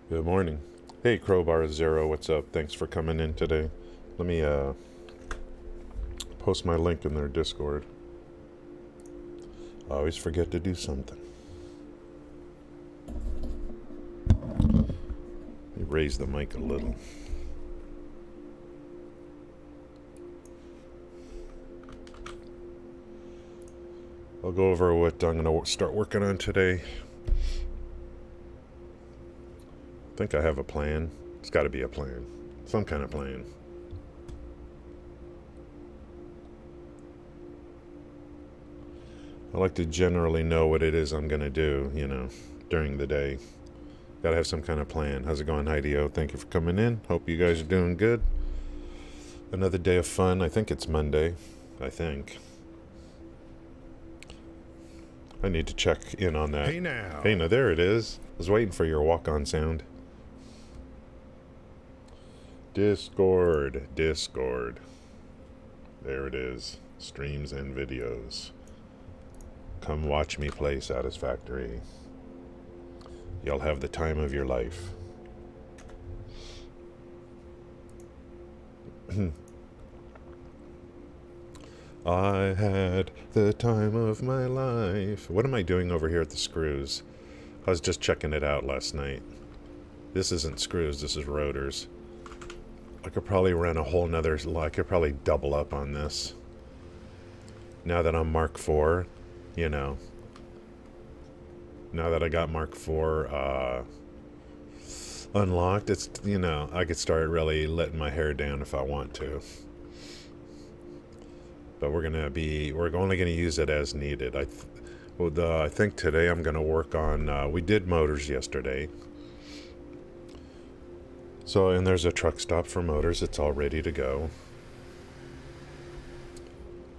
Good morning. Hey, Crowbar Zero, what's up? Thanks for coming in today. Let me post my link in their Discord. I always forget to do something. Let me raise the mic a little. I'll go over what I'm going to start working on today. I think I have a plan. It's got to be a plan. Some kind of plan. I like to generally know what it is I'm going to do, during the day. Got to have some kind of plan. How's it going, Heidi-O? Thank you for coming in. Hope you guys are doing good. Another day of fun. I think it's Monday. I think. I need to check in on that. Hey now. Hey now, there it is. I was waiting for your walk-on sound. Discord. There it is. Streams and videos. Come watch me play Satisfactory. You'll have the time of your life. I had the time of my life. What am I doing over here at the screws? I was just checking it out last night. This isn't screws, this is rotors. I could probably run a whole nother... I could probably double up on this. Now that I'm Mark IV, now that I got Mark IV unlocked, it's, I could start really letting my hair down if I want to. But we're only going to use it as needed. I think today I'm going to work on, we did motors yesterday. So, and there's a truck stop for motors. It's all ready to go.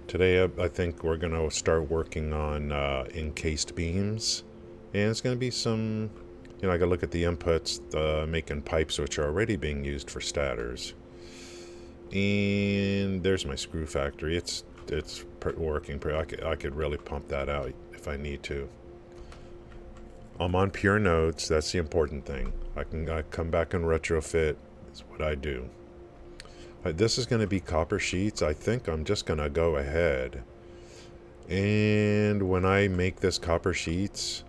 Today, I think we're going to start working on encased beams. And it's going to be some, I got to look at the inputs, making pipes which are already being used for stators. And there's my screw factory. It's working. I could really pump that out if I need to. I'm on pure nodes. That's the important thing. I come back and retrofit. Is what I do. This is going to be copper sheets. I think I'm just going to go ahead. And when I make this copper sheets,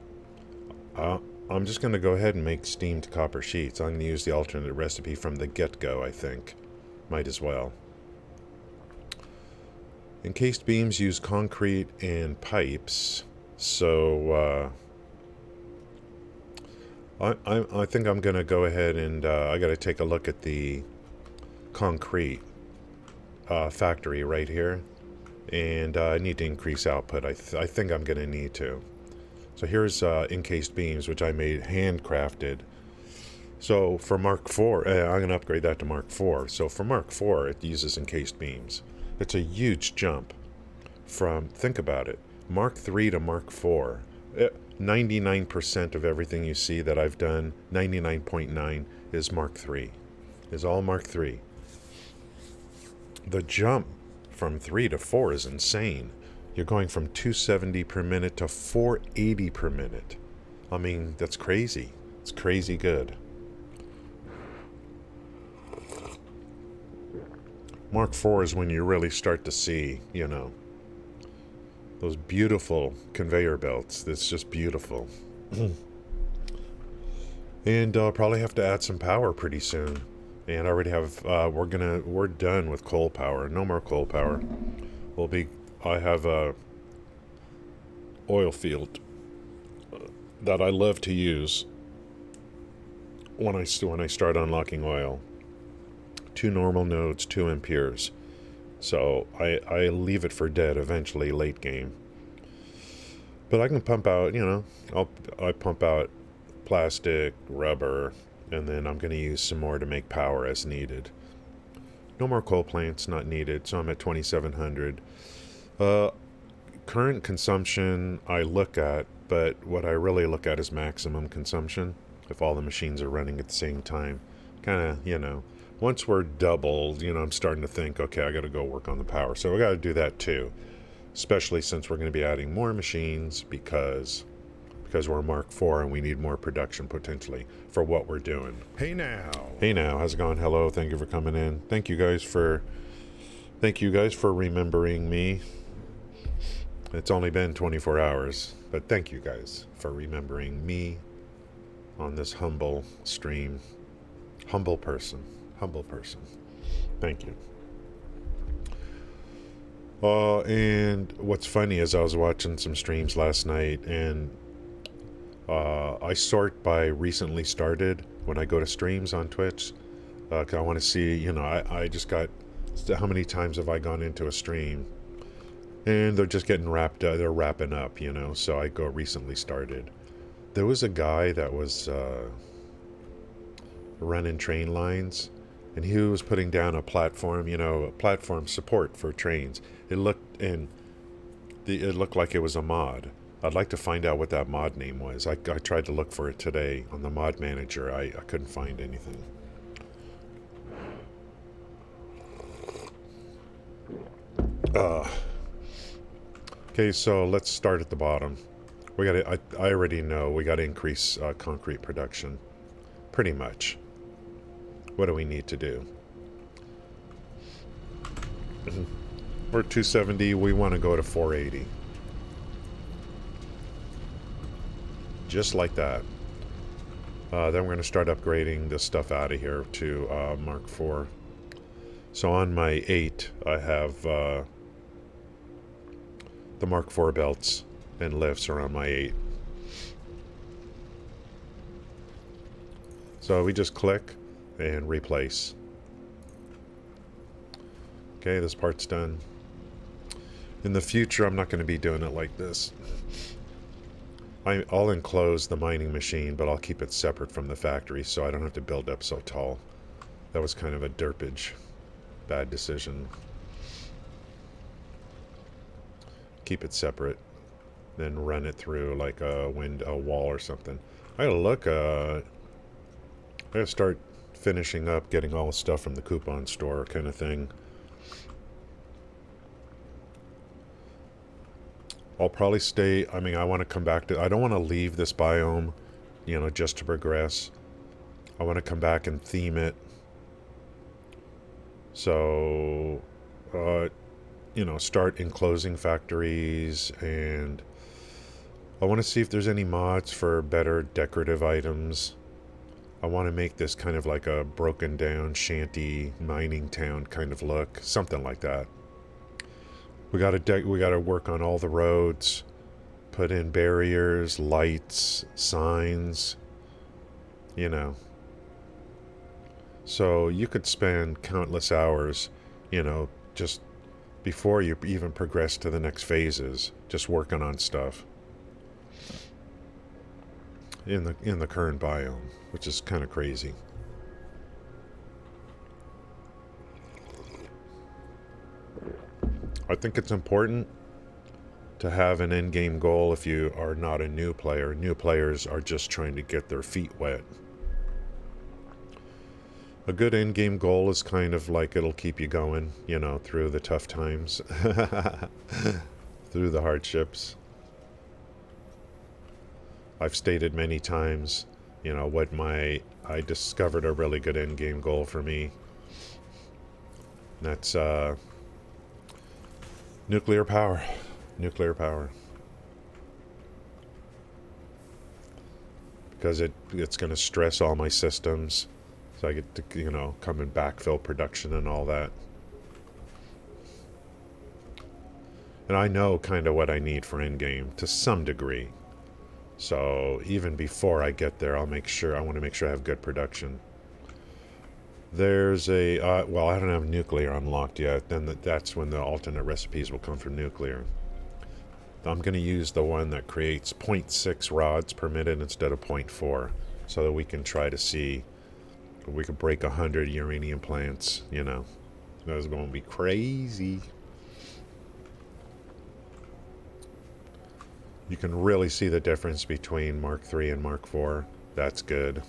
I'm just going to go ahead and make steamed copper sheets. I'm going to use the alternate recipe from the get-go, I think. Might as well. Encased beams use concrete and pipes. So, I think I'm going to go ahead and I got to take a look at the concrete factory right here. And I need to increase output. I think I'm going to need to. So here's encased beams, which I made handcrafted. So for Mark IV, I'm going to upgrade that to Mark IV. So for Mark IV, it uses encased beams. It's a huge jump from, think about it, Mark III to Mark IV. 99% of everything you see that I've done, 99.9 is Mark III. Is all Mark III. The jump from 3 to 4 is insane. You're going from 270 per minute to 480 per minute. I mean, that's crazy. It's crazy good. Mark IV is when you really start to see, those beautiful conveyor belts. It's just beautiful. And I'll probably have to add some power pretty soon. And I already have, we're done with coal power. No more coal power. I have a oil field that I love to use when I start unlocking oil. 2 normal nodes, 2 impures. So I leave it for dead eventually, late game. But I can pump out, I pump out plastic, rubber, and then I'm going to use some more to make power as needed. No more coal plants, not needed, so I'm at 2,700. Current consumption I look at, but what I really look at is maximum consumption, if all the machines are running at the same time. Kind of, once we're doubled, I'm starting to think, okay, I got to go work on the power. So we got to do that too, especially since we're going to be adding more machines because because we're Mark IV and we need more production potentially for what we're doing. Hey now. Hey now, how's it going? Hello, thank you for coming in. Thank you guys for remembering me. It's only been 24 hours, but thank you guys for remembering me on this humble stream. Humble person. Thank you. And what's funny is I was watching some streams last night, and I sort by recently started when I go to streams on Twitch. 'Cause I want to see, I just got, how many times have I gone into a stream? And they're just getting wrapped up, they're wrapping up, so I go recently started. There was a guy that was running train lines, and he was putting down a platform, platform support for trains. It looked like it was a mod. I'd like to find out what that mod name was. I tried to look for it today on the mod manager. I couldn't find anything. Okay, so let's start at the bottom. I already know we got to increase concrete production. Pretty much. What do we need to do? We're 270. We want to go to 480. Just like that. Then we're going to start upgrading this stuff out of here to Mark IV. So on my 8, I have the Mark IV belts and lifts are on my 8. So we just click and replace. Okay, this part's done. In the future, I'm not going to be doing it like this. I'll enclose the mining machine, but I'll keep it separate from the factory so I don't have to build up so tall. That was kind of a derpage. Bad decision. Keep it separate, then run it through like a wall or something. I gotta start finishing up getting all the stuff from the coupon store kind of thing. I'll probably stay, I want to come back to, I don't want to leave this biome, just to progress. I want to come back and theme it. So, start enclosing factories, and I want to see if there's any mods for better decorative items. I want to make this kind of like a broken down shanty mining town kind of look, something like that. We got to work on all the roads, put in barriers, lights, signs, So you could spend countless hours, just before you even progress to the next phases, just working on stuff in the current biome, which is kind of crazy. I think it's important to have an end-game goal if you are not a new player. New players are just trying to get their feet wet. A good end-game goal is kind of like it'll keep you going, through the tough times, through the hardships. I've stated many times, I discovered a really good end-game goal for me. That's nuclear power. Because it's going to stress all my systems. So I get to, come and backfill production and all that. And I know kind of what I need for endgame to some degree. So even before I get there, I want to make sure I have good production. There's I don't have nuclear unlocked yet. Then that's when the alternate recipes will come from nuclear. I'm going to use the one that creates 0.6 rods per minute instead of 0.4, so that we can try to see if we can break 100 uranium plants. That's going to be crazy. You can really see the difference between Mark III and Mark IV. That's good.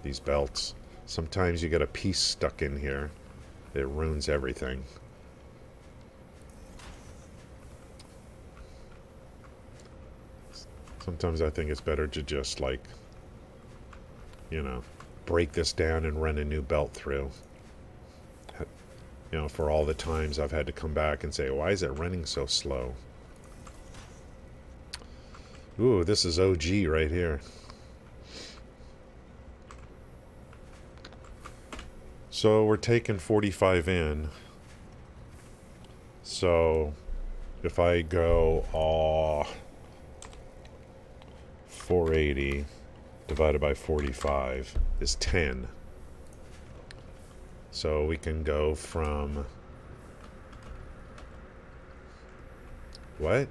These belts. Sometimes you get a piece stuck in here. It ruins everything. Sometimes I think it's better to just, like, you know, break this down and run a new belt through. You know, for all the times I've had to come back and say, why is it running so slow? Ooh, this is OG right here. So we're taking 45 in. So if I go 480 divided by 45 is 10. So we can go from... What?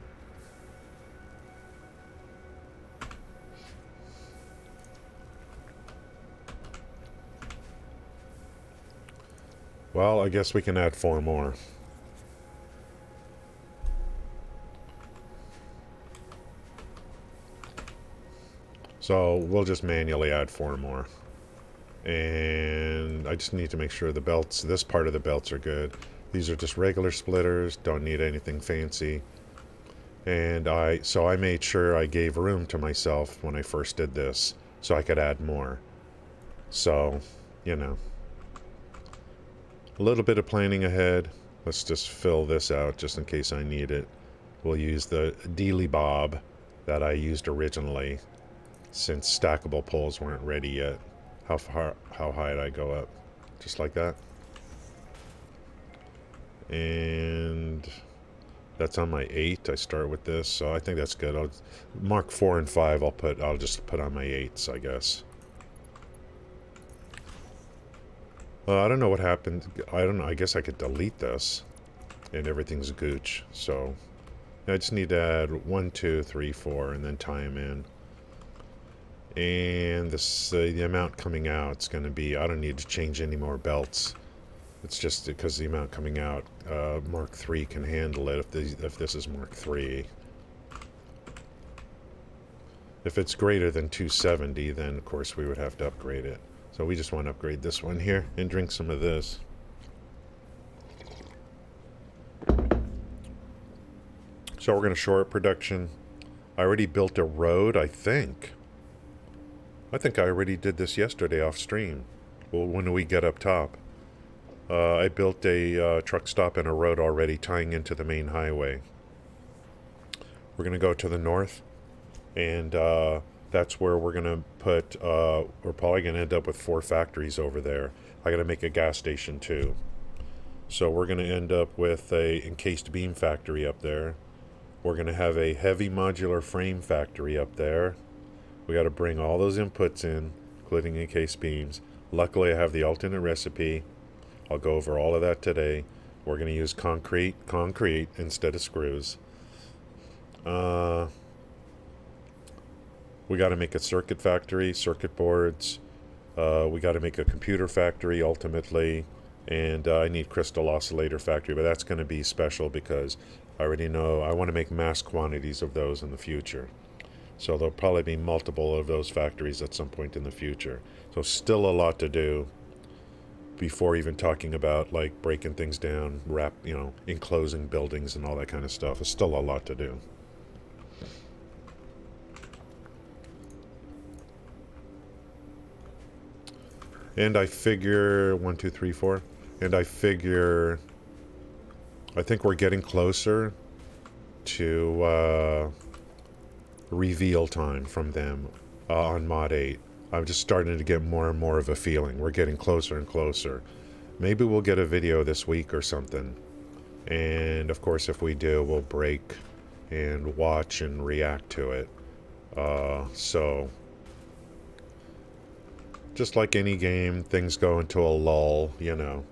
Well, I guess we can add 4 more. So we'll just manually add 4 more. And I just need to make sure the belts, this part of the belts are good. These are just regular splitters, don't need anything fancy. And so I made sure I gave room to myself when I first did this so I could add more. So, you know, a little bit of planning ahead. Let's just fill this out just in case I need it. We'll use the dealy bob that I used originally since stackable poles weren't ready yet. How high did I go up? Just like that. And that's on my 8. I start with this, so I think that's good. I'll mark 4 and 5. I'll just put on my 8s, I guess. I don't know what happened. I don't know. I guess I could delete this, and everything's gooch. So I just need to add 1, 2, 3, 4, and then tie them in. And this the amount coming out is going to be, I don't need to change any more belts. It's just because the amount coming out, Mark 3 can handle it if this is Mark 3. If it's greater than 270, then of course we would have to upgrade it. So we just want to upgrade this one here and drink some of this. So we're going to shore up production. I already built a road, I think. I think I already did this yesterday off stream. Well, when we get up top. I built a truck stop and a road already tying into the main highway. We're going to go to the north, and that's where we're going to put, we're probably going to end up with 4 factories over there. I got to make a gas station too. So we're going to end up with a encased beam factory up there. We're going to have a heavy modular frame factory up there. We got to bring all those inputs in, including encased beams. Luckily, I have the alternate recipe. I'll go over all of that today. We're going to use concrete instead of screws. We got to make a circuit factory, circuit boards. We got to make a computer factory ultimately. And I need crystal oscillator factory, but that's going to be special because I already know I want to make mass quantities of those in the future. So there'll probably be multiple of those factories at some point in the future. So still a lot to do before even talking about like breaking things down, enclosing buildings and all that kind of stuff. It's still a lot to do. And I figure 1, 2, 3, 4. And I figure I think we're getting closer to reveal time from them on Mod 8. I'm just starting to get more and more of a feeling. We're getting closer and closer. Maybe we'll get a video this week or something. And of course, if we do, we'll break and watch and react to it. So, just like any game, things go into a lull, you know.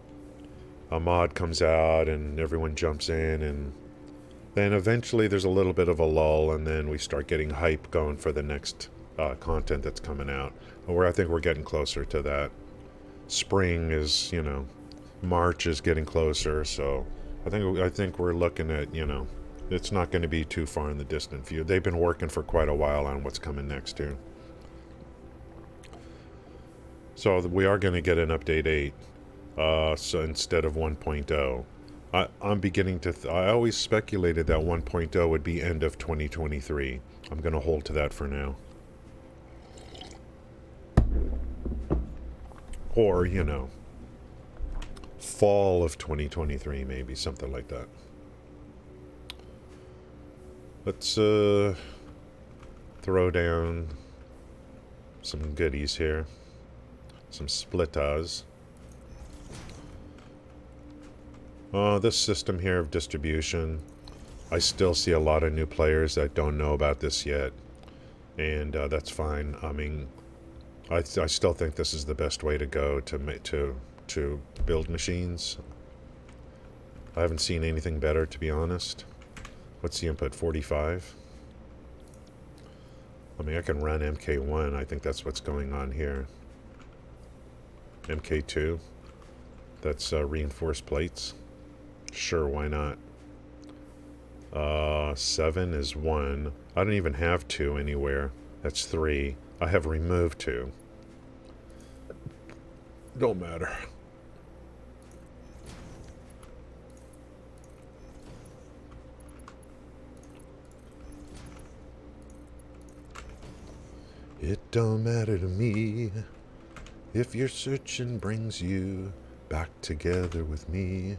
A mod comes out and everyone jumps in, and then eventually there's a little bit of a lull, and then we start getting hype going for the next content that's coming out. I think we're getting closer to that. Spring is, March is getting closer, so I think we're looking at, it's not going to be too far in the distant view. They've been working for quite a while on what's coming next here. So we are going to get an update 8, so instead of 1.0. I'm beginning to... I always speculated that 1.0 would be end of 2023. I'm going to hold to that for now. Or, you know, fall of 2023, maybe, something like that. Let's throw down some goodies here. Some splitters. This system here of distribution, I still see a lot of new players that don't know about this yet. And that's fine. I mean, I still think this is the best way to go to build machines. I haven't seen anything better, to be honest. What's the input? 45? I mean, I can run MK1. I think that's what's going on here. MK2. That's reinforced plates. Sure, why not? 7 is 1. I don't even have 2 anywhere. That's 3. I have removed 2. Don't matter. It don't matter to me if your searching brings you back together with me.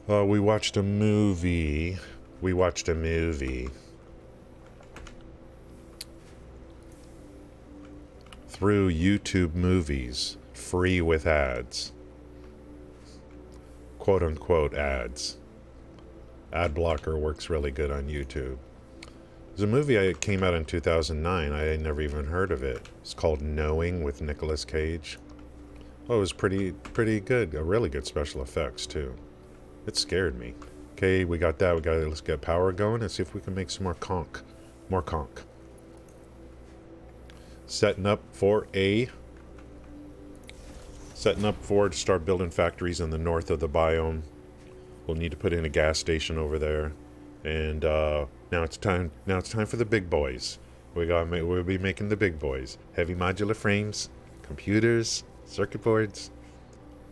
We watched a movie. Through YouTube Movies, free with ads. Quote unquote ads. Ad blocker works really good on YouTube. There's a movie that came out in 2009. I had never even heard of it. It's called Knowing with Nicolas Cage. Oh, it was pretty good. Really good special effects too. It scared me. Okay, we got that. Let's get power going and see if we can make some more conch. More conch. Setting up for to start building factories in the north of the biome. We'll need to put in a gas station over there. And now it's time for the big boys. We'll be making the big boys. Heavy modular frames, computers, circuit boards,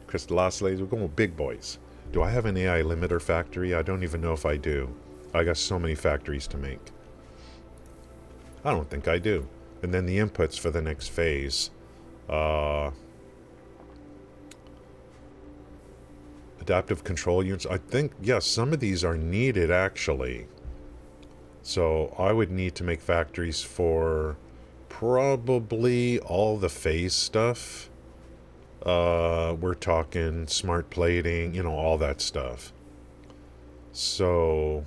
crystal oscillators. We're going with big boys. Do I have an AI limiter factory? I don't even know if I do. I got so many factories to make. I don't think I do. And then the inputs for the next phase. Adaptive control units. I think, yes, some of these are needed actually. So I would need to make factories for probably all the phase stuff. We're talking smart plating, you know, all that stuff. So,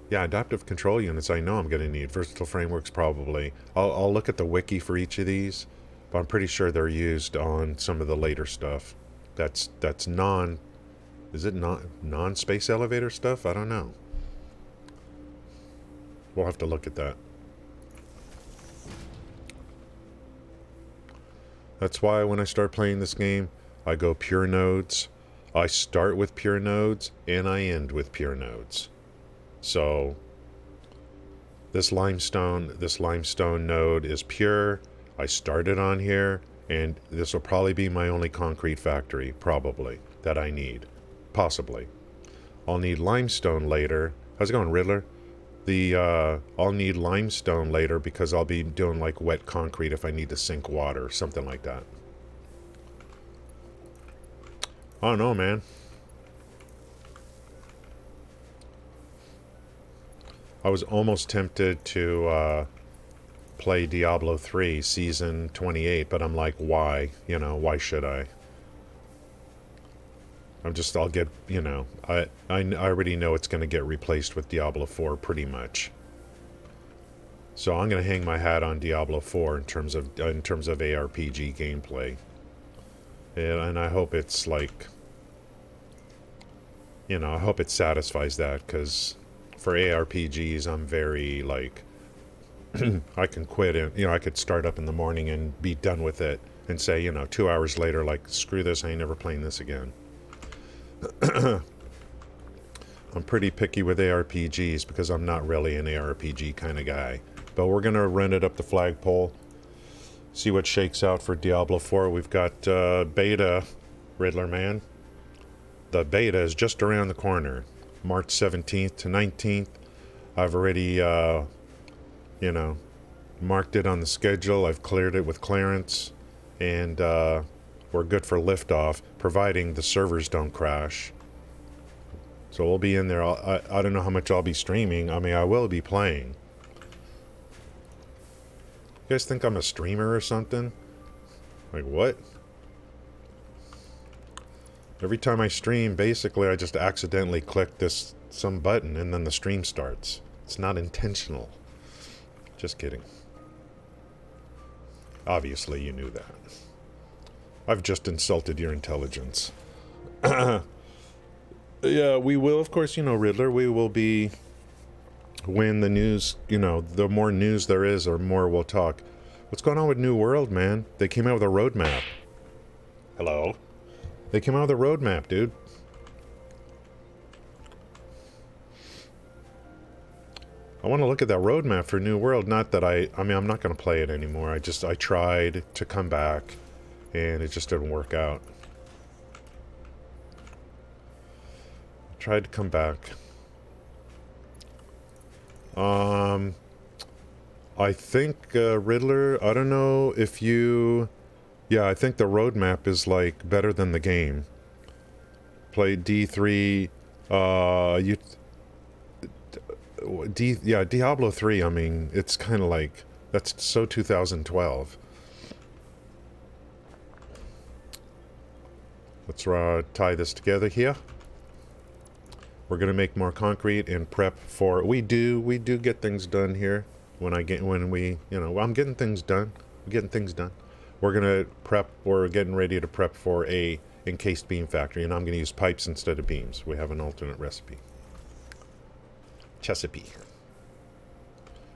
yeah, adaptive control units I know I'm going to need. Versatile frameworks probably. I'll look at the wiki for each of these, but I'm pretty sure they're used on some of the later stuff. That's is it non-space elevator stuff? I don't know. We'll have to look at that. That's why when I start playing this game, I go pure nodes. I start with pure nodes, and I end with pure nodes. So, this limestone node is pure. I started on here, and this will probably be my only concrete factory, probably, that I need. Possibly. I'll need limestone later. How's it going, Riddler? I'll need limestone later because I'll be doing like wet concrete if I need to sink water, something like that. I don't know, man. I was almost tempted to play Diablo 3 Season 28, but I'm like, why? You know, why should I? I'll get, you know, I already know it's going to get replaced with Diablo 4 pretty much. So I'm going to hang my hat on Diablo 4 in terms of ARPG gameplay. And I hope it's like, you know, I hope it satisfies that, because for ARPGs I'm very like I can quit it, you know, I could start up in the morning and be done with it and say, you know, 2 hours later, like, screw this, I ain't never playing this again. I'm pretty picky with ARPGs because I'm not really an ARPG kind of guy. But we're going to run it up the flagpole. See what shakes out for Diablo 4. We've got beta, Riddler man. The beta is just around the corner. March 17th to 19th. I've already, marked it on the schedule. I've cleared it with clearance. And we're good for liftoff, providing the servers don't crash. So we'll be in there. I don't know how much I'll be streaming. I mean, I will be playing. You guys think I'm a streamer or something? Like, what? Every time I stream, basically, I just accidentally click some button and then the stream starts. It's not intentional. Just kidding. Obviously, you knew that. I've just insulted your intelligence. Yeah, we will, of course, Riddler, we will be, when the news, the more news there is, or more we'll talk. What's going on with New World, man? They came out with a roadmap. Hello? They came out with a roadmap, dude. I want to look at that roadmap for New World. Not that I'm not going to play it anymore. I tried to come back, and it just didn't work out. Tried to come back. I think, Riddler, I don't know if you... Yeah, I think the roadmap is, like, better than the game. Played D3, Diablo 3, I mean, it's kind of like... That's so 2012. Let's tie this together here. We're gonna make more concrete and prep for. We do get things done here. I'm getting things done. We're gonna prep. We're getting ready to prep for a encased beam factory, and I'm gonna use pipes instead of beams. We have an alternate recipe. Chesapeake.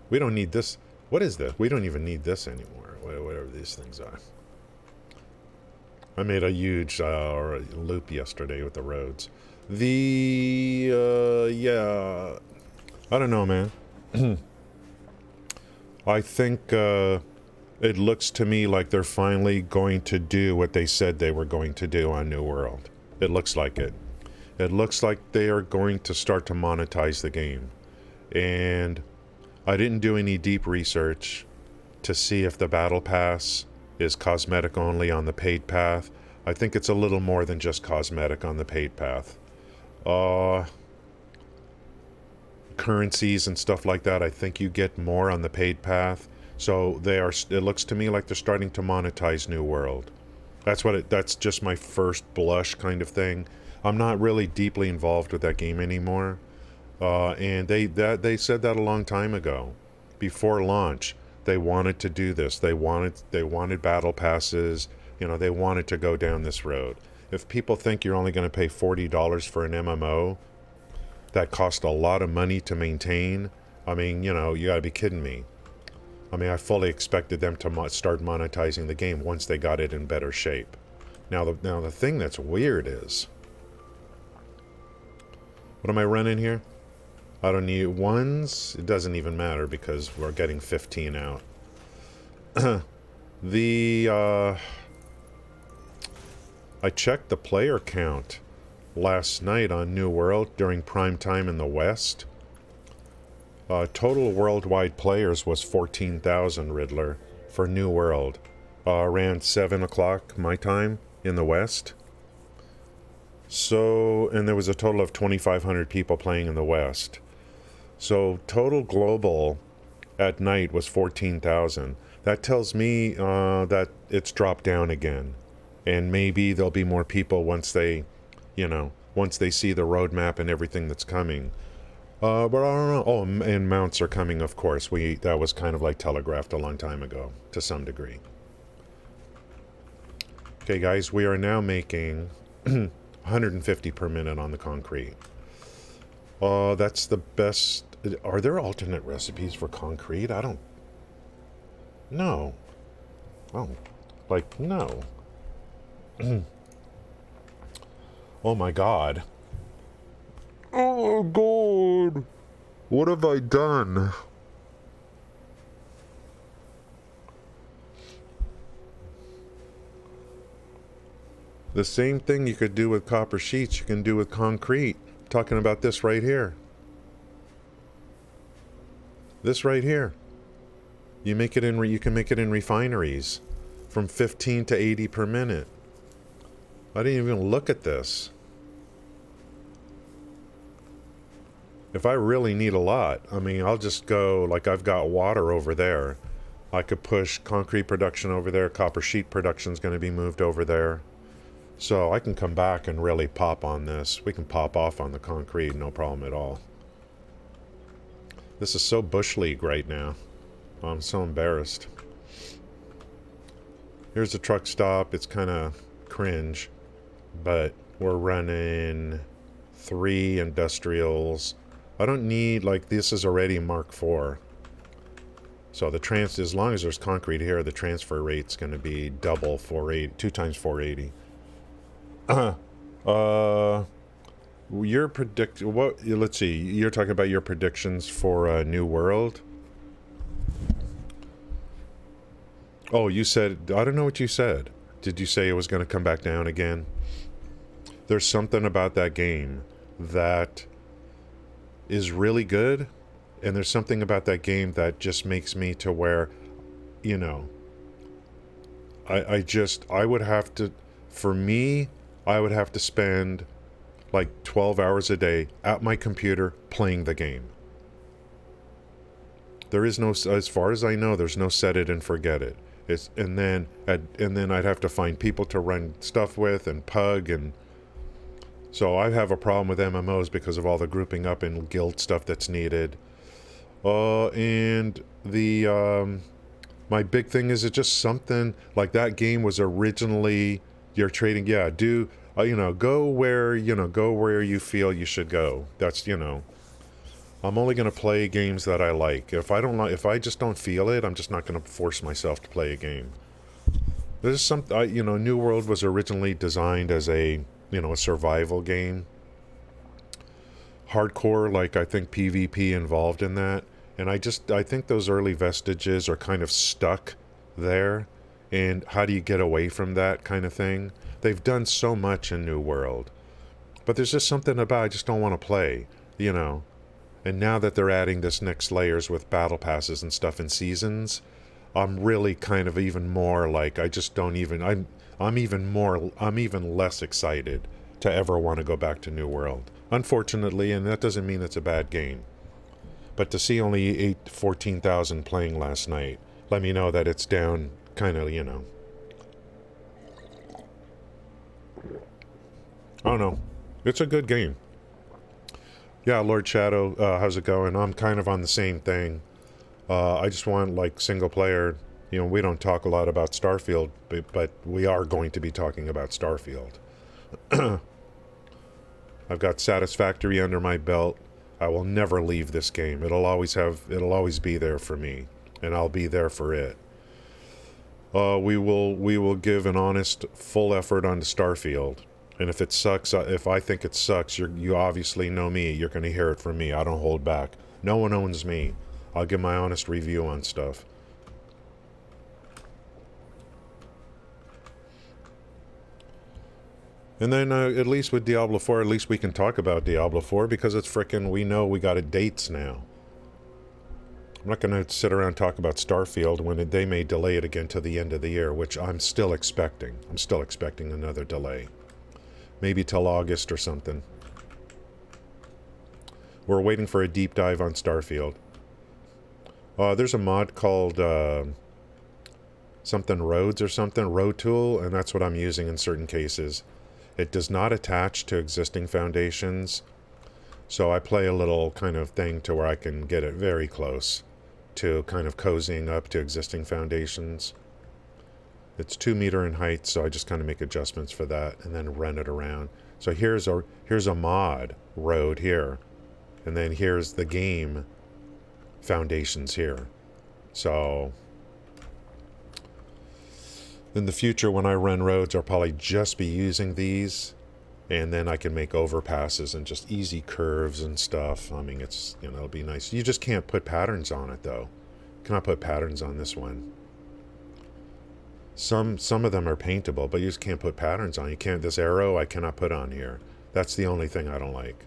We don't need this. What is this? We don't even need this anymore. Whatever these things are. I made a huge loop yesterday with the roads. Yeah, I don't know, man. I think it looks to me like they're finally going to do what they said they were going to do on New World. It looks like it. It looks like they are going to start to monetize the game. And I didn't do any deep research to see if the battle pass is cosmetic only on the paid path. I think it's a little more than just cosmetic on the paid path. Currencies and stuff like that, I think you get more on the paid path. So it looks to me like they're starting to monetize New World. That's just my first blush kind of thing. I'm not really deeply involved with that game anymore. And they said that a long time ago. Before launch, they wanted to do this. They wanted battle passes. They wanted to go down this road. If people think you're only going to pay $40 for an MMO that cost a lot of money to maintain, I mean, you gotta be kidding me. I mean, I fully expected them to start monetizing the game once they got it in better shape. Now the thing that's weird is... What am I running here? I don't need ones. It doesn't even matter because we're getting 15 out. I checked the player count last night on New World during prime time in the West. Total worldwide players was 14,000, Riddler, for New World. Around 7 o'clock my time in the West. So, and there was a total of 2,500 people playing in the West. So, total global at night was 14,000. That tells me that it's dropped down again. And maybe there'll be more people once they see the roadmap and everything that's coming. But I don't know. Oh, and mounts are coming, of course. That was kind of like telegraphed a long time ago, to some degree. Okay, guys, we are now making 150 per minute on the concrete. That's the best. Are there alternate recipes for concrete? I don't... No. Oh, no. Oh my god. Oh god. What have I done? The same thing you could do with copper sheets, you can do with concrete. Talking about this right here. This right here. You can make it in refineries from 15 to 80 per minute. I didn't even look at this. If I really need a lot, I mean, I'll just go, like I've got water over there. I could push concrete production over there. Copper sheet production is going to be moved over there. So I can come back and really pop on this. We can pop off on the concrete, no problem at all. This is so Bush League right now. I'm so embarrassed. Here's the truck stop. It's kind of cringe, but we're running 3 industrials. I don't need, like, this is already Mark IV. So as long as there's concrete here, the transfer rate's going to be double 480, 2 times 480. Let's see, you're talking about your predictions for New World. Oh, you said, I don't know what you said. Did you say it was going to come back down again? There's something about that game that is really good, and there's something about that game that just makes me to where, you know, I would have to, for me, I would have to spend like 12 hours a day at my computer playing the game. There is no, as far as I know, there's no set it and forget it. And then I'd have to find people to run stuff with and pug, and so I have a problem with MMOs because of all the grouping up and guild stuff that's needed. And the my big thing is, it just something like that game was originally, you're trading, go where you feel you should go. That's, I'm only going to play games that I like. If I just don't feel it, I'm just not going to force myself to play a game. There's New World was originally designed as a survival game. Hardcore, like, I think PvP involved in that. And I think those early vestiges are kind of stuck there. And how do you get away from that kind of thing? They've done so much in New World. But there's just something about, I just don't want to play, And now that they're adding this next layers with battle passes and stuff in seasons, I'm really kind of even more like, I'm even less excited to ever want to go back to New World. Unfortunately, and that doesn't mean it's a bad game. But to see only 14,000 playing last night, let me know that it's down kind of, I don't know. It's a good game. Yeah, Lord Shadow, how's it going? I'm kind of on the same thing. I just want, like, single player. We don't talk a lot about Starfield, but we are going to be talking about Starfield. I've got Satisfactory under my belt. I will never leave this game. It'll always be there for me, and I'll be there for it. We will give an honest, full effort on Starfield. And if it sucks, if I think it sucks, you obviously know me. You're going to hear it from me. I don't hold back. No one owns me. I'll give my honest review on stuff. And then at least with Diablo 4, at least we can talk about Diablo 4 because it's frickin', we know we got dates now. I'm not going to sit around and talk about Starfield when they may delay it again to the end of the year, which I'm still expecting. I'm still expecting another delay. Maybe till August or something. We're waiting for a deep dive on Starfield. There's a mod called something Roads or something, Road Tool, and that's what I'm using in certain cases. It does not attach to existing foundations, so I play a little kind of thing to where I can get it very close to kind of cozying up to existing foundations. It's 2 meters in height, so I just kind of make adjustments for that and then run it around. So here's a mod road here, and then here's the game foundations here. So in the future, when I run roads, I'll probably just be using these, and then I can make overpasses and just easy curves and stuff. I mean, it's, it'll be nice. You just can't put patterns on it, though. Cannot put patterns on this one. Some of them are paintable, but you just can't put patterns on. You can't. This arrow I cannot put on here. That's the only thing I don't like.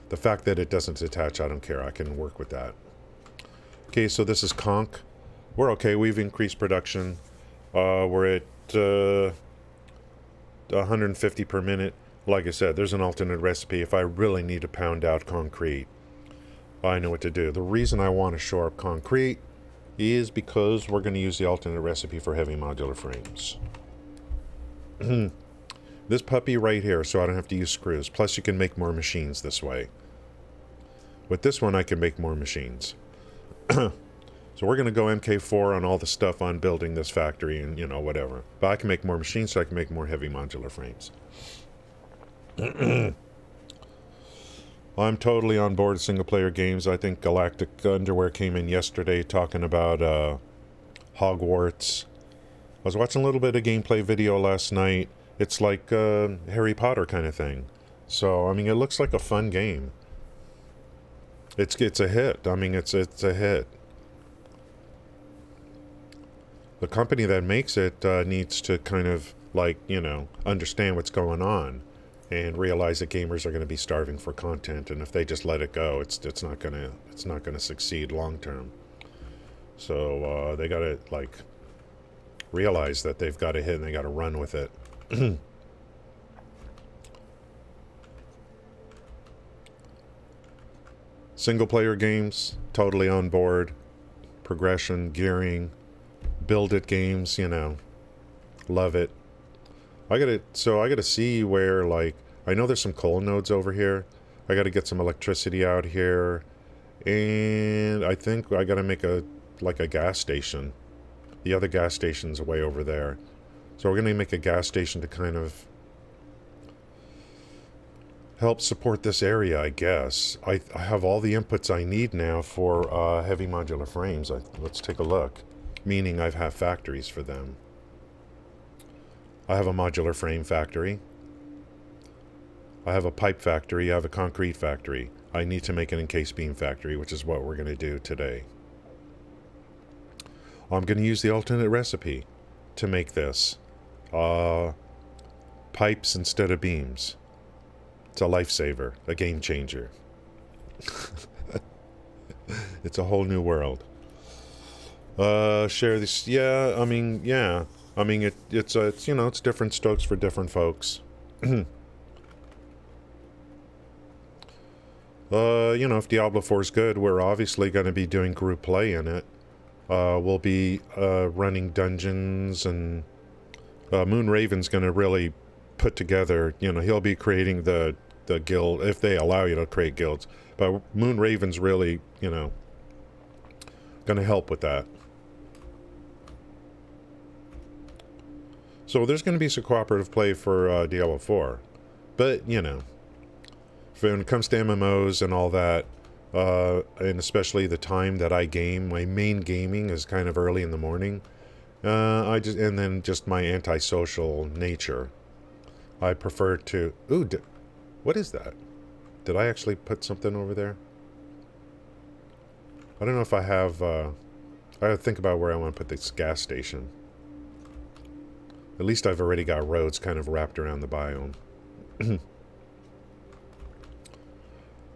The fact that it doesn't attach, I don't care. I can work with that. Okay, so this is conch. We're okay. We've increased production. We're at 150 per minute. Like I said, there's an alternate recipe. If I really need to pound out concrete, I know what to do. The reason I want to shore up concrete is because we're going to use the alternate recipe for heavy modular frames. This puppy right here, so I don't have to use screws. Plus you can make more machines this way. With this one I can make more machines. So we're going to go MK4 on all the stuff on building this factory and, you know, whatever. But I can make more machines, so I can make more heavy modular frames. I'm totally on board single-player games. I think Galactic Underwear came in yesterday talking about Hogwarts. I was watching a little bit of gameplay video last night. It's like Harry Potter kind of thing. So, I mean, it looks like a fun game. It's a hit. I mean, it's a hit. The company that makes it needs to kind of, like, you know, understand what's going on and realize that gamers are going to be starving for content, and if they just let it go, it's not gonna succeed long term. So they got to, like, realize that they've got a hit and they got to run with it. Single player games, totally on board. Progression, gearing, build it games, you know, love it. I gotta see where, like, I know there's some coal nodes over here. I gotta get some electricity out here, and I think I gotta make a gas station. The other gas station's way over there, so we're gonna make a gas station to kind of help support this area, I guess. I have all the inputs I need now for heavy modular frames. Let's take a look. Meaning I have factories for them. I have a modular frame factory. I have a pipe factory. I have a concrete factory. I need to make an encased beam factory, which is what we're going to do today. I'm going to use the alternate recipe to make this. Pipes instead of beams. It's a lifesaver, a game changer. It's a whole new world. Share this. Yeah, I mean, yeah. I mean, it's you know, it's different strokes for different folks. You know, if Diablo 4 is good, we're obviously going to be doing group play in it. We'll be running dungeons, and Moon Raven's going to really put together, you know, he'll be creating the guild, if they allow you to create guilds. But Moon Raven's really, you know, going to help with that. So there's going to be some cooperative play for Diablo 4. But, you know, when it comes to MMOs and all that, and especially the time that I game, my main gaming is kind of early in the morning. And then just my antisocial nature. I prefer to... Ooh, what is that? Did I actually put something over there? I don't know if I have... I gotta think about where I want to put this gas station. At least I've already got roads kind of wrapped around the biome.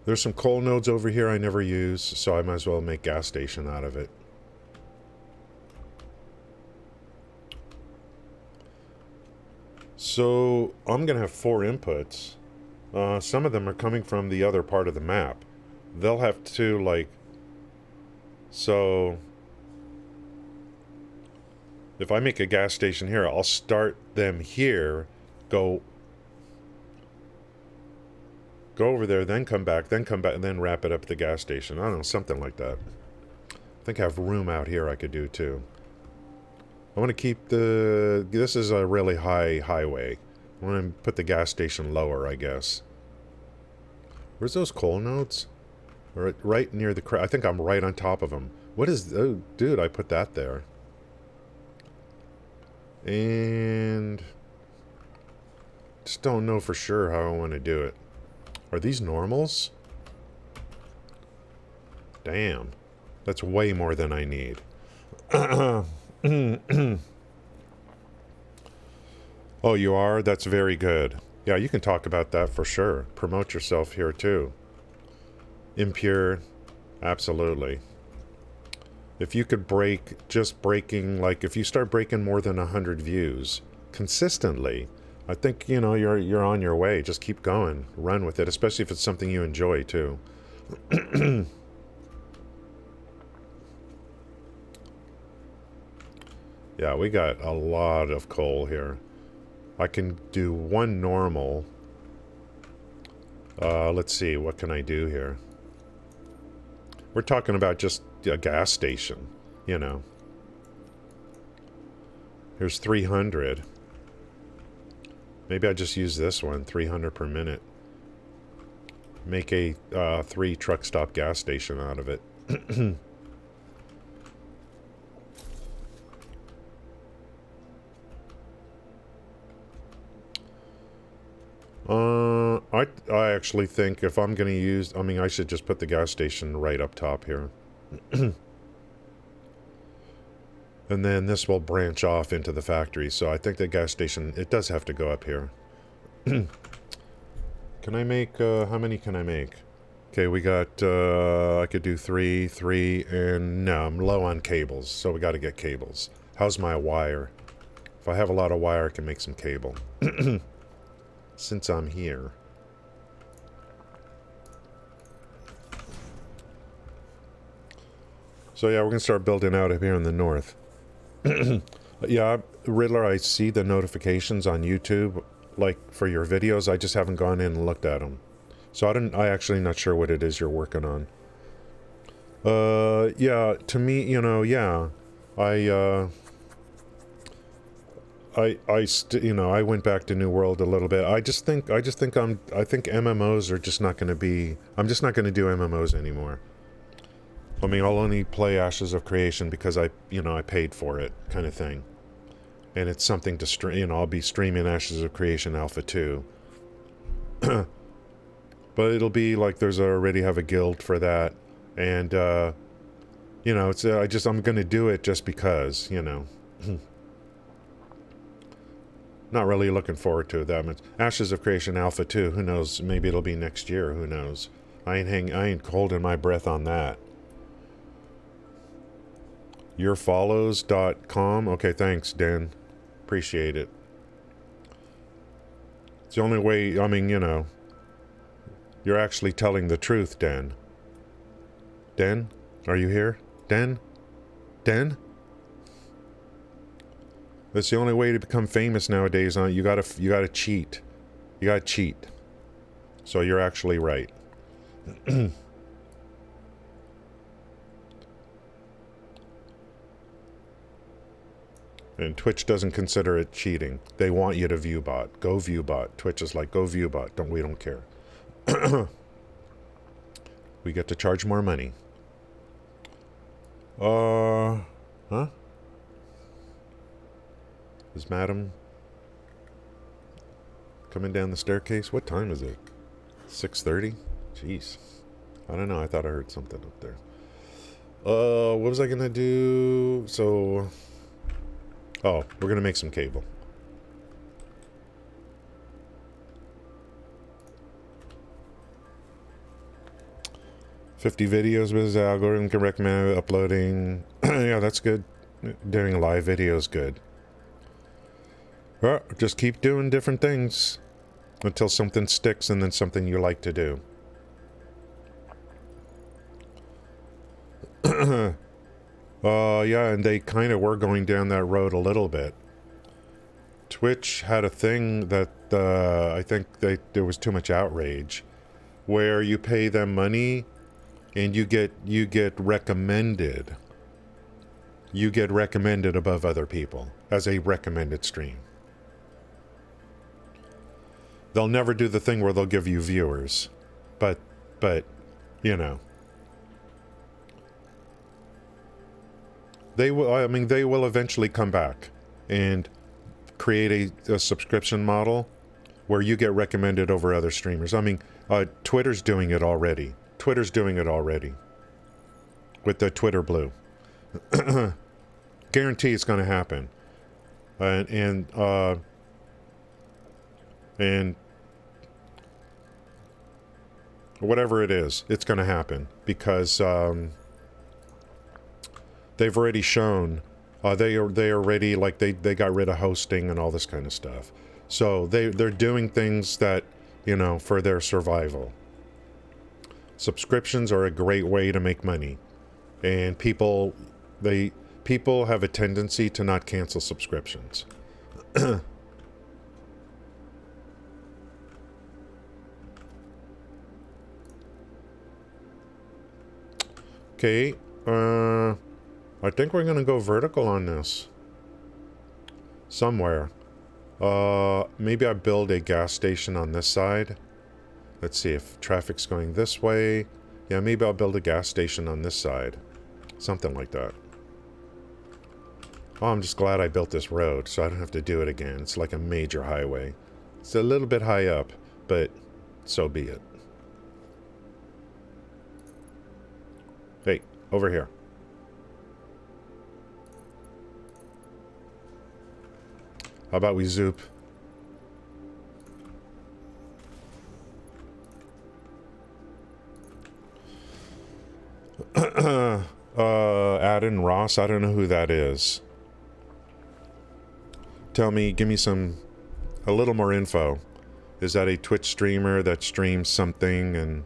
There's some coal nodes over here I never use, so I might as well make gas station out of it. So I'm going to have 4 inputs. Some of them are coming from the other part of the map. They'll have to, like... So... If I make a gas station here, I'll start them here, go over there, then come back, and then wrap it up at the gas station. I don't know, something like that. I think I have room out here I could do too. I want to keep the... This is a really high highway. I want to put the gas station lower, I guess. Where's those coal nodes? Right near the... I think I'm right on top of them. What is... Oh, dude, I put that there. And... Just don't know for sure how I want to do it. Are these normals? Damn. That's way more than I need. Oh, you are? That's very good. Yeah, you can talk about that for sure. Promote yourself here too. Impure, absolutely. If you could just breaking, like if you start breaking more than 100 views consistently, I think, you know, you're on your way. Just keep going. Run with it, especially if it's something you enjoy too. Yeah, we got a lot of coal here. I can do one normal. Let's see, what can I do here? We're talking about just a gas station, you know. Here's 300. Maybe I just use this one, 300 per minute. Make a 3 truck stop gas station out of it. I actually think if I'm going to use, I mean, I should just put the gas station right up top here. And then this will branch off into the factory. So I think the gas station, it does have to go up here. Can I make, how many can I make? Okay, we got, I could do 3, and no, I'm low on cables. So we got to get cables. How's my wire? If I have a lot of wire, I can make some cable. Since I'm here. So yeah, we're going to start building out up here in the north. Yeah, Riddler, I see the notifications on YouTube, like, for your videos. I just haven't gone in and looked at them. So I actually not sure what it is you're working on. Yeah, to me, you know, yeah. I went back to New World a little bit. I think MMOs are just not going to be, I'm just not going to do MMOs anymore. I mean, I'll only play Ashes of Creation because I paid for it, kind of thing. And it's something to stream, you know, I'll be streaming Ashes of Creation Alpha 2. But it'll be like there's already have a guild for that. And, you know, it's, I'm going to do it just because, you know. Not really looking forward to it that much. Ashes of Creation Alpha 2, who knows? Maybe it'll be next year, who knows? I ain't holding my breath on that. Yourfollows.com. Okay, thanks, Dan. Appreciate it. It's the only way, I mean, you know, you're actually telling the truth, Dan. Dan? Are you here? Dan? Dan? That's the only way to become famous nowadays. You gotta cheat. You gotta cheat. So you're actually right. And Twitch doesn't consider it cheating. They want you to view bot. Go view bot. Twitch is like, go view bot. We don't care. We get to charge more money. Huh? Is Madam coming down the staircase? What time is it? 6:30? Jeez. I don't know. I thought I heard something up there. What was I gonna do? So... Oh, we're gonna make some cable. "50 videos with his algorithm can recommend uploading." Yeah, that's good. Doing a live video is good. Well, just keep doing different things until something sticks and then something you like to do. Yeah, and they kind of were going down that road a little bit. Twitch had a thing that I think there was too much outrage, where you pay them money and you get recommended. You get recommended above other people as a recommended stream. They'll never do the thing where they'll give you viewers, but you know. They will. I mean, they will eventually come back and create a subscription model where you get recommended over other streamers. I mean, Twitter's doing it already. Twitter's doing it already with the Twitter Blue. Guarantee it's going to happen. And And whatever it is, it's going to happen because they've already shown they already, like, they got rid of hosting and all this kind of stuff. So they're doing things that, you know, for their survival. Subscriptions are a great way to make money, and people have a tendency to not cancel subscriptions. Okay, I think we're gonna go vertical on this. Somewhere. Maybe I build a gas station on this side. Let's see if traffic's going this way. Yeah, maybe I'll build a gas station on this side. Something like that. Oh, I'm just glad I built this road, so I don't have to do it again. It's like a major highway. It's a little bit high up, but so be it. Hey, over here. How about we zoop? Adden Ross, I don't know who that is. Tell me, give me a little more info. Is that a Twitch streamer that streams something and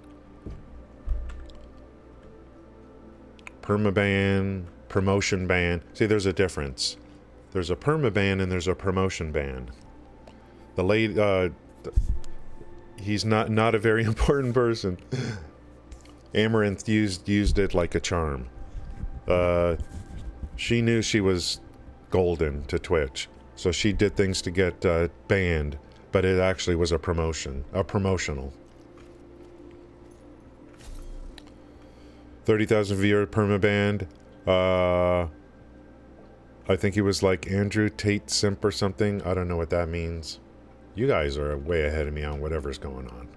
permaban, promotion ban? See, there's a difference. There's a permaban and there's a promotion ban. The lady, he's not a very important person. Amaranth used it like a charm. She knew she was golden to Twitch, so she did things to get banned, but it actually was a promotional. 30,000 viewer permabanned. I think he was like Andrew Tate Simp or something. I don't know what that means. You guys are way ahead of me on whatever's going on.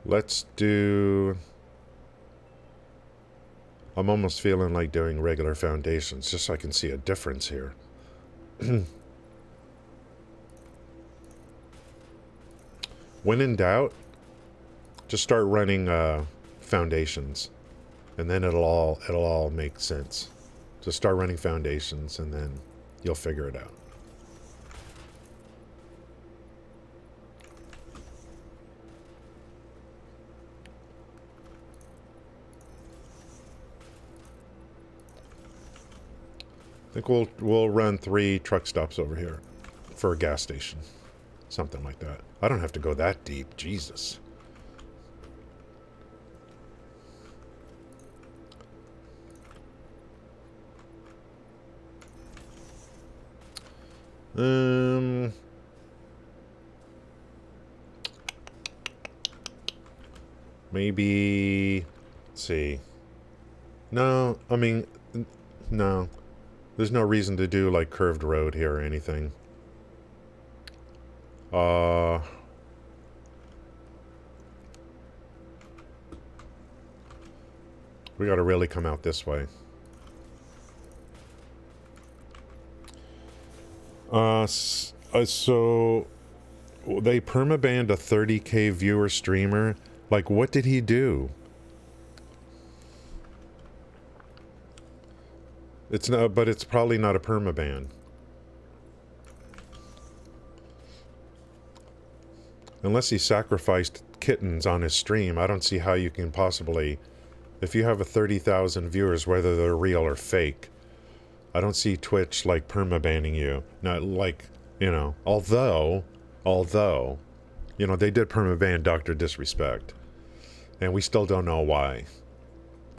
Let's do... I'm almost feeling like doing regular foundations, just so I can see a difference here. When in doubt, just start running foundations, and then it'll all make sense. Just start running foundations, and then you'll figure it out. I think we'll run 3 truck stops over here for a gas station. Something like that. I don't have to go that deep. Jesus. Maybe... Let's see. No, I mean... No. There's no reason to do, like, curved road here or anything. We gotta really come out this way. So... They permabanned a 30k viewer streamer. Like, what did he do? It's not, but it's probably not a permaban. Unless he sacrificed kittens on his stream, I don't see how you can possibly... If you have a 30,000 viewers, whether they're real or fake, I don't see Twitch, like, permabanning you. Not like, you know, although, you know, they did permaban Dr. Disrespect. And we still don't know why.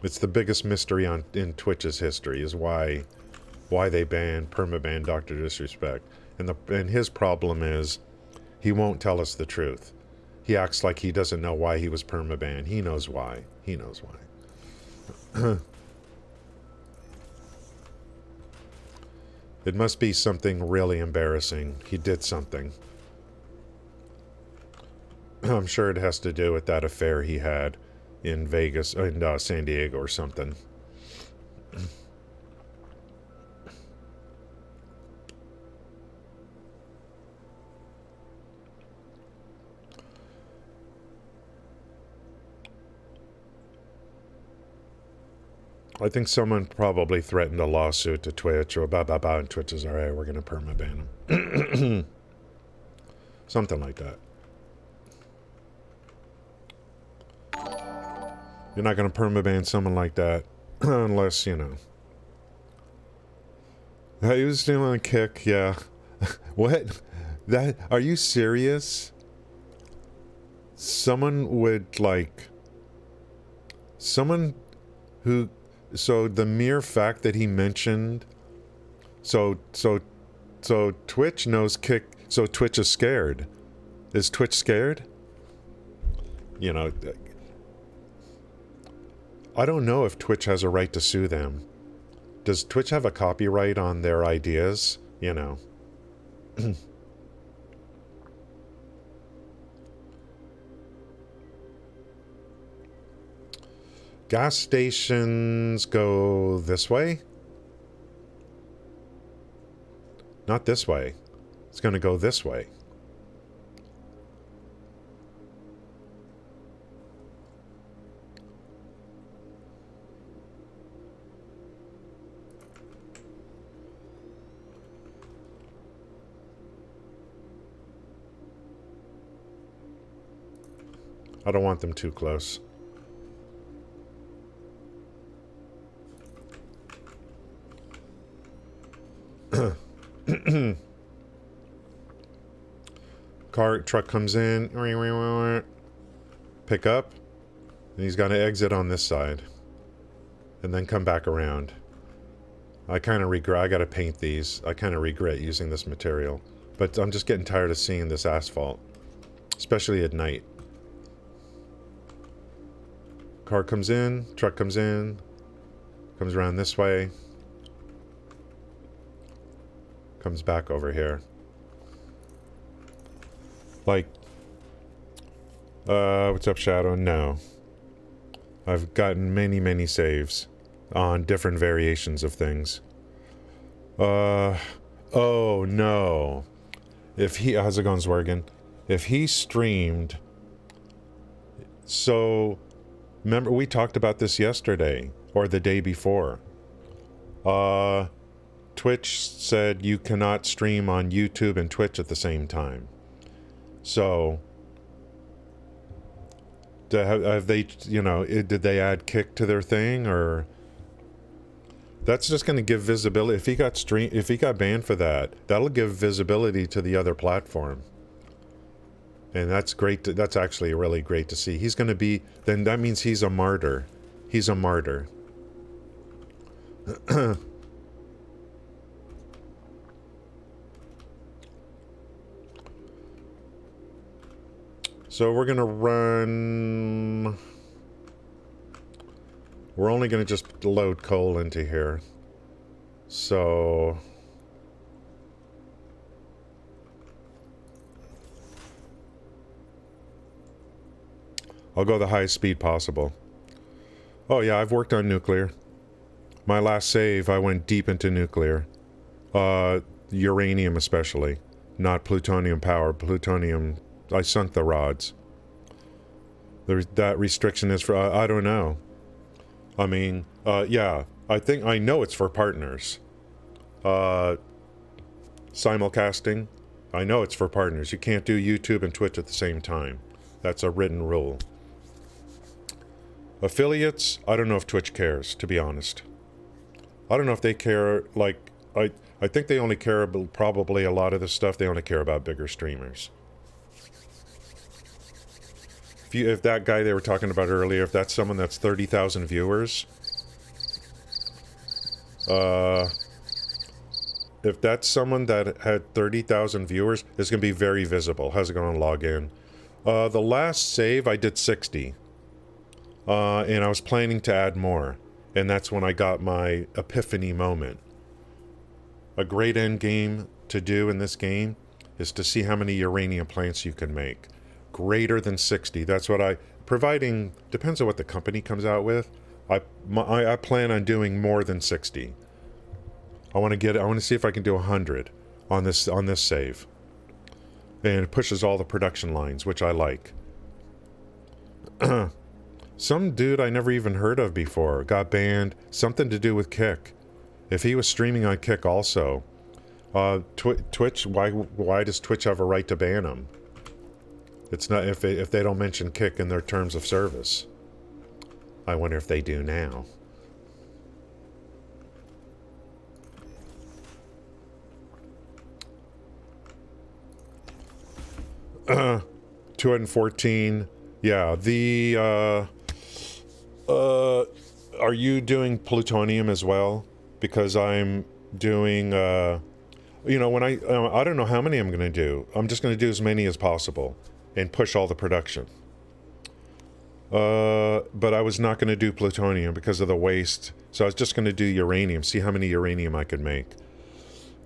It's the biggest mystery in Twitch's history, is why they permaban Dr. Disrespect. And his problem is he won't tell us the truth. He acts like he doesn't know why he was permabanned. He knows why. He knows why. It must be something really embarrassing. He did something. I'm sure it has to do with that affair he had in Vegas, in San Diego or something. I think someone probably threatened a lawsuit to Twitch, or and Twitch is alright, we're going to permaban him. Something like that. You're not going to permaban someone like that unless, you know. He was stealing a kick, yeah. What? That? Are you serious? Someone would, like... Someone who... So the mere fact that he mentioned... So Twitch knows kick... So Twitch is scared. Is Twitch scared? You know... I don't know if Twitch has a right to sue them. Does Twitch have a copyright on their ideas? You know. Gas stations go this way? Not this way. It's going to go this way. I don't want them too close. Truck comes in, pick up, and he's got to exit on this side, and then come back around. I kind of regret, I got to paint these. I kind of regret using this material, but I'm just getting tired of seeing this asphalt, especially at night. Car comes in, truck comes in, comes around this way, comes back over here. Like, what's up, Shadow? No. I've gotten many saves on different variations of things. Oh no. If he, how's it going, Zwergen? If he streamed, so, remember we talked about this yesterday, or the day before. Twitch said you cannot stream on YouTube and Twitch at the same time. So, have they, you know, did they add kick to their thing, or that's just going to give visibility? If he got banned for that, that'll give visibility to the other platform, and that's great. That's actually really great to see. He's going to be, then that means he's a martyr. He's a martyr. So we're going to run... We're only going to just load coal into here. So... I'll go the highest speed possible. Oh yeah, I've worked on nuclear. My last save, I went deep into nuclear. Uranium especially. Not plutonium power. Plutonium... I sunk the rods. That restriction is for, I don't know. I mean, yeah, I know it's for partners. Simulcasting, I know it's for partners. You can't do YouTube and Twitch at the same time. That's a written rule. Affiliates, I don't know if Twitch cares, to be honest. I don't know if they care, like, I think they only care about, probably a lot of this stuff, they only care about bigger streamers. If that guy they were talking about earlier, if that's someone that's 30,000 viewers, if that's someone that had 30,000 viewers, it's going to be very visible. How's it going to log in? The last save, I did 60. And I was planning to add more. And that's when I got my epiphany moment. a great end game to do in this game is to see how many uranium plants you can make. Greater than 60. That's what providing, depends on what the company comes out with. I plan on doing more than 60. I want to see if I can do 100 on this save. And it pushes all the production lines, which I like. Some dude I never even heard of before got banned. Something to do with Kick. If he was streaming on Kick also. Twitch, why does Twitch have a right to ban him? It's not if they don't mention Kick in their terms of service. I wonder if they do now. Uh, 214. Yeah, are you doing plutonium as well? Because I'm doing, when I don't know how many I'm going to do. I'm just going to do as many as possible and push all the production. But I was not going to do plutonium because of the waste. So I was just going to do uranium, see how many uranium I could make.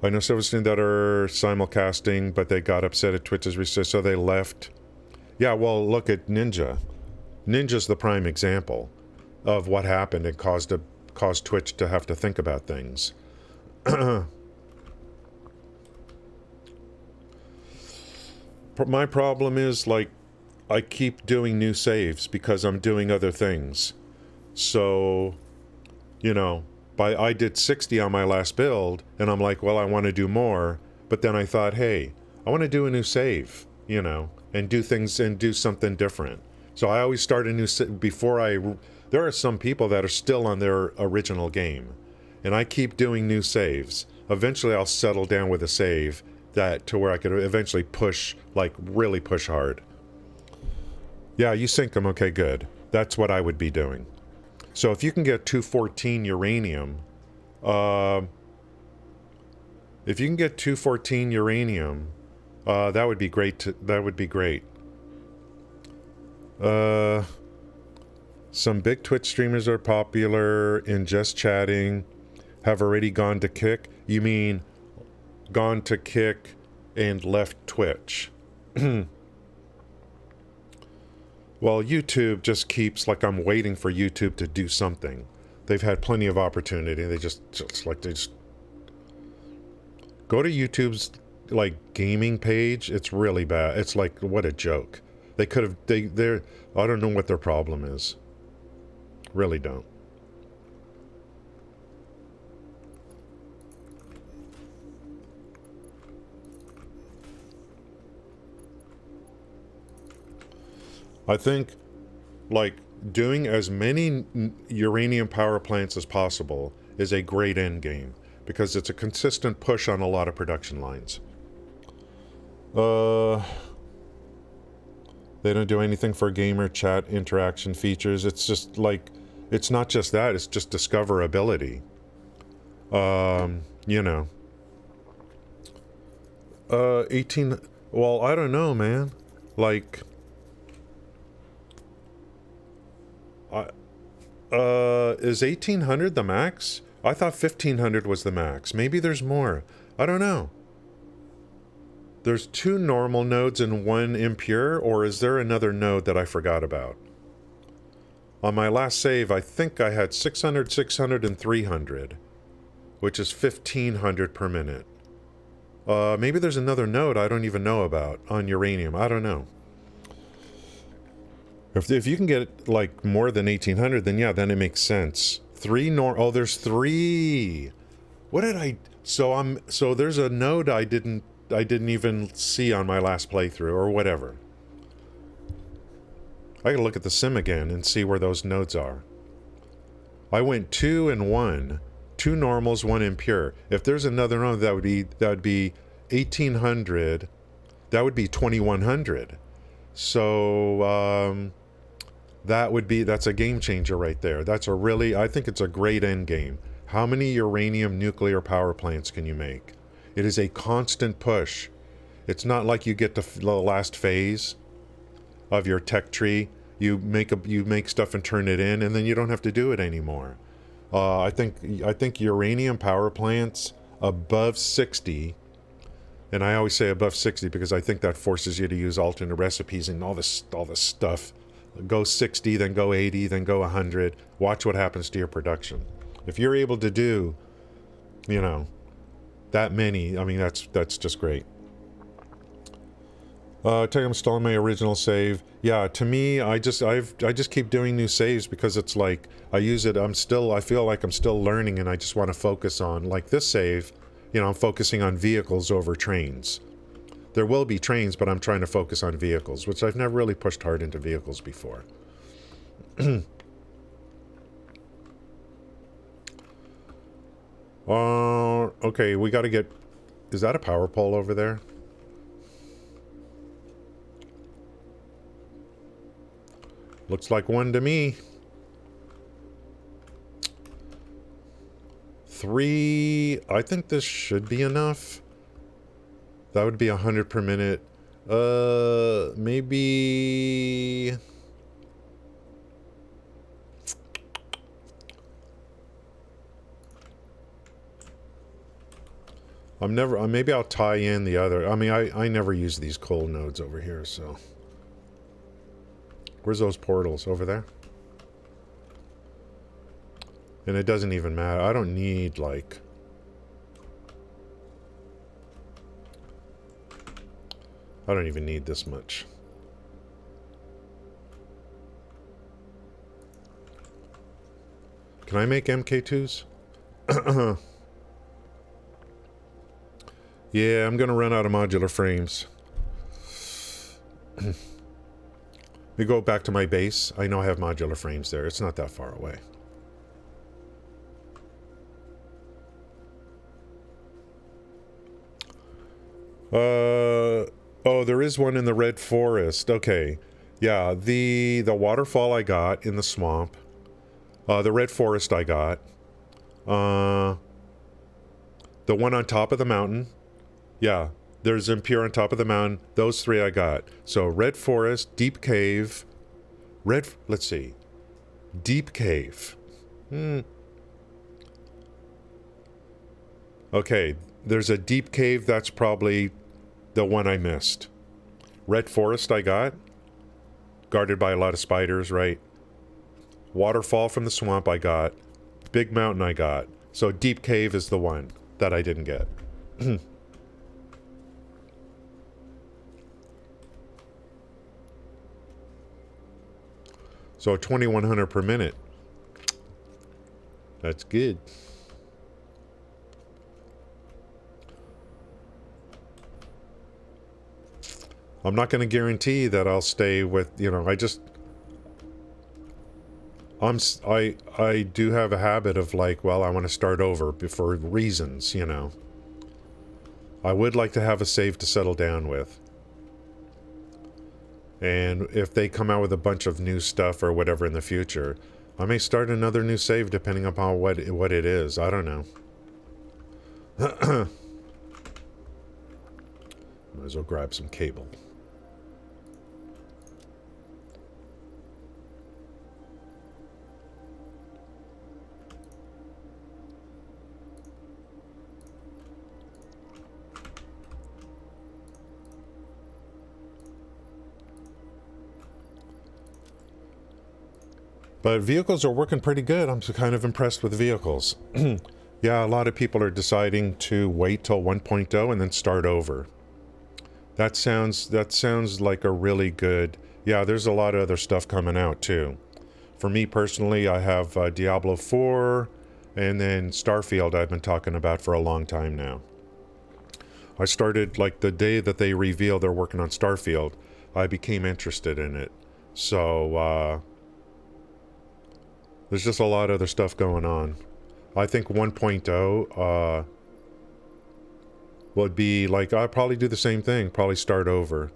I know several that are simulcasting, but they got upset at Twitch's research, so they left. Yeah, well, look at Ninja. Ninja's the prime example of what happened and caused Twitch to have to think about things. My problem is, like, I keep doing new saves because I'm doing other things. So, I did 60 on my last build, and I'm like, well, I want to do more. But then I thought, hey, I want to do a new save, and do things and do something different. So I always start a new save there are some people that are still on their original game, and I keep doing new saves. Eventually I'll settle down with a save to where I could eventually push, like really push hard. Yeah, you sink them. Okay, good. That's what I would be doing. So if you can get 214 uranium, that would be great. That would be great. Some big Twitch streamers are popular in just chatting, have already gone to Kick. You mean gone to Kick and left Twitch? Well, YouTube just keeps, like, I'm waiting for YouTube to do something. They've had plenty of opportunity. They just go to YouTube's, like, gaming page. It's really bad. It's like, what a joke. They could have, I don't know what their problem is. Really don't. I think, like, doing as many uranium power plants as possible is a great end game because it's a consistent push on a lot of production lines. They don't do anything for gamer chat interaction features. It's just like, it's not just that, it's just discoverability. 18, well, I don't know, man. Like, is 1800 the max? I thought 1500 was the max. Maybe there's more. I don't know. There's 2 normal nodes and 1 impure, or is there another node that I forgot about? On my last save, I think I had 600, 600, and 300, which is 1500 per minute. Maybe there's another node I don't even know about on uranium. I don't know. If you can get, like, more than 1800, then yeah, then it makes sense. There's 3. What did I... So there's a node I didn't even see on my last playthrough, or whatever. I gotta look at the sim again and see where those nodes are. I went 2 and 1. 2 normals, 1 impure. If there's another node, that would be 1800. That would be 2100. So, that's a game changer right there. I think it's a great end game. How many uranium nuclear power plants can you make? It is a constant push. It's not like you get to the last phase of your tech tree. You make stuff and turn it in, and then you don't have to do it anymore. I think uranium power plants above 60, and I always say above 60 because I think that forces you to use alternate recipes and all this stuff. Go 60, then go 80, then go 100. Watch what happens to your production. If you're able to do, you know, that many, I mean, that's just great. I'm installing my original save. Yeah, to me, I just keep doing new saves because it's like I use it. I feel like I'm still learning, and I just want to focus on, like this save. You know, I'm focusing on vehicles over trains. There will be trains, but I'm trying to focus on vehicles, which I've never really pushed hard into vehicles before. Okay, we got to get. Is that a power pole over there? Looks like one to me. 3. I think this should be enough. That would be 100 per minute. Maybe. Maybe I'll tie in the other. I mean, I never use these coal nodes over here, so. Where's those portals? Over there? And it doesn't even matter. I don't need, like... I don't even need this much. Can I make MK2s? Yeah, I'm gonna run out of modular frames. We go back to my base. I know I have modular frames there. It's not that far away. Oh, there is one in the Red Forest. Okay. Yeah, the waterfall I got in the swamp. The Red Forest I got. The one on top of the mountain. Yeah. There's Impure on top of the mountain. Those 3 I got. So Red Forest, Deep Cave, let's see. Deep Cave. Okay, there's a Deep Cave. That's probably the one I missed. Red Forest I got. Guarded by a lot of spiders, right? Waterfall from the swamp I got. Big Mountain I got. So Deep Cave is the one that I didn't get. So 2100 per minute. That's good. I'm not going to guarantee that I'll stay with, you know, I do have a habit of like, well, I want to start over for reasons, you know. I would like to have a save to settle down with. And if they come out with a bunch of new stuff or whatever in the future, I may start another new save depending upon what it is. I don't know. Might as well grab some cable. But vehicles are working pretty good. I'm kind of impressed with vehicles. Yeah, a lot of people are deciding to wait till 1.0 and then start over. That sounds like a really good... Yeah, there's a lot of other stuff coming out too. For me personally, I have Diablo 4 and then Starfield I've been talking about for a long time now. I started, like, the day that they revealed they're working on Starfield, I became interested in it. So, there's just a lot of other stuff going on. I think 1.0 would be like, I'd probably do the same thing, probably start over.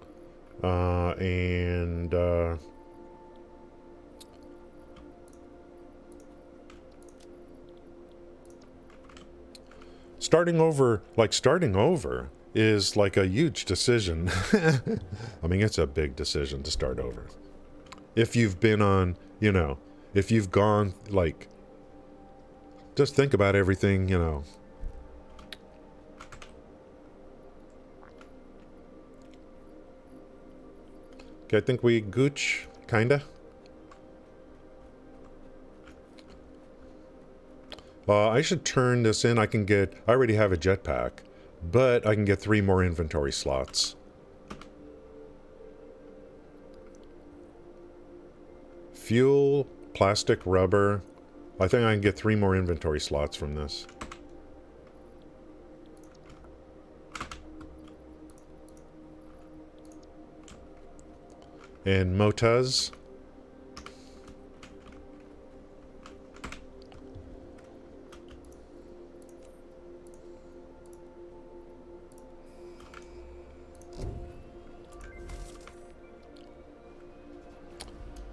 Starting over is like a huge decision. I mean, it's a big decision to start over. If you've been on, you know, if you've gone, like, just think about everything, you know. Okay, I think we gooch, kinda. I should turn this in. I already have a jetpack, but I can get 3 more inventory slots. Fuel, plastic, rubber. I think I can get 3 more inventory slots from this. And Motaz.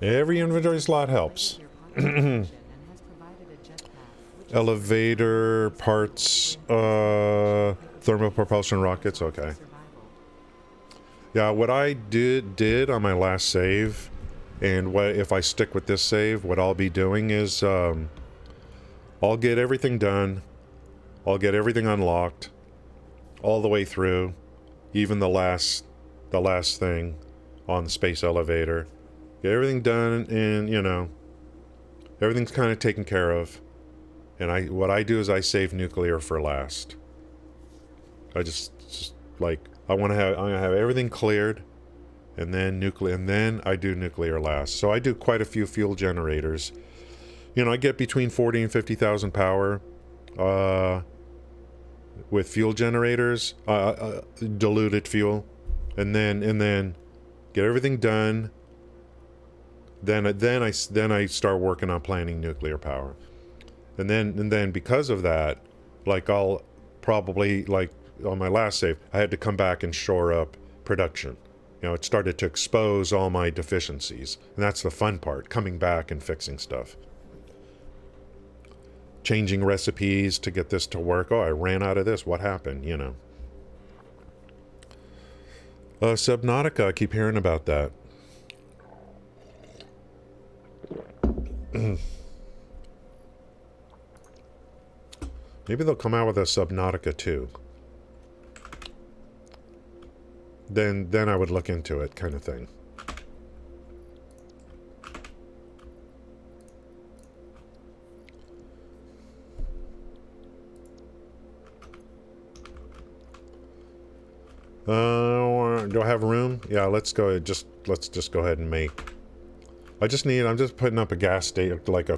Every inventory slot helps. Elevator, parts, thermal propulsion rockets, okay. Yeah, what I did on my last save, and what if I stick with this save, what I'll be doing is, I'll get everything done, I'll get everything unlocked, all the way through, even the last thing on the space elevator. Get everything done, and, you know, everything's kind of taken care of. And what I do is I save nuclear for last. I just like, I'm gonna have everything cleared, and then nuclear, and then I do nuclear last. So I do quite a few fuel generators. You know, I get between 40 and 50,000 power with fuel generators, diluted fuel, and then get everything done. Then I start working on planning nuclear power, and then because of that, like, I'll probably, like on my last save, I had to come back and shore up production. You know, it started to expose all my deficiencies, and that's the fun part, coming back and fixing stuff. Changing recipes to get this to work. Oh, I ran out of this. What happened? You know. Subnautica, I keep hearing about that. Maybe they'll come out with a Subnautica 2. Then I would look into it, kind of thing. Do I have room? Yeah, let's go. Let's just go ahead and make. I'm just putting up a gas station, like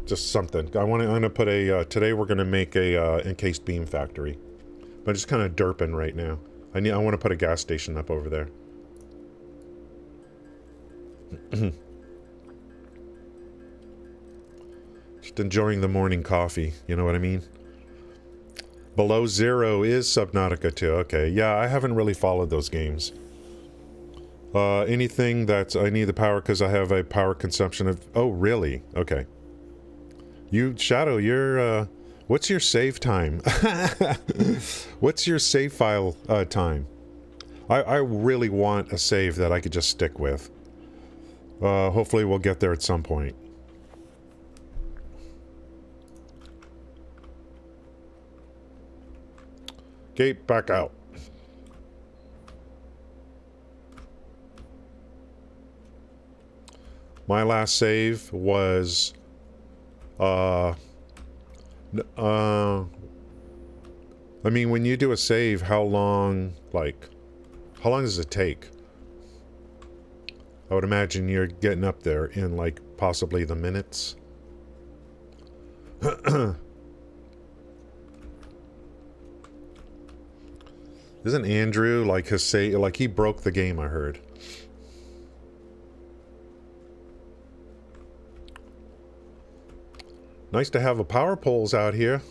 just something. I'm gonna put a. Today we're gonna make a encased beam factory. I'm just kind of derping right now. I want to put a gas station up over there. Just enjoying the morning coffee. You know what I mean? Below Zero is Subnautica 2. Okay, yeah, I haven't really followed those games. Anything that's... I need the power because I have a power consumption of... Oh, really? Okay. Shadow, you're... what's your save time? What's your save file time? I really want a save that I could just stick with. Hopefully we'll get there at some point. Gate back out. My last save was I mean, when you do a save, how long does it take? I would imagine you're getting up there in, like, possibly the minutes. Isn't Andrew, like, he broke the game, I heard. Nice to have a power poles out here.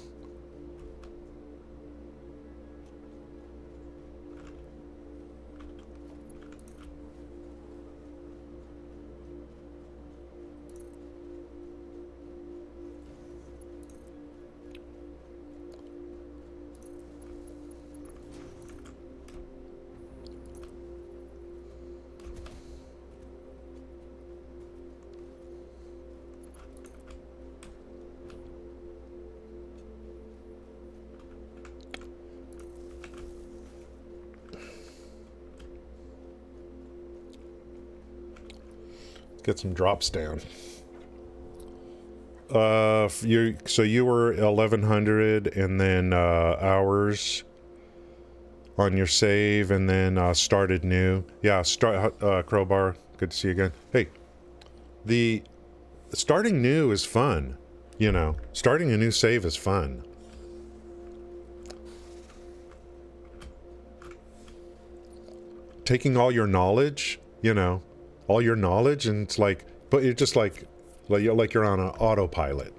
Get some drops down. You were 1100 and then hours on your save, and then started new. Yeah, Crowbar. Good to see you again. Hey, the starting new is fun. You know, starting a new save is fun. Taking all your knowledge, you know, all your knowledge, and it's like, but you're just like you're on an autopilot.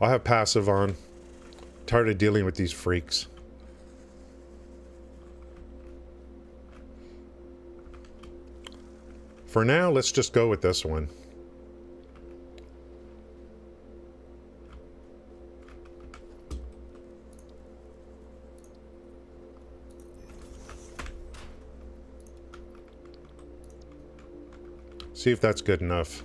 I'll have passive on. Tired of dealing with these freaks. For now, let's just go with this one. See if that's good enough.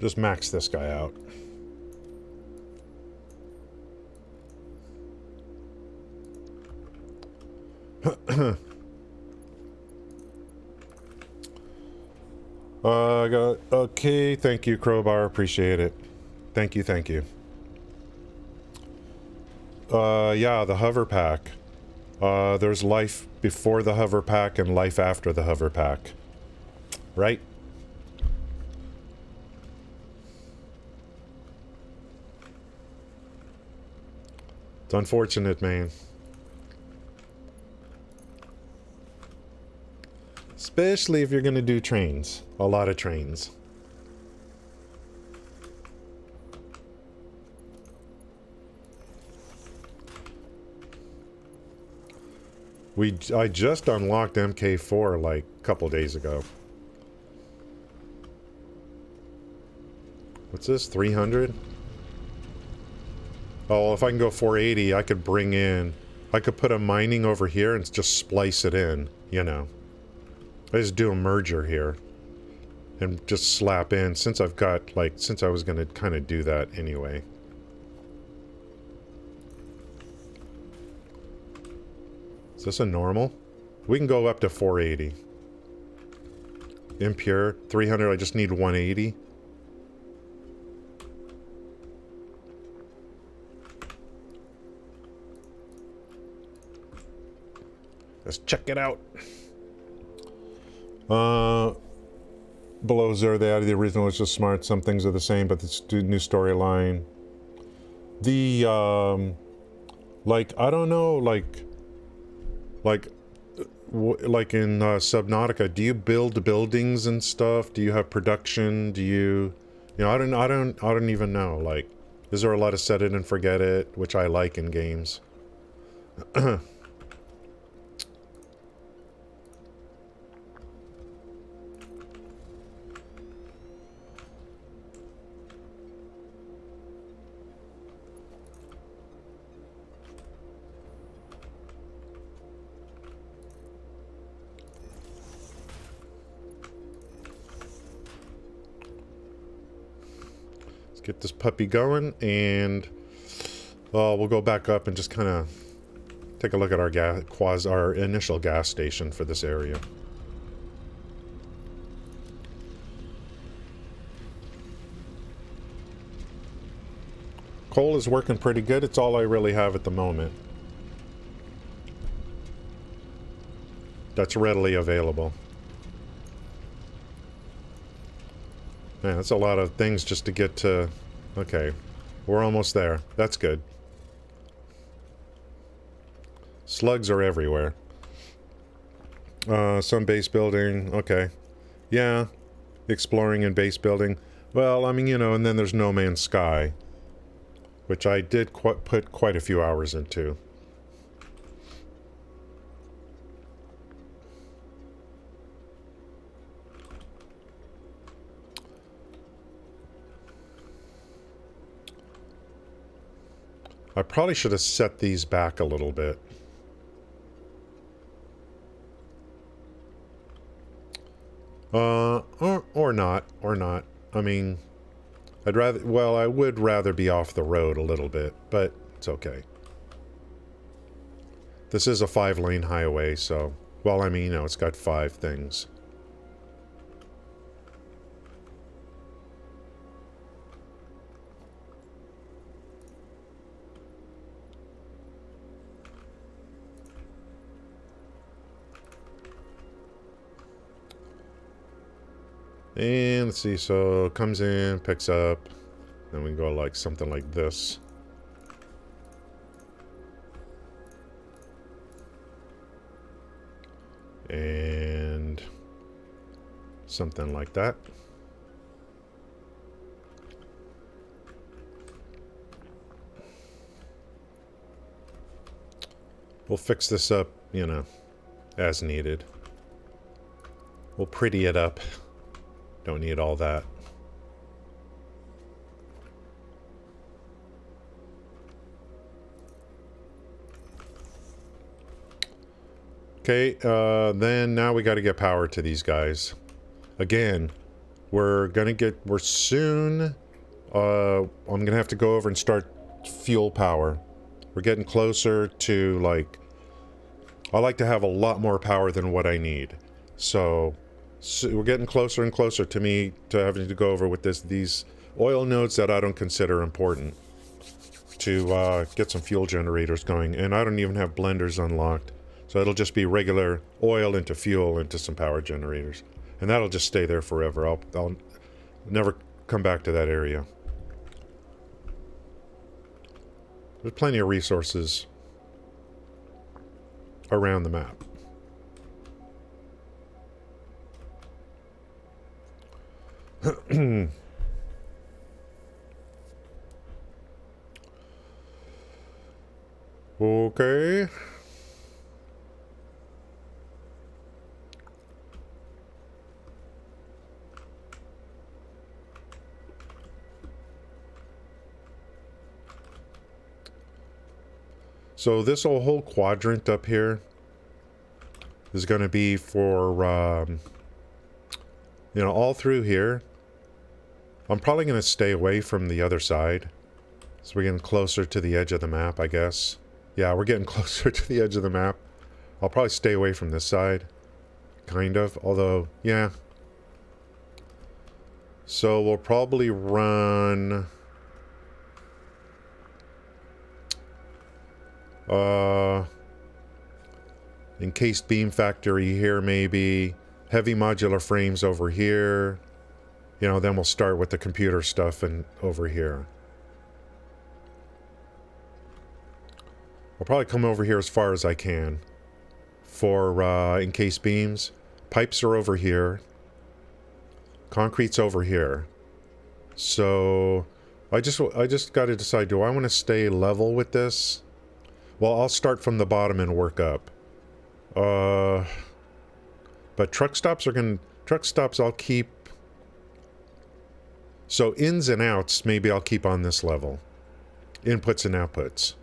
Just max this guy out. I got... Okay, thank you, Crowbar. Appreciate it. Thank you, thank you. Yeah, the hover pack. There's life before the hover pack and life after the hover pack. Right? It's unfortunate, man. Especially if you're gonna do trains. A lot of trains. I just unlocked MK4 like a couple days ago. What's this? 300? Oh, well, if I can go 480, I could bring in... I could put a mining over here and just splice it in, you know. I just do a merger here. And just slap in, since I've got, like, since I was going to kind of do that anyway. Is this a normal? We can go up to 480. Impure, 300, I just need 180. Let's check it out. Below zero, they added the original, it's just smart. Some things are the same, but it's new storyline. The, like, I don't know, like in Subnautica, do you build buildings and stuff? Do you have production? Do you know, I don't even know. Like, is there a lot of set it and forget it, which I like in games? Get this puppy going, and we'll go back up and just kind of take a look at our initial gas station for this area. Coal is working pretty good. It's all I really have at the moment. That's readily available. Man, that's a lot of things just to get to... Okay, we're almost there. That's good. Slugs are everywhere. Some base building. Okay. Yeah, exploring and base building. Well, I mean, you know, and then there's No Man's Sky, which I did put quite a few hours into. I probably should have set these back a little bit. Or not. I mean, I would rather be off the road a little bit, but it's okay. This is a 5-lane highway, so, well, I mean, you know, it's got 5 things. And let's see, so comes in, picks up, then we can go like something like this. And something like that. We'll fix this up, you know, as needed. We'll pretty it up. Don't need all that. Okay, then now we got to get power to these guys. Again, we're soon, I'm gonna have to go over and start fuel power. We're getting closer to, like, I like to have a lot more power than what I need. So we're getting closer and closer to me to having to go over with these oil nodes that I don't consider important to get some fuel generators going. And I don't even have blenders unlocked. So it'll just be regular oil into fuel into some power generators. And that'll just stay there forever. I'll never come back to that area. There's plenty of resources around the map. Okay. So this whole quadrant up here is going to be for, you know, all through here. I'm probably going to stay away from the other side. So we're getting closer to the edge of the map, I guess. Yeah, we're getting closer to the edge of the map. I'll probably stay away from this side. Kind of. Although, yeah. So we'll probably run... encased beam factory here, maybe. Heavy modular frames over here. You know, then we'll start with the computer stuff and over here. I'll probably come over here as far as I can for encased beams. Pipes are over here. Concrete's over here. So I just got to decide, do I want to stay level with this? Well, I'll start from the bottom and work up. But truck stops I'll keep. So ins and outs, maybe I'll keep on this level. Inputs and outputs.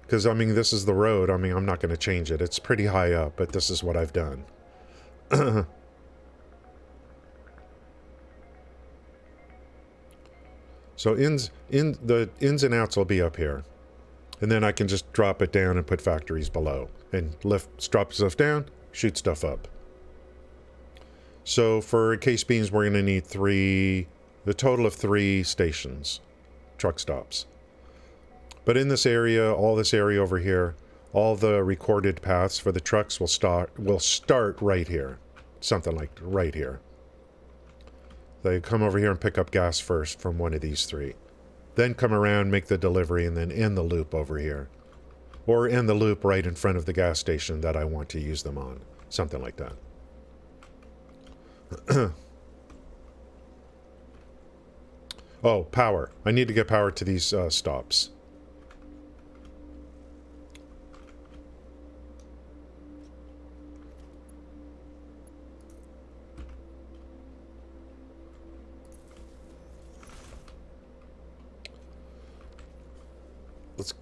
Because, I mean, this is the road. I mean, I'm not going to change it. It's pretty high up, but this is what I've done. So the ins and outs will be up here. And then I can just drop it down and put factories below. And drop stuff down, shoot stuff up. So for encased beams, we're going to need the total of 3 stations, truck stops. But in this area, all this area over here, all the recorded paths for the trucks will start right here. Something like right here. They come over here and pick up gas first from one of these 3. Then come around, make the delivery, and then end the loop over here. Or end the loop right in front of the gas station that I want to use them on. Something like that. Oh, power. I need to get power to these stops.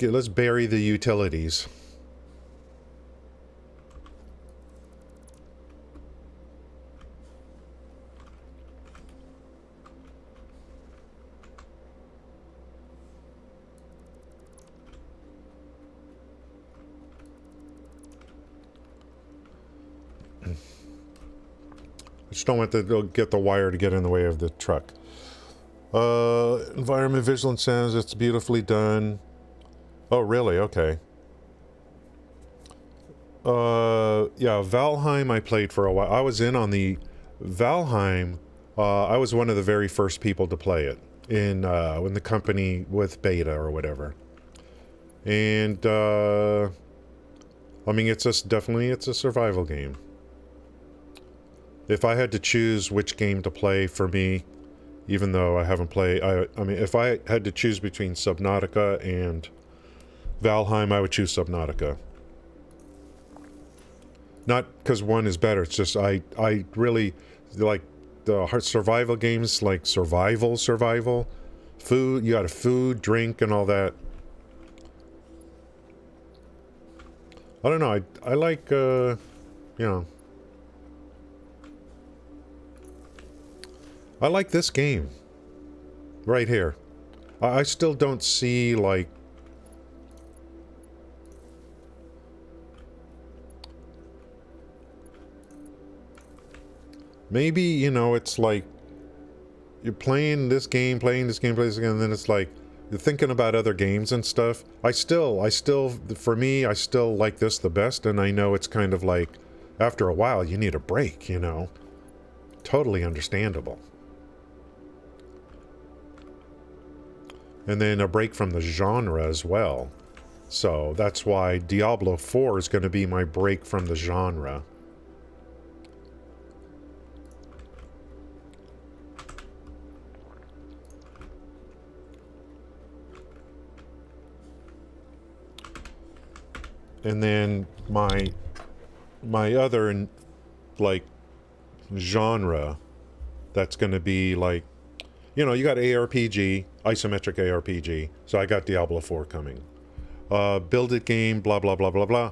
Let's bury the utilities. I just don't want to get the wire to get in the way of the truck. Environment Vigilant says it's beautifully done. Oh, really? Okay. Yeah, Valheim I played for a while. I was in on the Valheim. I was one of the very first people to play it in when the company with beta or whatever. And I mean, it's a survival game. If I had to choose which game to play for me, even though I haven't played, I mean, if I had to choose between Subnautica and Valheim, I would choose Subnautica. Not because one is better, it's just I really like the hard survival games, like survival, food, you got food, drink, and all that. I don't know, I like, you know, I like this game right here. I still don't see, like, maybe, you know, it's like you're playing this game, and then it's like you're thinking about other games and stuff. I still, for me, I still like this the best, and I know it's kind of like, after a while, you need a break, you know? Totally understandable. And then a break from the genre as well. So that's why Diablo 4 is going to be my break from the genre. And then my other, like, genre that's going to be like, you know, you got ARPG, isometric ARPG, so I got Diablo 4 coming. Build it game, blah, blah, blah, blah, blah.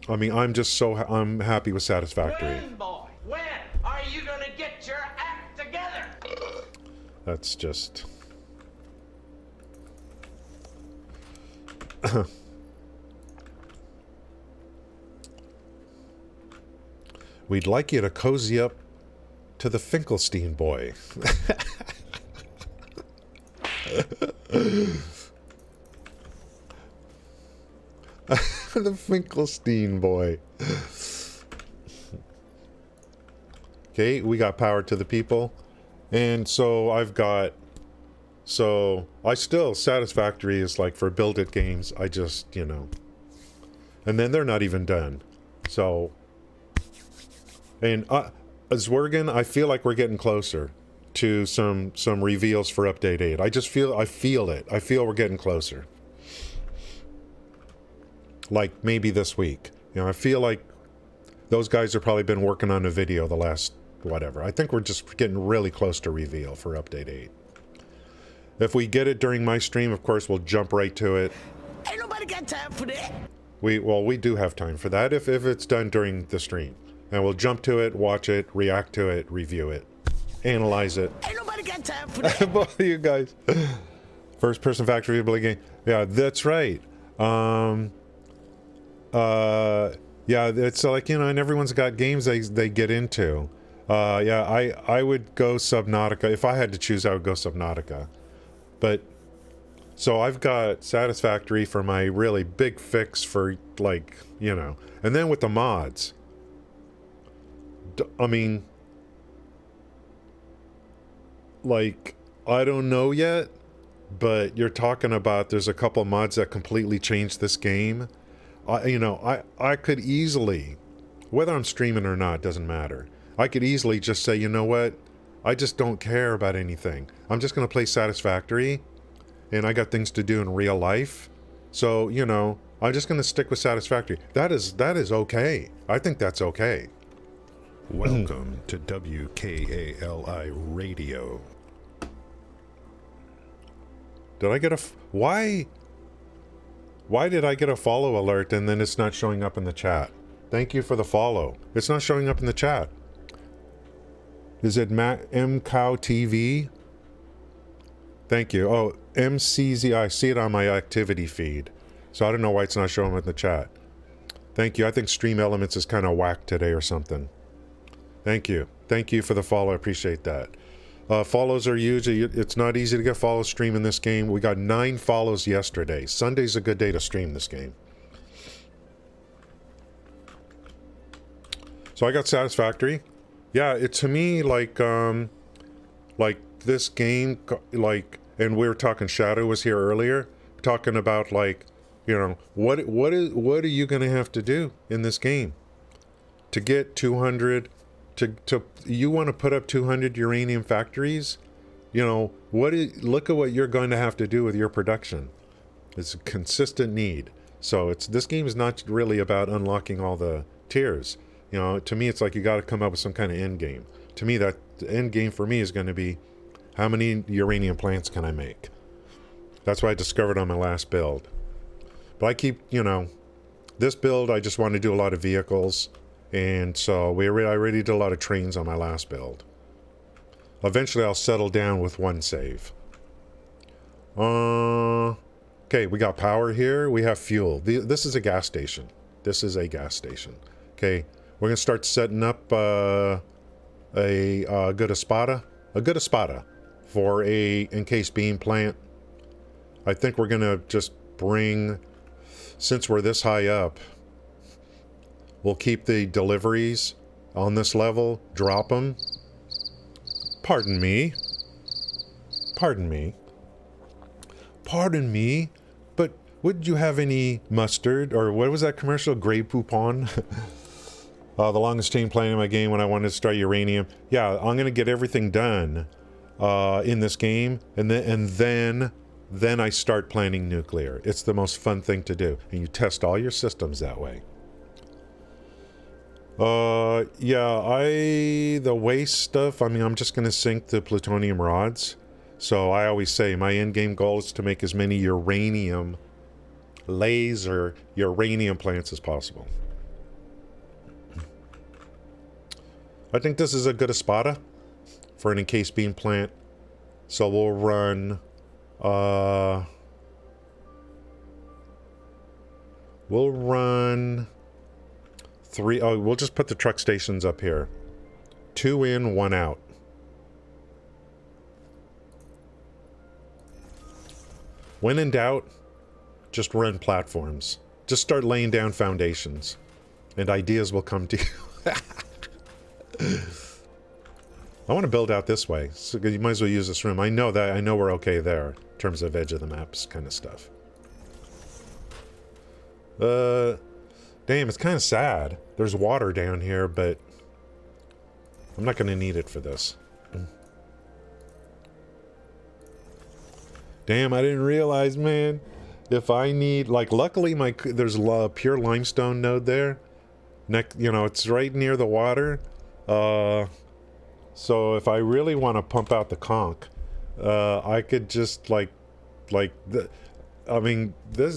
I mean, I'm happy with Satisfactory. When, boy? When are you gonna get your act together? That's just... We'd like you to cozy up to the Finkelstein boy. The Finkelstein boy. Okay, we got power to the people. And so I've got... So, Satisfactory is like for build it games, I just, you know... And then they're not even done. So... And Zwergen, I feel like we're getting closer to some reveals for Update 8. I feel it. I feel we're getting closer. Like, maybe this week. You know, I feel like those guys have probably been working on a video the last, whatever. I think we're just getting really close to reveal for Update 8. If we get it during my stream, of course, we'll jump right to it. Ain't nobody got time for that. We do have time for that if it's done during the stream. And we'll jump to it, watch it, react to it, review it, analyze it. Ain't nobody got time for that. Both of you guys. First person factory game. Yeah, that's right. Yeah, it's like, you know, and everyone's got games they get into. Yeah, I would go Subnautica. If I had to choose, I would go Subnautica. But, so I've got Satisfactory for my really big fix for, like, you know. And then with the mods, I mean, like, I don't know yet, but you're talking about there's a couple mods that completely change this game. You know, I could easily, whether I'm streaming or not, doesn't matter. I could easily just say, you know what, I just don't care about anything. I'm just going to play Satisfactory, and I got things to do in real life. So, you know, I'm just going to stick with Satisfactory. That is okay. I think that's okay. Welcome to WKALI Radio. Did I get a... Why did I get a follow alert and then it's not showing up in the chat? Thank you for the follow. It's not showing up in the chat. Is it MCOW TV? Thank you. Oh, MCZ. I see it on my activity feed. So I don't know why it's not showing up in the chat. Thank you. I think Stream Elements is kind of whacked today or something. Thank you. Thank you for the follow. I appreciate that. Follows are usually, it's not easy to get follows stream in this game. We got 9 follows yesterday. Sunday's a good day to stream this game. So I got Satisfactory. Yeah, it to me like this game, like, and we were talking, Shadow was here earlier, talking about like, you know, what are you gonna have to do in this game to get 200? You want to put up 200 uranium factories? You know, look at what you're going to have to do with your production. It's a consistent need. So this game is not really about unlocking all the tiers. You know, to me, it's like you got to come up with some kind of end game. To me, that the end game for me is going to be how many uranium plants can I make? That's what I discovered on my last build. But I keep, you know, this build, I just want to do a lot of vehicles. And so I already did a lot of trains on my last build. Eventually I'll settle down with one save. Okay, we got power here. We have fuel. This is a gas station. This is a gas station. Okay, we're going to start setting up a good espada. A good espada for a encased beam plant. I think we're going to just bring, since we're this high up, we'll keep the deliveries on this level, drop them. Pardon me. Pardon me. Pardon me, but would you have any mustard, or what was that commercial? Grey Poupon? The longest chain playing in my game when I wanted to start uranium. Yeah, I'm going to get everything done in this game, and then I start planning nuclear. It's the most fun thing to do, and you test all your systems that way. Yeah, the waste stuff, I mean, I'm just going to sink the plutonium rods. So I always say my end game goal is to make as many laser uranium plants as possible. I think this is a good espada for an encased beam plant. So we'll run, we'll just put the truck stations up here. 2 in, 1 out. When in doubt, just run platforms. Just start laying down foundations. And ideas will come to you. I want to build out this way. So you might as well use this room. I know we're okay there. In terms of edge of the maps kind of stuff. Damn, it's kind of sad. There's water down here, but I'm not going to need it for this. Damn, I didn't realize, man. If I need, like, luckily there's a pure limestone node there. You know, it's right near the water. So if I really want to pump out the conch, I could just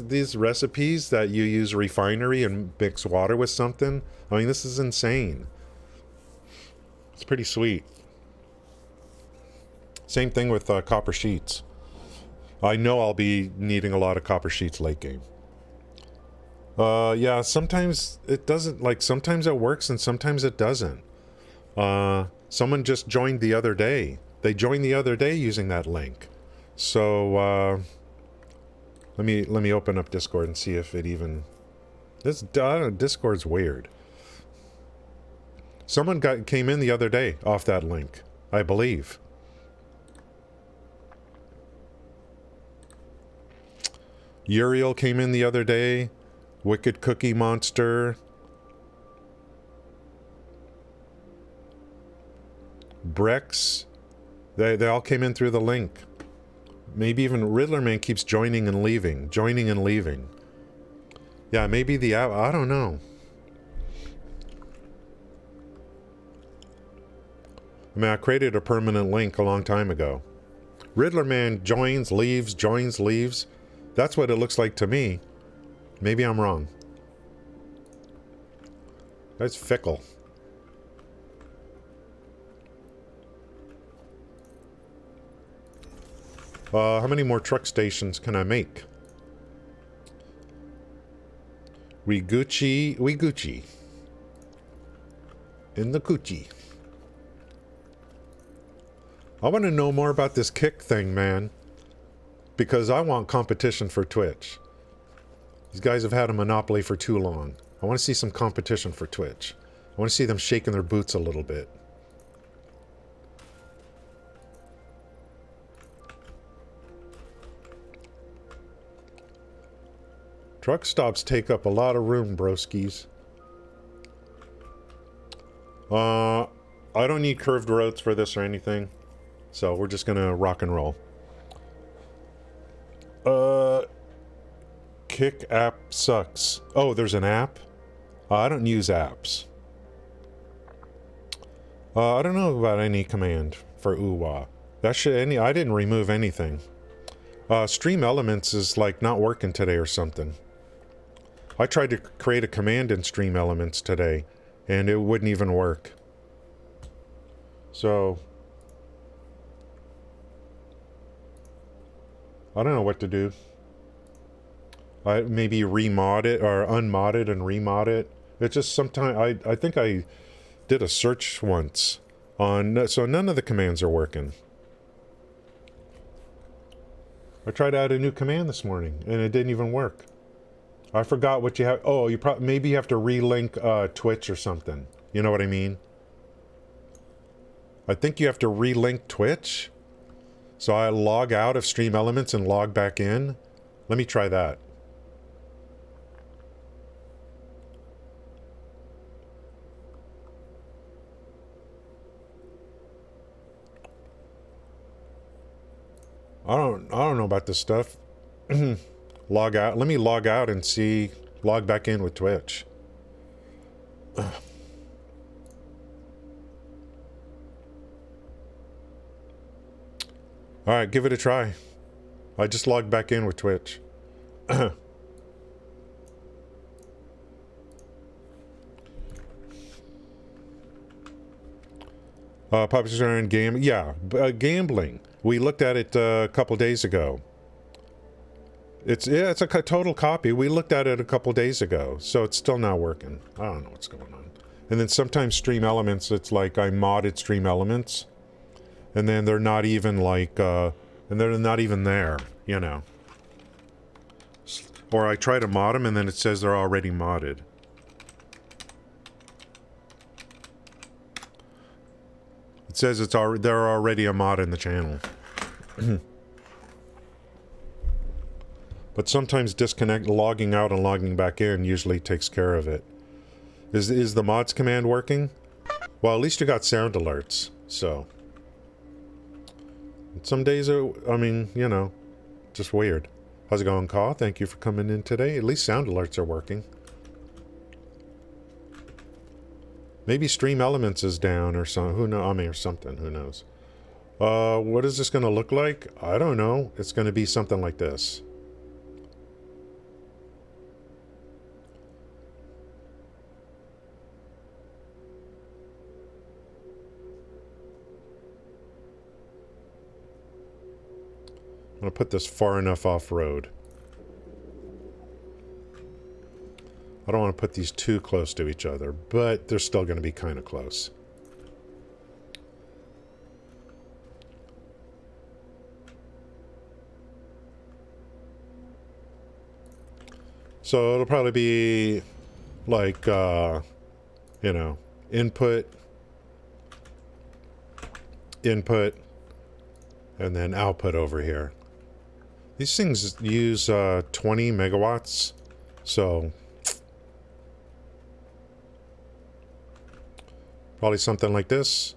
these recipes that you use refinery and mix water with something. I mean, this is insane. It's pretty sweet. Same thing with copper sheets. I know I'll be needing a lot of copper sheets late game. Yeah, sometimes it doesn't, like, sometimes it works and sometimes it doesn't. Someone just joined the other day. They joined the other day using that link. So, let me open up Discord and see if it even... Discord's weird. Someone came in the other day off that link, I believe. Uriel came in the other day. Wicked Cookie Monster. Brex They all came in through the link. Maybe even Riddler Man keeps joining and leaving. Joining and leaving. Yeah, maybe the app... I don't know. I mean, I created a permanent link a long time ago. Riddler Man joins, leaves, joins, leaves. That's what it looks like to me. Maybe I'm wrong. That's fickle. How many more truck stations can I make? We Gucci. In the Gucci. I want to know more about this kick thing, man. Because I want competition for Twitch. These guys have had a monopoly for too long. I want to see some competition for Twitch. I want to see them shaking their boots a little bit. Truck stops take up a lot of room, broskies. I don't need curved roads for this or anything. So we're just gonna rock and roll. Kick app sucks. Oh, there's an app? I don't use apps. I don't know about any command for UWA. That should I didn't remove anything. Stream Elements is like not working today or something. I tried to create a command in Stream Elements today, and it wouldn't even work. So I don't know what to do. Maybe remod it or unmod it and remod it. It's just sometimes I think I did a search once on, so none of the commands are working. I tried to add a new command this morning and it didn't even work. I forgot what you have. Oh, maybe you have to relink Twitch or something. You know what I mean? I think you have to relink Twitch. So I log out of Stream Elements and log back in. Let me try that. I don't know about this stuff. Log out. Let me log out and see. Log back in with Twitch. All right, give it a try. I just logged back in with Twitch. Popular in game. Yeah, gambling. We looked at it a couple days ago. It's a total copy. We looked at it a couple days ago, so it's still not working. I don't know what's going on. And then sometimes Stream Elements, it's like I modded Stream Elements, and then they're not even like, and they're not even there, you know. Or I try to mod them, and then it says they're already modded. It says they're already a mod in the channel. But sometimes logging out and logging back in usually takes care of it. Is the mods command working? Well, at least you got sound alerts, so. Some days I mean, you know, just weird. How's it going, Caw? Thank you for coming in today. At least sound alerts are working. Maybe Stream Elements is down or something. Who knows? I mean, or something. Who knows? What is this going to look like? I don't know. It's going to be something like this. I'm going to put this far enough off-road. I don't want to put these too close to each other, but they're still going to be kind of close. So it'll probably be like, you know, input, and then output over here. These things use 20 megawatts, so probably something like this.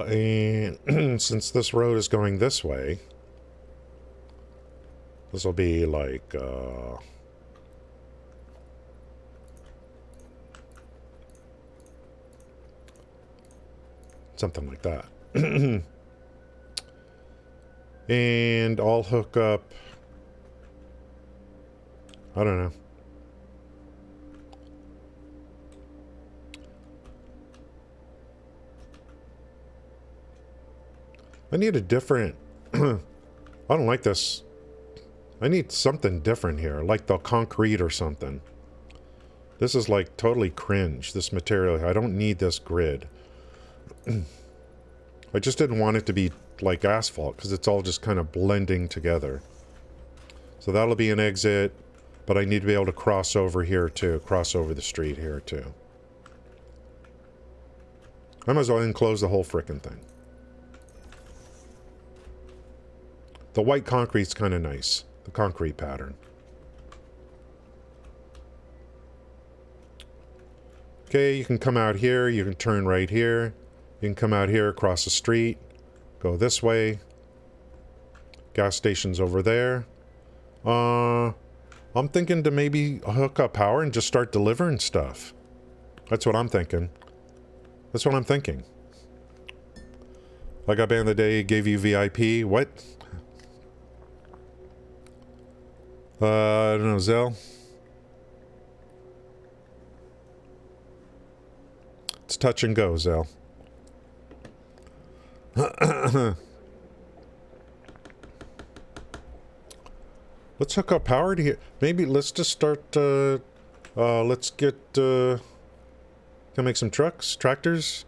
And since this road is going this way, this will be like, something like that. And I'll hook up, I don't know. I need a different, I don't like this. I need something different here, like the concrete or something. This is like totally cringe, this material. I don't need this grid. I just didn't want it to be like asphalt because it's all just kind of blending together. So that'll be an exit, but I need to be able to cross over here too, cross over the street here too. I might as well enclose the whole frickin' thing. The white concrete's kind of nice, the concrete pattern. Okay, you can come out here, you can turn right here. You can come out here, across the street, go this way. Gas station's over there. I'm thinking to maybe hook up power and just start delivering stuff. That's what I'm thinking. That's what I'm thinking. Like I back in the day, gave you VIP. What? I don't know, Zell. It's touch and go, Zell. Let's hook up power to here. Maybe let's just start, let's get, can I make some trucks, tractors?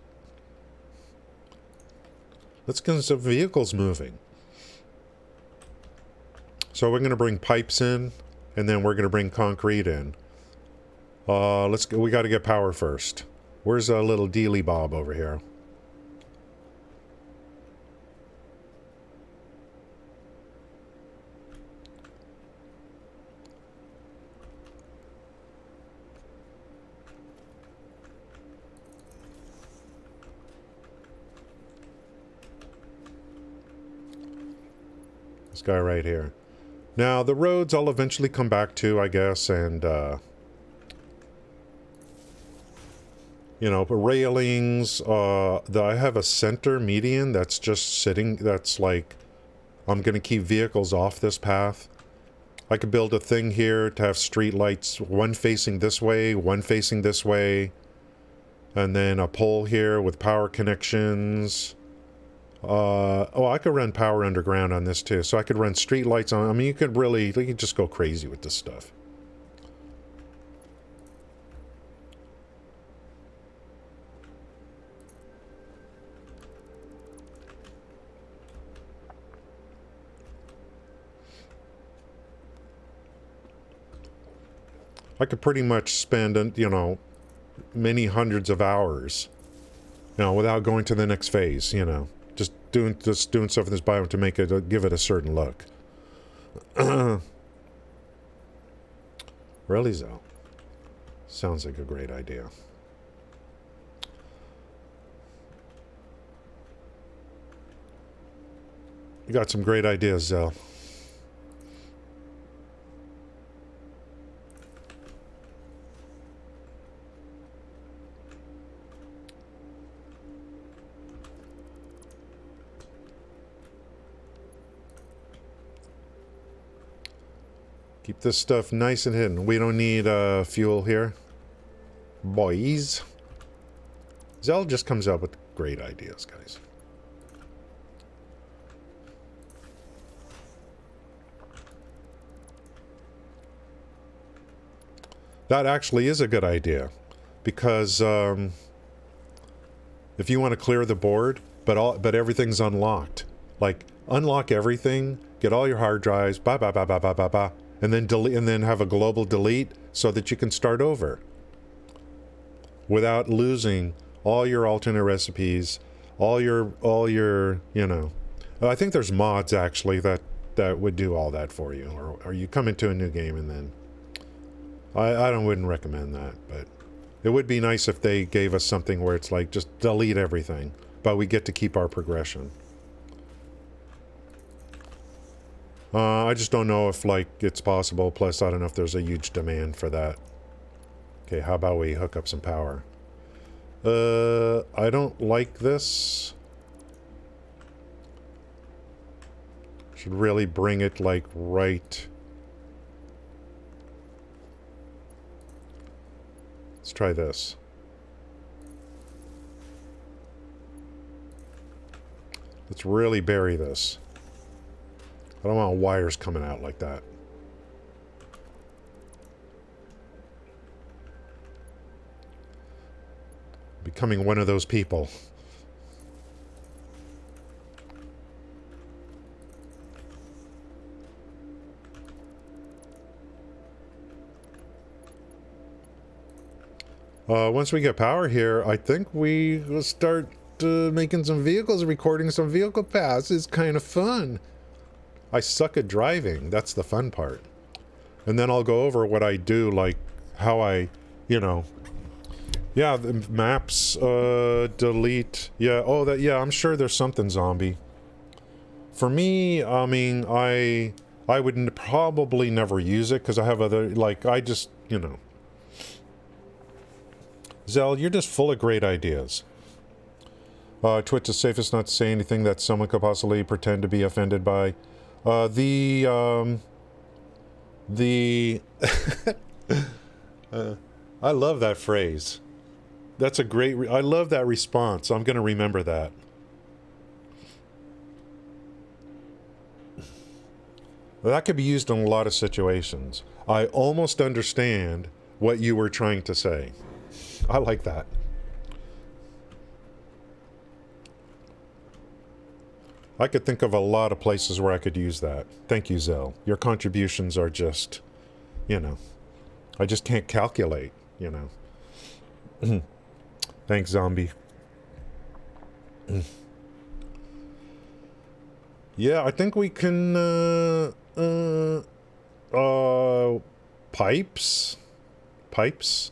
Let's get some vehicles moving. So we're going to bring pipes in, and then we're going to bring concrete in. Let's go, we got to get power first. Where's a little Dealy Bob over here? This guy right here. Now, the roads I'll eventually come back to, I guess, and, you know, railings, I have a center median that's just sitting, that's like, I'm going to keep vehicles off this path. I could build a thing here to have street lights, one facing this way, one facing this way, and then a pole here with power connections. Oh, I could run power underground on this too, so I could run street lights on. I mean, you could just go crazy with this stuff. I could pretty much spend, you know, many hundreds of hours, you know, without going to the next phase, you know. Just doing stuff in this biome to make it, give it a certain look. Really, Zell? Sounds like a great idea. You got some great ideas, Zell. Keep this stuff nice and hidden. We don't need fuel here. Boys. Zell just comes up with great ideas, guys. That actually is a good idea. Because if you want to clear the board, but everything's unlocked. Like, unlock everything, get all your hard drives, and then delete, and then have a global delete so that you can start over without losing all your alternate recipes, all your you know. I think there's mods actually that would do all that for you, or you come into a new game and then I wouldn't recommend that, but it would be nice if they gave us something where it's like just delete everything, but we get to keep our progression. I just don't know if, like, it's possible. Plus, I don't know if there's a huge demand for that. Okay, how about we hook up some power? I don't like this. Should really bring it, like, right. Let's try this. Let's really bury this. I don't want wires coming out like that. Becoming one of those people. Once we get power here, I think we will start making some vehicles, recording some vehicle paths. It's kind of fun. I suck at driving. That's the fun part. And then I'll go over what I do, like how I, you know, yeah, the maps, delete. Yeah, oh, that, yeah, I'm sure there's something zombie. For me, I mean, I would probably never use it because I have other, like, I just, you know. Zell, you're just full of great ideas. Twitch is safest not to say anything that someone could possibly pretend to be offended by. I love that phrase. That's a great, I love that response. I'm going to remember that. That could be used in a lot of situations. I almost understand what you were trying to say. I like that. I could think of a lot of places where I could use that. Thank you, Zell. Your contributions are just, you know, I just can't calculate, you know. Thanks, zombie. Yeah, I think we can, pipes? Pipes?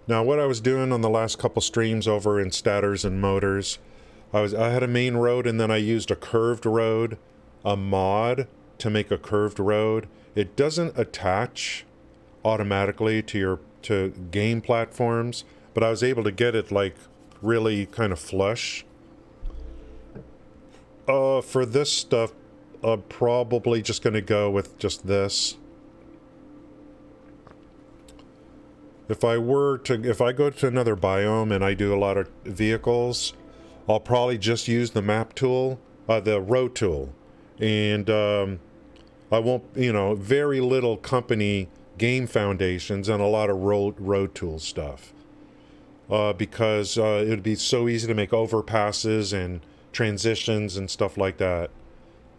Now, what I was doing on the last couple streams over in Statters and Motors, I had a main road and then I used a curved road, a mod to make a curved road. It doesn't attach automatically to game platforms, but I was able to get it like really kind of flush. For this stuff, I'm probably just going to go with just this. If I go to another biome and I do a lot of vehicles, I'll probably just use the map tool, the road tool. And I won't, you know, very little company game foundations and a lot of road tool stuff. Because it would be so easy to make overpasses and transitions and stuff like that.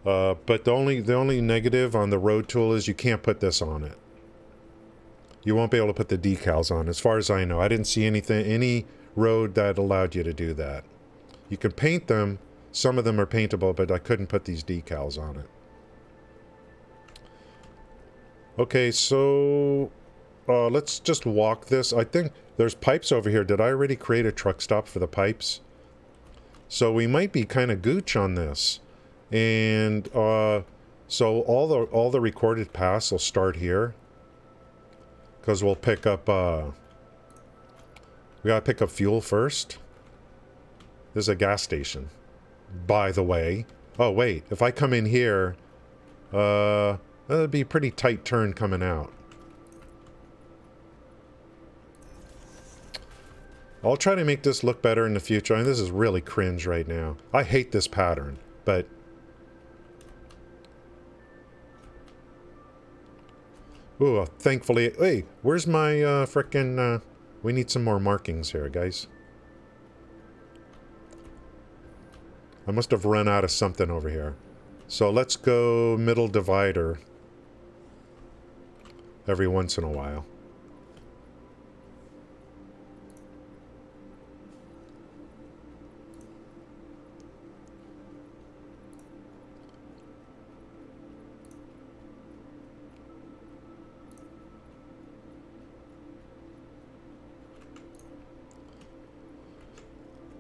But the only negative on the road tool is you can't put this on it. You won't be able to put the decals on, as far as I know. I didn't see any road that allowed you to do that. You can paint them. Some of them are paintable, but I couldn't put these decals on it. Okay, so let's just walk this. I think there's pipes over here. Did I already create a truck stop for the pipes? So we might be kind of gooch on this. And so all the recorded paths will start here. Because we'll pick up, we gotta pick up fuel first. There's a gas station, by the way. Oh, wait, if I come in here, that'd be a pretty tight turn coming out. I'll try to make this look better in the future. I mean, this is really cringe right now. I hate this pattern, but... Ooh, thankfully... Hey, where's my frickin'... we need some more markings here, guys. I must have run out of something over here. So let's go middle divider. Every once in a while.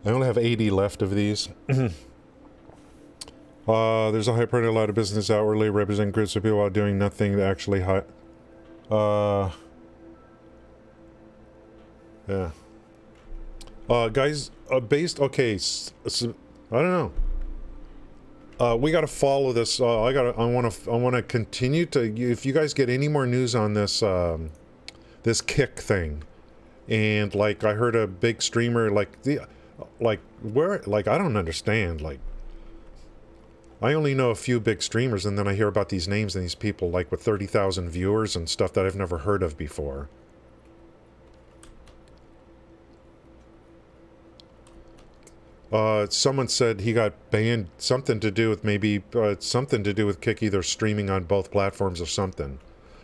I only have 80 left of these. There's a high priority, a lot of business outwardly represent groups of people while doing nothing to actually yeah. Guys, okay, I don't know. We gotta follow this. I wanna continue to. If you guys get any more news on this, this kick thing, and like I heard a big streamer I don't understand. Like, I only know a few big streamers, and then I hear about these names and these people like with 30,000 viewers and stuff that I've never heard of before. Someone said he got banned, something to do with something to do with Kick either streaming on both platforms or something.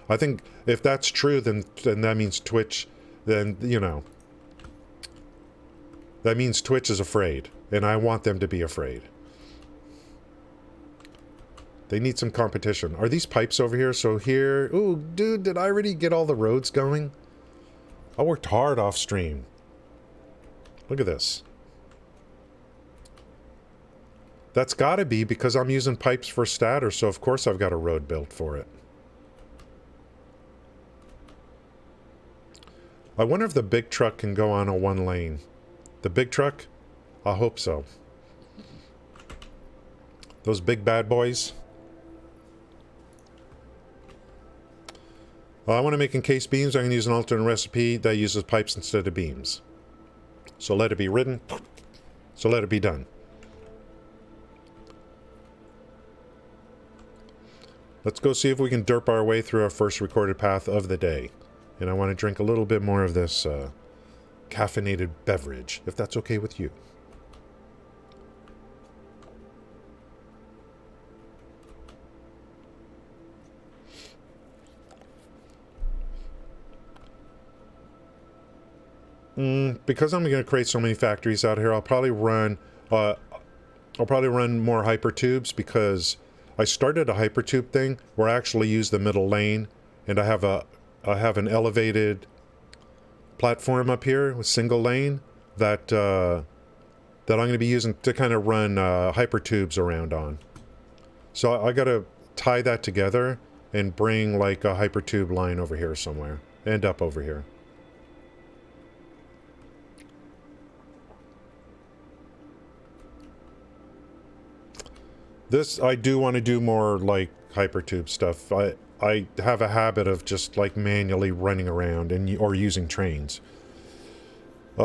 I think if that's true, then that means Twitch, then, you know, that means Twitch is afraid, and I want them to be afraid. They need some competition. Are these pipes over here? So here, ooh, dude, did I already get all the roads going? I worked hard off stream. Look at this. That's gotta be because I'm using pipes for stator, so of course I've got a road built for it. I wonder if the big truck can go on a one lane. The big truck? I hope so. Those big bad boys. I want to make encased beams. I can use an alternate recipe that uses pipes instead of beams. So let it be written. So let it be done. Let's go see if we can derp our way through our first recorded path of the day. And I want to drink a little bit more of this caffeinated beverage, if that's okay with you. Because I'm going to create so many factories out here, I'll probably run more hypertubes, because I started a hypertube thing where I actually use the middle lane, and I have an elevated platform up here with single lane that I'm going to be using to kind of run hypertubes around on. So I got to tie that together and bring like a hypertube line over here somewhere, end up over here. This, I do want to do more, like, hypertube stuff. I have a habit of just, like, manually running around or using trains. Is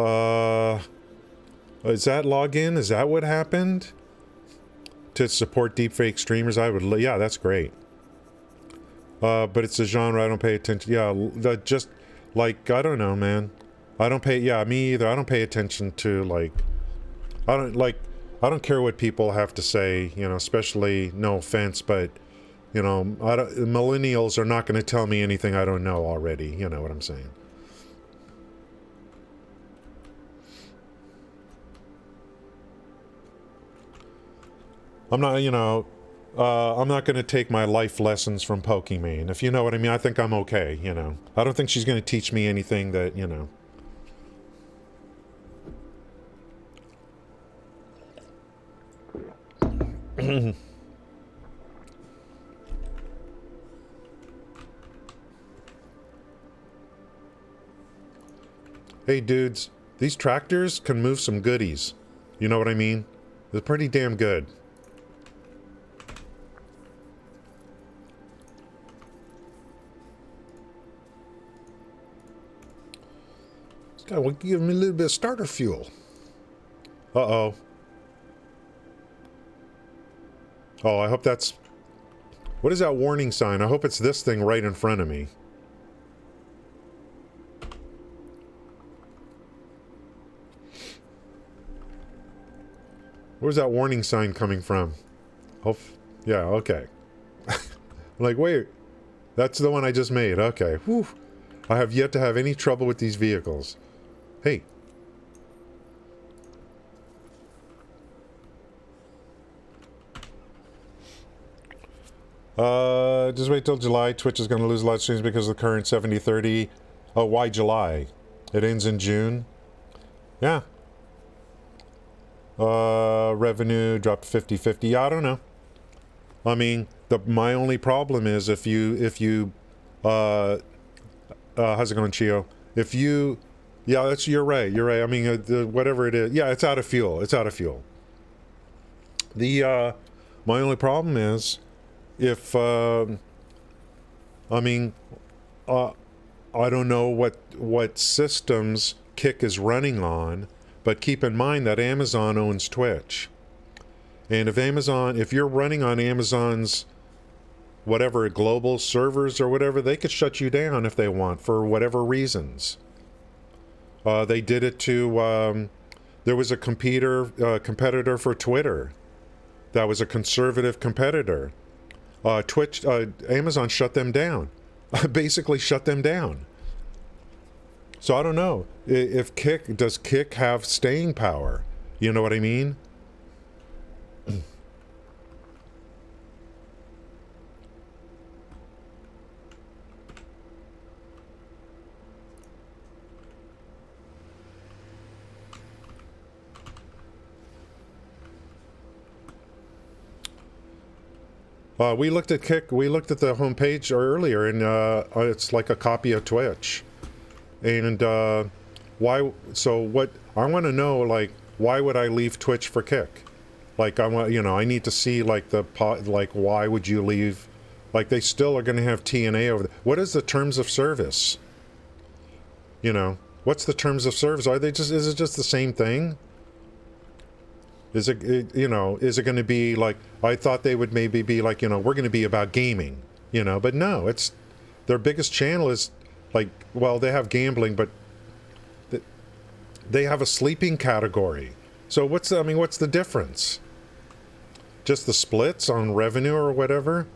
that login? Is that what happened? To support deepfake streamers? Yeah, that's great. But it's a genre I don't pay attention. Yeah, just, like, I don't know, man. Me either. I don't pay attention to, like, I don't care what people have to say, you know, especially, no offense, but, you know, millennials are not going to tell me anything I don't know already. You know what I'm saying? I'm not, you know, I'm not going to take my life lessons from Pokimane, if you know what I mean. I think I'm okay, you know. I don't think she's going to teach me anything that, you know. Hey dudes, these tractors can move some goodies. You know what I mean? They're pretty damn good. This guy will give me a little bit of starter fuel. Uh-oh. Oh, I hope that's... What is that warning sign? I hope it's this thing right in front of me. Where's that warning sign coming from? Yeah, okay. Like, wait. That's the one I just made. Okay. Whew. I have yet to have any trouble with these vehicles. Hey. Just wait till July. Twitch is going to lose a lot of streams because of the current 70-30. Oh, why July? It ends in June. Yeah. Revenue dropped 50-50. Yeah, I don't know. I mean, my only problem is if you how's it going, Chio? If you, yeah, you're right. You're right. I mean, whatever it is, yeah, it's out of fuel. It's out of fuel. My only problem is if, I mean, I don't know what systems Kick is running on, but keep in mind that Amazon owns Twitch. And if you're running on Amazon's whatever global servers or whatever, they could shut you down if they want for whatever reasons. They did it to, there was a competitor for Twitter that was a conservative competitor. Amazon shut them down. Basically shut them down. So I don't know if does Kick have staying power? You know what I mean? We looked at Kick. We looked at the homepage earlier, and it's like a copy of Twitch. And why? So what? I want to know, like, why would I leave Twitch for Kick? Like, I want, I need to see like why would you leave? Like, they still are going to have TNA over there. What is the terms of service? What's the terms of service? Is it just the same thing? Is it is it going to be like, I thought they would maybe be like, we're going to be about gaming, but no, it's their biggest channel is like, well, they have gambling, but they have a sleeping category. So what's the difference? Just the splits on revenue or whatever?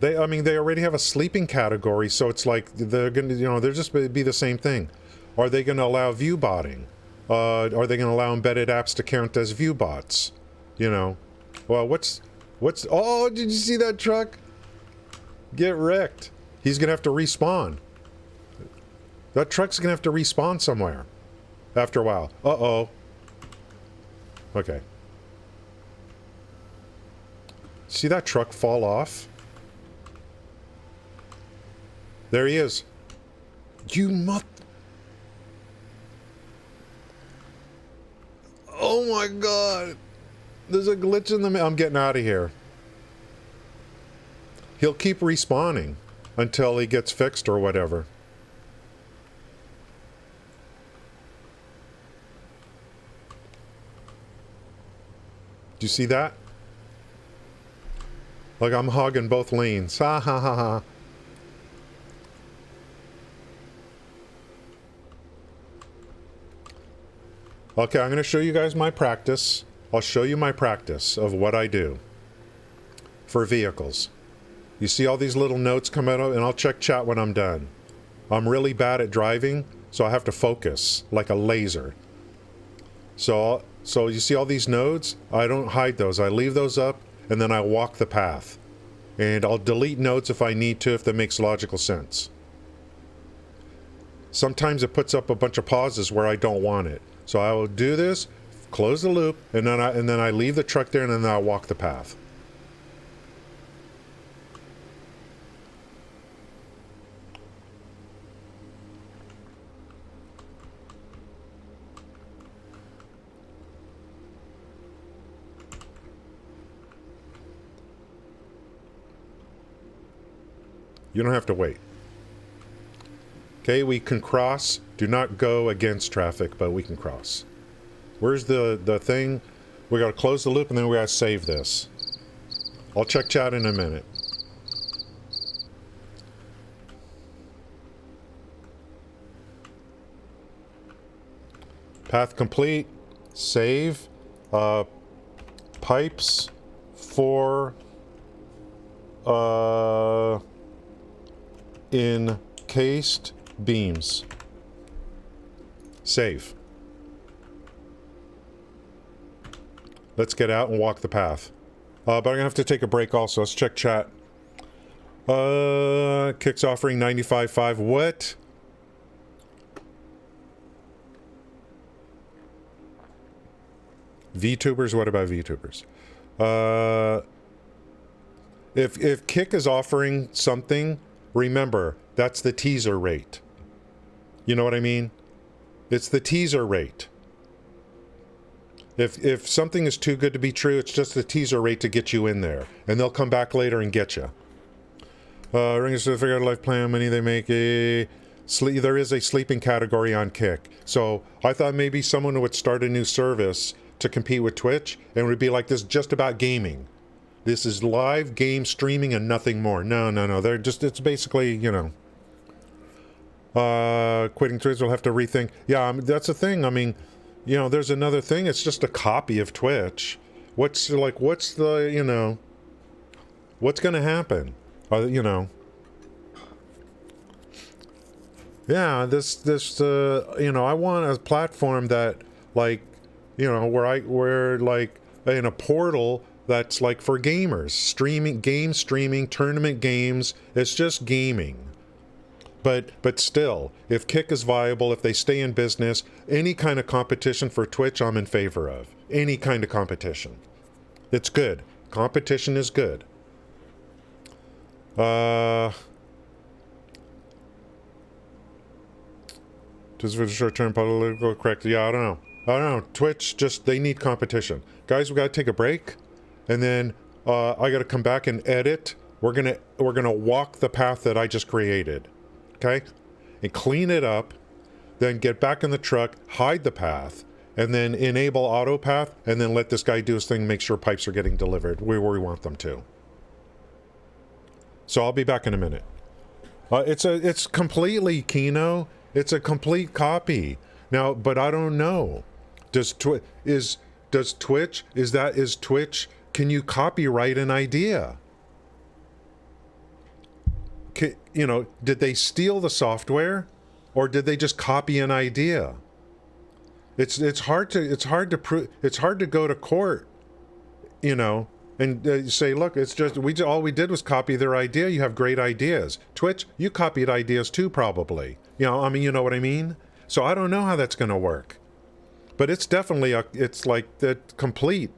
They already have a sleeping category, so it's like they're going to, they're just be the same thing. Are they going to allow view botting? Are they going to allow embedded apps to count as view bots? Well, oh, did you see that truck? Get wrecked. He's going to have to respawn. That truck's going to have to respawn somewhere after a while. Uh-oh. Okay. See that truck fall off? There he is. Oh my god. There's a glitch in the I'm getting out of here. He'll keep respawning until he gets fixed or whatever. Do you see that? Like, I'm hogging both lanes. Ha ha ha ha. Okay, I'm going to show you guys my practice. I'll show you my practice of what I do for vehicles. You see all these little notes come out, and I'll check chat when I'm done. I'm really bad at driving, so I have to focus like a laser. So you see all these nodes? I don't hide those. I leave those up, and then I walk the path. And I'll delete nodes if I need to, if that makes logical sense. Sometimes it puts up a bunch of pauses where I don't want it. So I will do this, close the loop, and then I leave the truck there, and then I walk the path. You don't have to wait. Okay, we can cross. Do not go against traffic, but we can cross. Where's the thing? We gotta close the loop, and then we gotta save this. I'll check chat in a minute. Path complete. Save. Pipes for encased beams. Save. Let's get out and walk the path. But I'm gonna have to take a break also. Let's check chat. Kick's offering 95.5. What? VTubers, what about VTubers? Uh, if Kick is offering something, remember, that's the teaser rate. You know what I mean? It's the teaser rate. If something is too good to be true, it's just the teaser rate to get you in there. And they'll come back later and get you. Ringers to figure out a life plan, money they make there is a sleeping category on Kick. So I thought maybe someone would start a new service to compete with Twitch, and it would be like this just about gaming. This is live game streaming and nothing more. No. They're just, it's basically, quitting Twitch will have to rethink. Yeah, that's the thing. I mean, there's another thing. It's just a copy of Twitch. What's the, what's going to happen? Yeah, I want a platform that, like, where like in a portal that's like for gamers, streaming, tournament games. It's just gaming. But still, if Kick is viable, if they stay in business, any kind of competition for Twitch, I'm in favor of. Any kind of competition. It's good. Competition is good. Just for the short-term political correct. Yeah, I don't know. Twitch, they need competition. Guys, we got to take a break. And then I got to come back and edit. We're gonna walk the path that I just created. Okay? And clean it up. Then get back in the truck, hide the path, and then enable auto path, and then let this guy do his thing, make sure pipes are getting delivered where we want them to. So I'll be back in a minute. It's completely Kino. It's a complete copy. Now, but I don't know. Does Twitch, can you copyright an idea? Did they steal the software, or did they just copy an idea? It's hard to prove. It's hard to go to court, and say, look, it's just all we did was copy their idea. You have great ideas. Twitch, you copied ideas too, probably. You know what I mean? So I don't know how that's going to work, but it's definitely it's like that complete.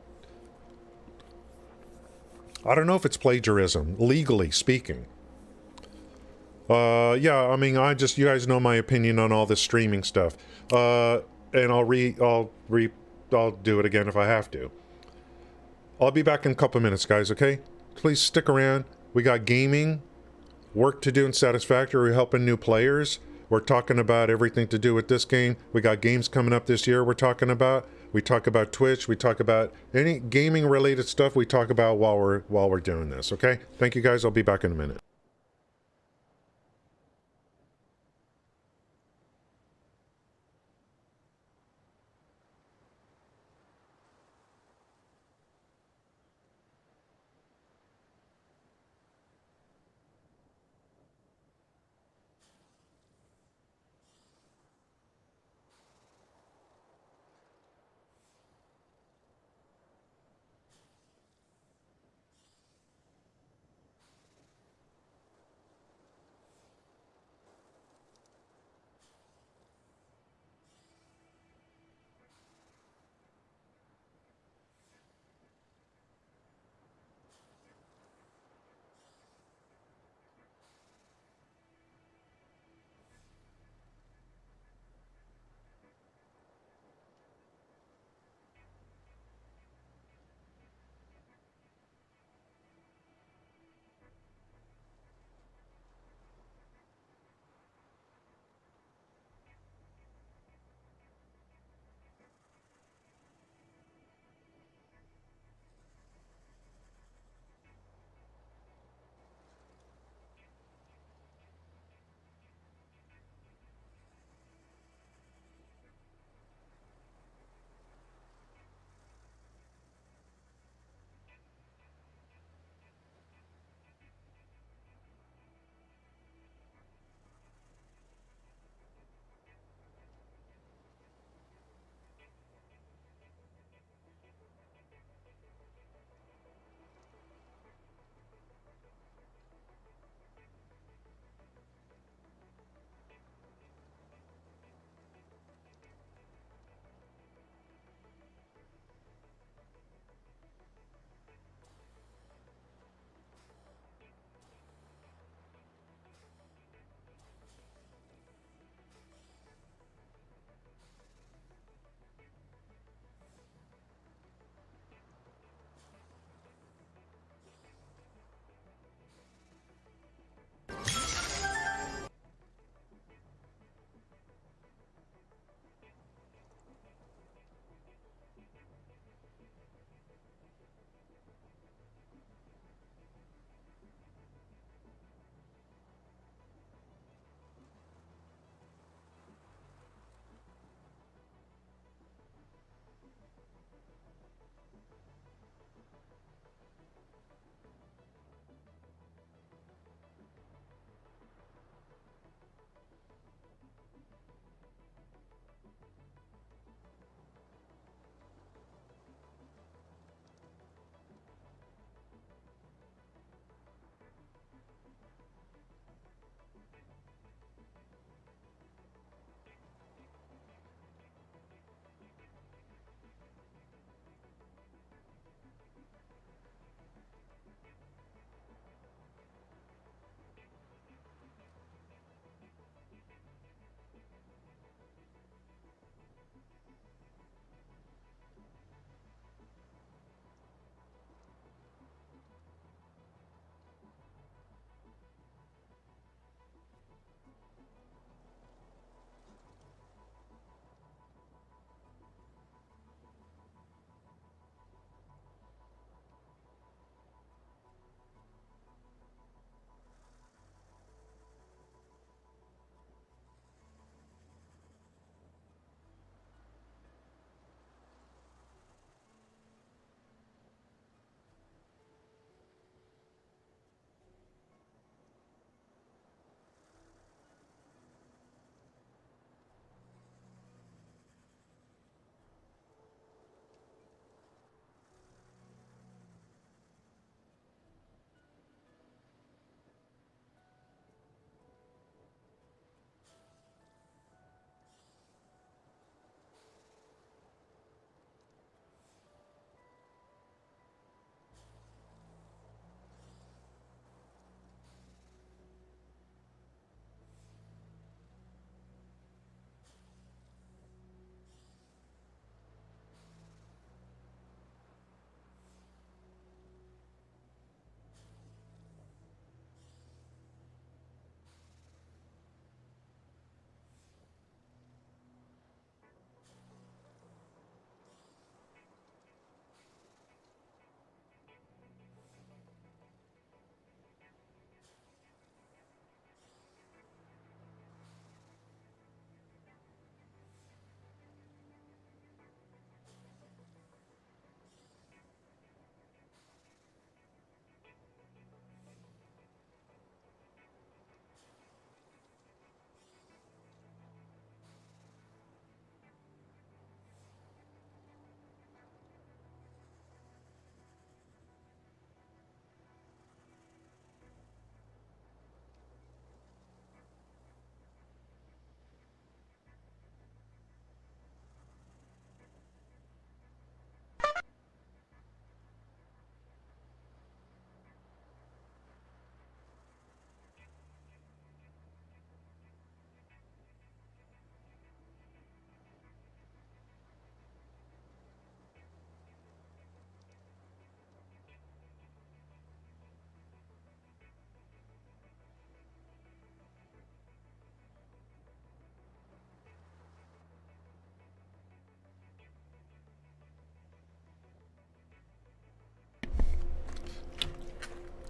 I don't know if it's plagiarism, legally speaking. Yeah, I mean, you guys know my opinion on all this streaming stuff. And I'll do it again if I have to. I'll be back in a couple minutes, guys, okay? Please stick around. We got gaming, work to do in Satisfactory. We're helping new players. We're talking about everything to do with this game. We got games coming up this year we're talking about. We talk about Twitch. We talk about any gaming related stuff we talk about while we're doing this, okay? Thank you, guys. I'll be back in a minute.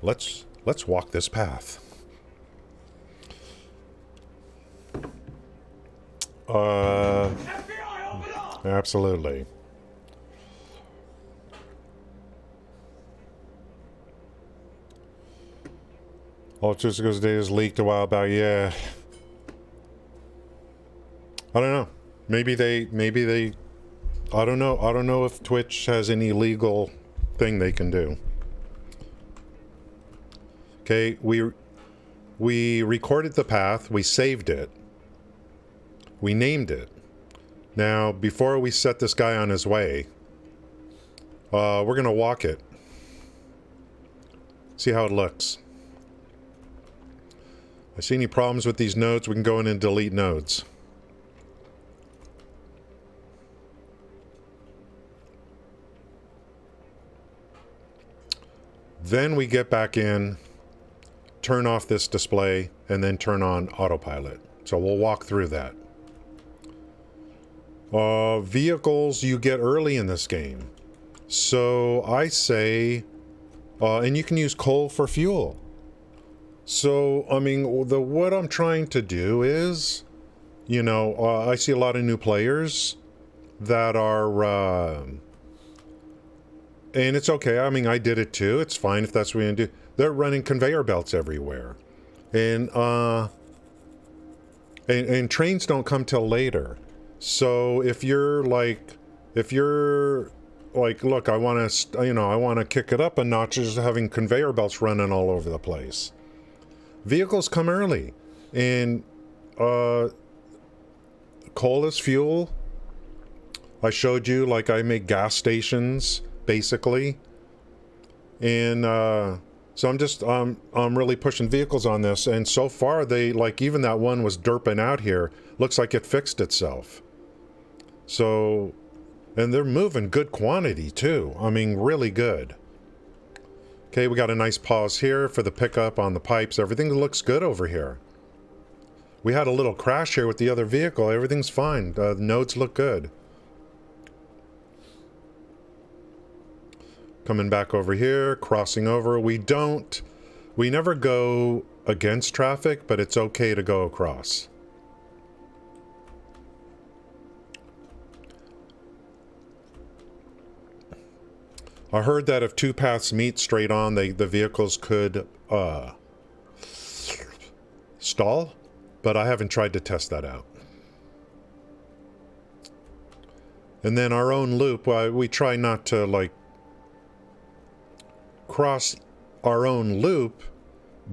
let's walk this path. FBI, open up! Absolutely. All Tuesday's data is leaked a while back. Yeah. I don't know. Maybe they. I don't know. I don't know if Twitch has any legal thing they can do. Okay, we recorded the path. We saved it. We named it. Now, before we set this guy on his way, we're gonna walk it. See how it looks. I see any problems with these nodes, we can go in and delete nodes. Then we get back in, turn off this display, and then turn on autopilot. So we'll walk through that. Vehicles you get early in this game. So I say, and you can use coal for fuel. So, I mean, what I'm trying to do is, you know, I see a lot of new players that are, and it's okay. I mean, I did it too. It's fine if that's what you're gonna do. They're running conveyor belts everywhere. And trains don't come till later. So if you're like, look, I want to, you know, I want to kick it up a notch, just having conveyor belts running all over the place. Vehicles come early, and coal is fuel. I showed you, like, I make gas stations basically, and so I'm really pushing vehicles on this. And so far, they, like, even that one was derping out here. Looks like it fixed itself. So, and they're moving good quantity too. I mean, really good. Okay, we got a nice pause here for the pickup on the pipes. Everything looks good over here. We had a little crash here with the other vehicle. Everything's fine. The nodes look good. Coming back over here, crossing over. We never go against traffic, but it's okay to go across. I heard that if two paths meet straight on, the vehicles could stall, but I haven't tried to test that out. And then our own loop, we try not to, like, cross our own loop,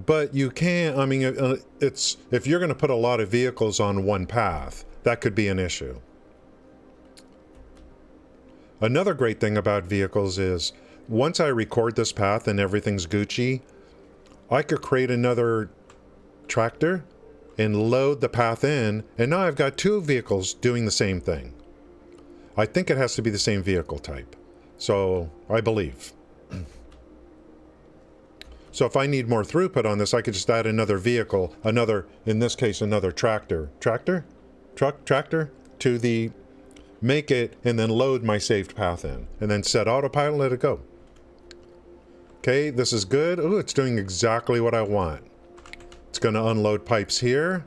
but you can. I mean, it's, if you're going to put a lot of vehicles on one path, that could be an issue. Another great thing about vehicles is, once I record this path and everything's Gucci, I could create another tractor and load the path in, and now I've got two vehicles doing the same thing. I think it has to be the same vehicle type. So, I believe. So if I need more throughput on this, I could just add another vehicle, in this case, another tractor to the, make it, and then load my saved path in, and then set autopilot and let it go. Okay, this is good. Ooh, it's doing exactly what I want. It's going to unload pipes here.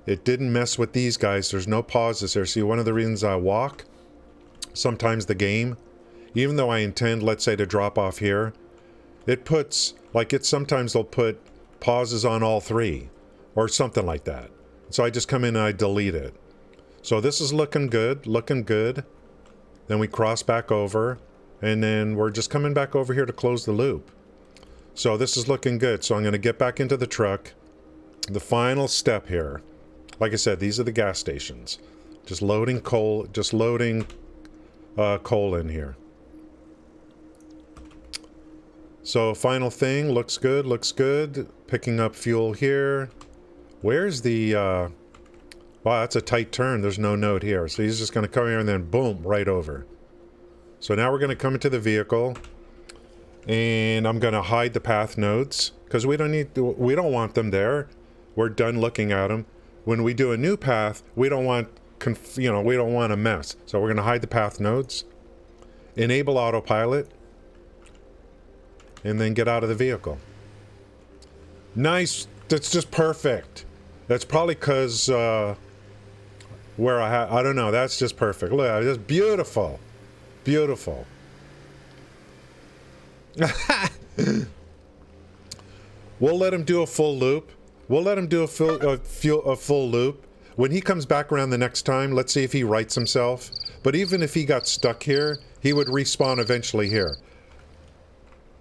It didn't mess with these guys. There's no pauses there. See, one of the reasons I walk, sometimes the game, even though I intend, let's say, to drop off here, it puts, like, sometimes they'll put pauses on all three, or something like that. So I just come in and I delete it. So this is looking good, looking good. Then we cross back over, and then we're just coming back over here to close the loop. So this is looking good. So I'm going to get back into the truck. The final step here, like I said, these are the gas stations. Just loading coal, coal in here. So final thing, looks good, looks good. Picking up fuel here. Where's the, wow, that's a tight turn. There's no node here. So he's just going to come here and then boom, right over. So now we're going to come into the vehicle, and I'm going to hide the path nodes because we don't want them there. We're done looking at them. When we do a new path, we don't want, we don't want a mess. So we're going to hide the path nodes, enable autopilot, and then get out of the vehicle. Nice. That's just perfect. That's probably because where I don't know. That's just perfect. Look, it's beautiful. Beautiful. We'll let him do a full loop. We'll let him do a full loop. When he comes back around the next time, let's see if he rights himself. But even if he got stuck here, he would respawn eventually here.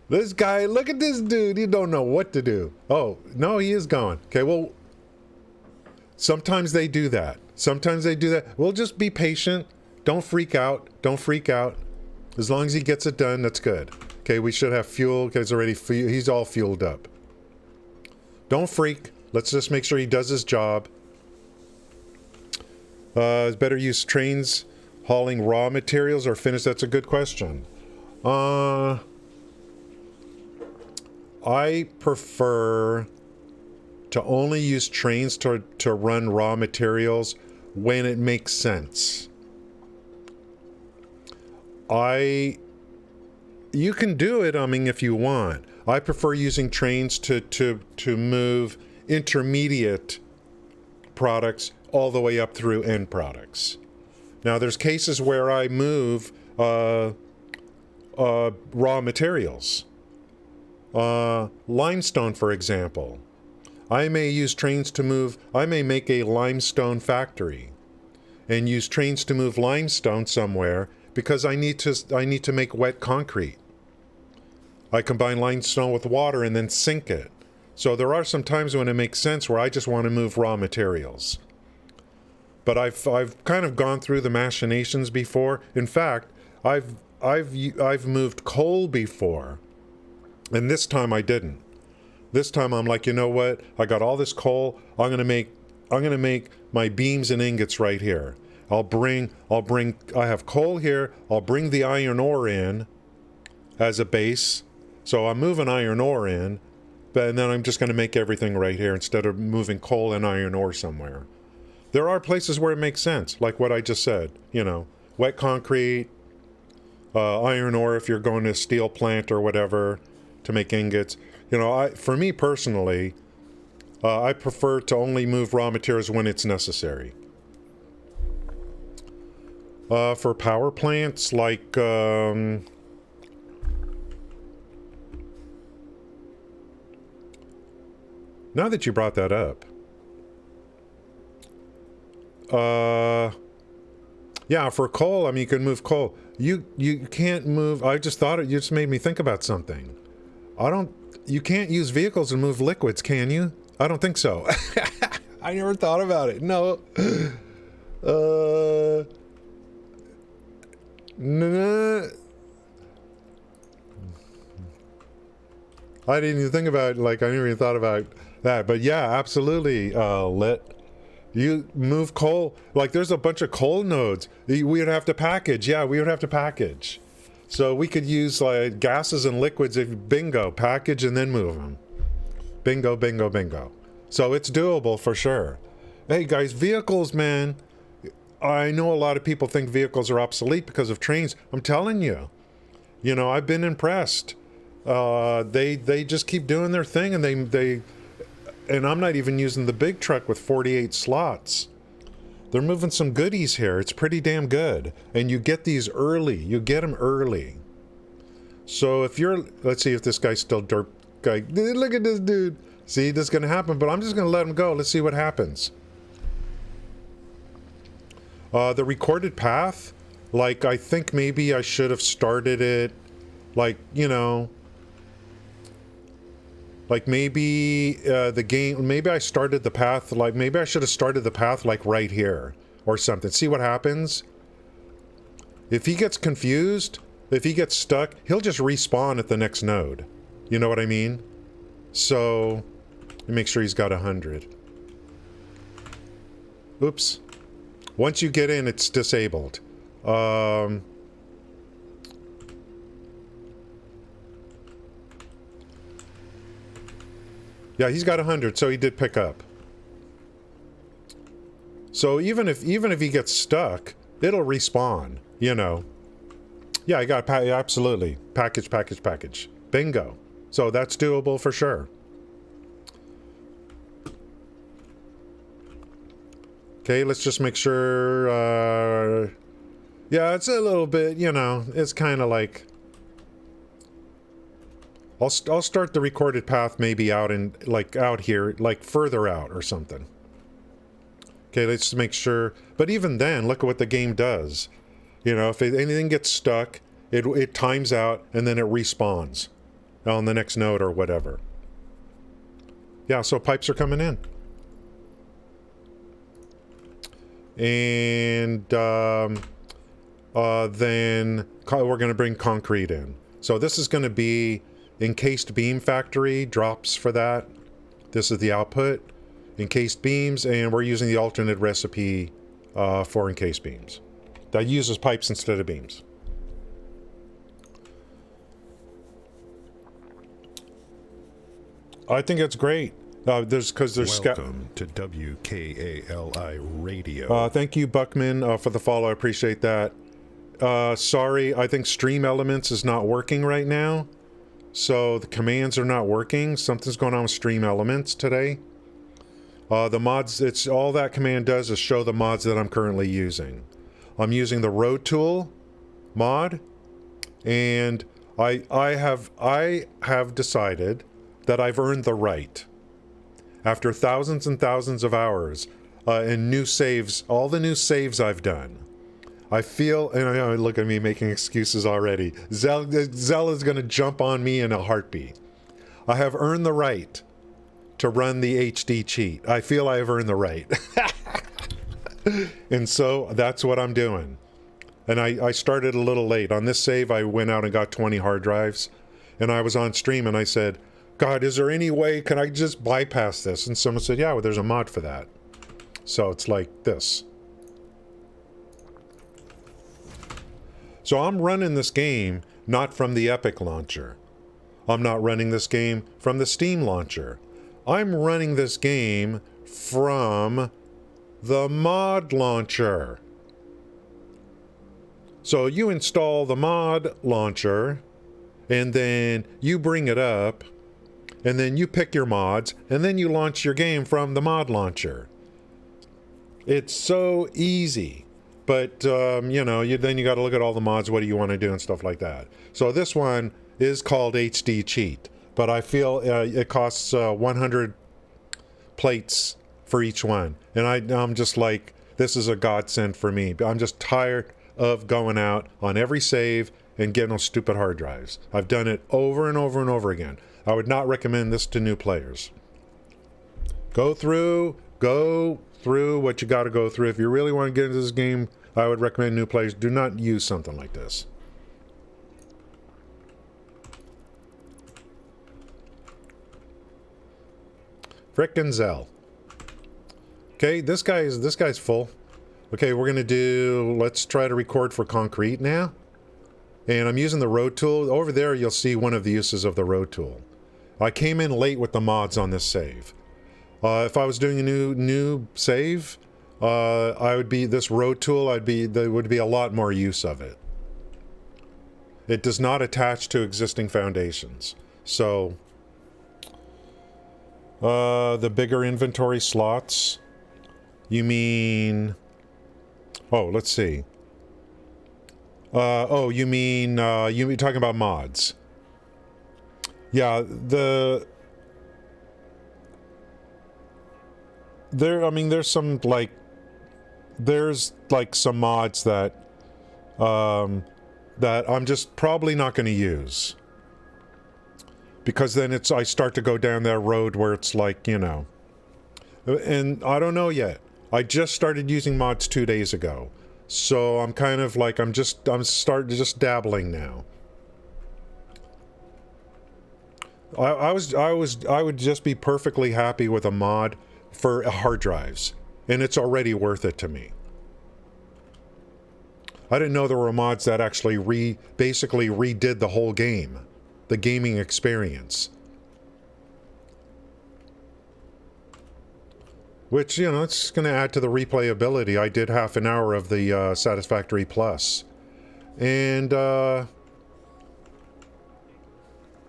This guy, look at this dude. He don't know what to do. Oh, no, he is going. Okay, well, sometimes they do that. Sometimes they do that. We'll just be patient. Don't freak out. Don't freak out. As long as he gets it done, that's good. Okay, we should have fuel. Okay, he's all fueled up. Don't freak. Let's just make sure he does his job. It's better use trains hauling raw materials or finished. That's a good question. I prefer to only use trains to run raw materials when it makes sense. You can do it, I mean, if you want. I prefer using trains to move intermediate products all the way up through end products. Now, there's cases where I move raw materials. Limestone, for example. I may use trains to move, I may make a limestone factory and use trains to move limestone somewhere because I need to make wet concrete. I combine limestone with water and then sink it. So there are some times when it makes sense where I just want to move raw materials. But I've kind of gone through the machinations before. In fact, I've moved coal before, and this time I didn't. This time I'm like, you know what? I got all this coal. I'm gonna make my beams and ingots right here. I have coal here. I'll bring the iron ore in as a base. So I'm moving iron ore in, and then I'm just going to make everything right here instead of moving coal and iron ore somewhere. There are places where it makes sense, like what I just said. You know, wet concrete, iron ore if you're going to a steel plant or whatever to make ingots. You know, for me personally, I prefer to only move raw materials when it's necessary. For power plants, like... now that you brought that up, yeah, for coal, I mean, you can move coal. You can't move. I just thought you just made me think about something. You can't use vehicles and move liquids, can you? I don't think so. I never thought about it. No. No. I didn't even think about, I never even thought about that. But yeah, absolutely, Lit. You move coal, there's a bunch of coal nodes. We would have to package. Yeah, we would have to package. So we could use gases and liquids, bingo, package and then move them. Bingo, bingo, bingo. So it's doable for sure. Hey guys, vehicles, man. I know a lot of people think vehicles are obsolete because of trains. I'm telling you. You know, I've been impressed. They just keep doing their thing, and and I'm not even using the big truck with 48 slots. They're moving some goodies here. It's pretty damn good. And you get these early. You get them early. So if let's see if this guy's still dirt guy. Look at this dude. See, this is going to happen, but I'm just going to let him go. Let's see what happens. The recorded path, I think maybe I should have started it, maybe the game, maybe I started the path, maybe I should have started the path right here or something. See what happens? If he gets confused, if he gets stuck, he'll just respawn at the next node. You know what I mean? So, make sure he's got 100. Oops. Once you get in, it's disabled. Yeah, he's got 100, so he did pick up. So even if he gets stuck, it'll respawn, you know. Yeah, I got absolutely. Package. Bingo. So that's doable for sure. Okay, let's just make sure, yeah, it's a little bit, you know, it's kind of like, I'll start the recorded path maybe out in, like, out here, like, further out or something. Okay, let's make sure, but even then, look at what the game does. You know, if anything gets stuck, it times out, and then it respawns on the next node or whatever. Yeah, so pipes are coming in. And then we're going to bring concrete in. So this is going to be encased beam factory, drops for that. This is the output, encased beams, and we're using the alternate recipe for encased beams. That uses pipes instead of beams. I think it's great. There's welcome to WKALI Radio. Thank you, Buckman, for the follow. I appreciate that. Sorry, I think Stream Elements is not working right now. So the commands are not working. Something's going on with Stream Elements today. The mods, it's all that command does is show the mods that I'm currently using. I'm using the Road Tool mod, and I have decided that I've earned the right, after thousands and thousands of hours and new saves, all the new saves I've done, I feel, and I know, look at me making excuses already. Zell is going to jump on me in a heartbeat. I have earned the right to run the HD cheat. I feel I have earned the right. And so that's what I'm doing. And I started a little late. On this save, I went out and got 20 hard drives. And I was on stream and I said, God, is there any way, can I just bypass this? And someone said, yeah, well, there's a mod for that. So it's like this. So I'm running this game not from the Epic launcher. I'm not running this game from the Steam launcher. I'm running this game from the mod launcher. So you install the mod launcher, and then you bring it up, and then you pick your mods, and then you launch your game from the mod launcher. It's so easy. But, you know, then you got to look at all the mods, what do you want to do, and stuff like that. So this one is called HD Cheat, but I feel it costs 100 plates for each one. And I'm just like, this is a godsend for me. I'm just tired of going out on every save and getting those stupid hard drives. I've done it over and over and over again. I would not recommend this to new players. Go through what you got to go through. If you really want to get into this game, I would recommend new players do not use something like this. Frickin' Zell. Okay, this guy's full. Okay, we're gonna let's try to record for concrete now. And I'm using the Road Tool. Over there you'll see one of the uses of the Road Tool. I came in late with the mods on this save. If I was doing a new save, I would be this Road Tool. There would be a lot more use of it. It does not attach to existing foundations. So the bigger inventory slots. You mean? Oh, let's see. Oh, you mean you talking about mods? Yeah, there's some some mods that that I'm just probably not going to use, because then I start to go down that road where it's like, you know, and I don't know yet. I just started using mods 2 days ago, so I'm kind of like I'm starting to just dabbling now. I would just be perfectly happy with a mod for hard drives, and it's already worth it to me. I didn't know there were mods that actually basically redid the whole game, the gaming experience. Which, you know, it's going to add to the replayability. I did half an hour of the Satisfactory Plus. And,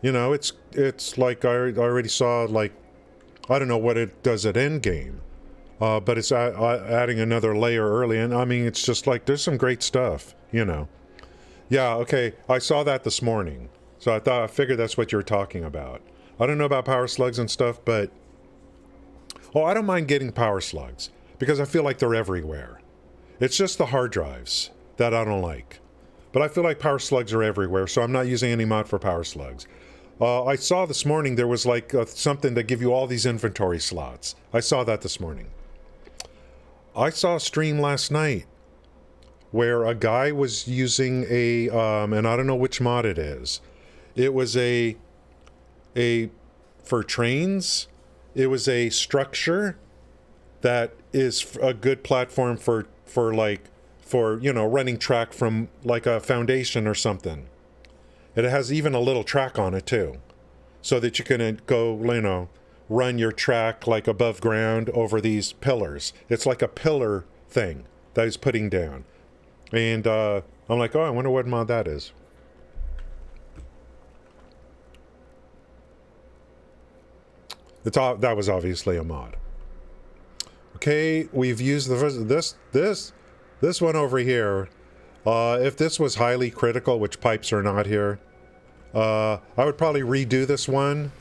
you know, it's like I already saw, like, I don't know what it does at endgame. but it's adding another layer early. And I mean, it's just like, there's some great stuff, you know. Yeah, okay, I saw that this morning. So I figured that's what you were talking about. I don't know about power slugs and stuff, but... Oh, I don't mind getting power slugs, because I feel like they're everywhere. It's just the hard drives that I don't like. But I feel like power slugs are everywhere, so I'm not using any mod for power slugs. I saw this morning there was like something that give you all these inventory slots. I saw that this morning. I saw a stream last night where a guy was using a, and I don't know which mod it is. It was for trains, it was a structure that is a good platform for you know, running track from like a foundation or something. It has even a little track on it too, so that you can go, you know, run your track like above ground over these pillars. It's like a pillar thing that he's putting down. And I'm like, oh, I wonder what mod that is. That was obviously a mod. Okay, we've used this one over here. If this was highly critical, which pipes are not here, I would probably redo this one,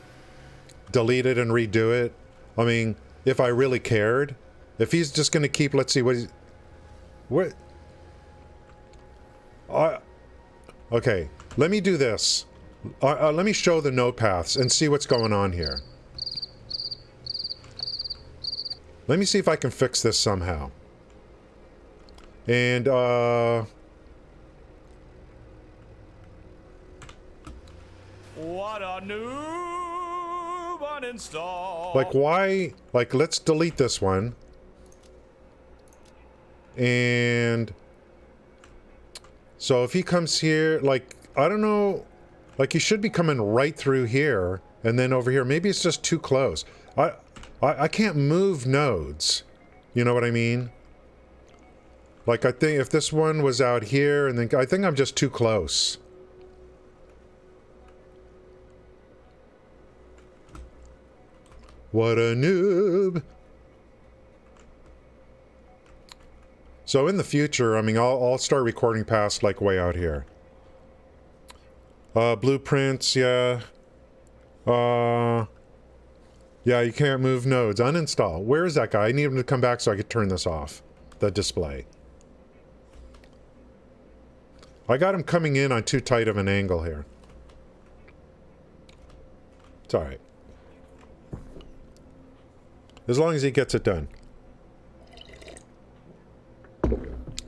delete it and redo it. I mean, if I really cared. If he's just going to keep, let's see, okay, let me do this. Let me show the node paths and see what's going on here. Let me see if I can fix this somehow. And, what a noob uninstall. like, why? Like, let's delete this one. And so if he comes here, like, I don't know, like, he should be coming right through here and then over here. Maybe it's just too close. I can't move nodes. You know what I mean? Like, I think if this one was out here, and then I think I'm just too close. What a noob. So in the future, I mean, I'll start recording past like way out here. Blueprints, yeah. Yeah, you can't move nodes. Uninstall. Where is that guy? I need him to come back so I could turn this off. The display. I got him coming in on too tight of an angle here. It's alright. As long as he gets it done.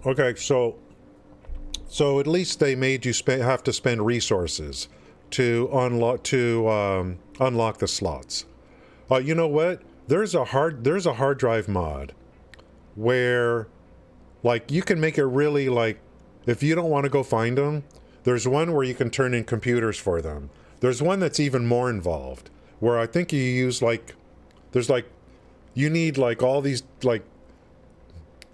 Okay, so at least they made you have to spend resources to unlock the slots. You know what? There's a hard drive mod where, like, you can make it really, like, if you don't want to go find them, there's one where you can turn in computers for them. There's one that's even more involved, where I think you use, like, there's, like, you need, like, all these, like,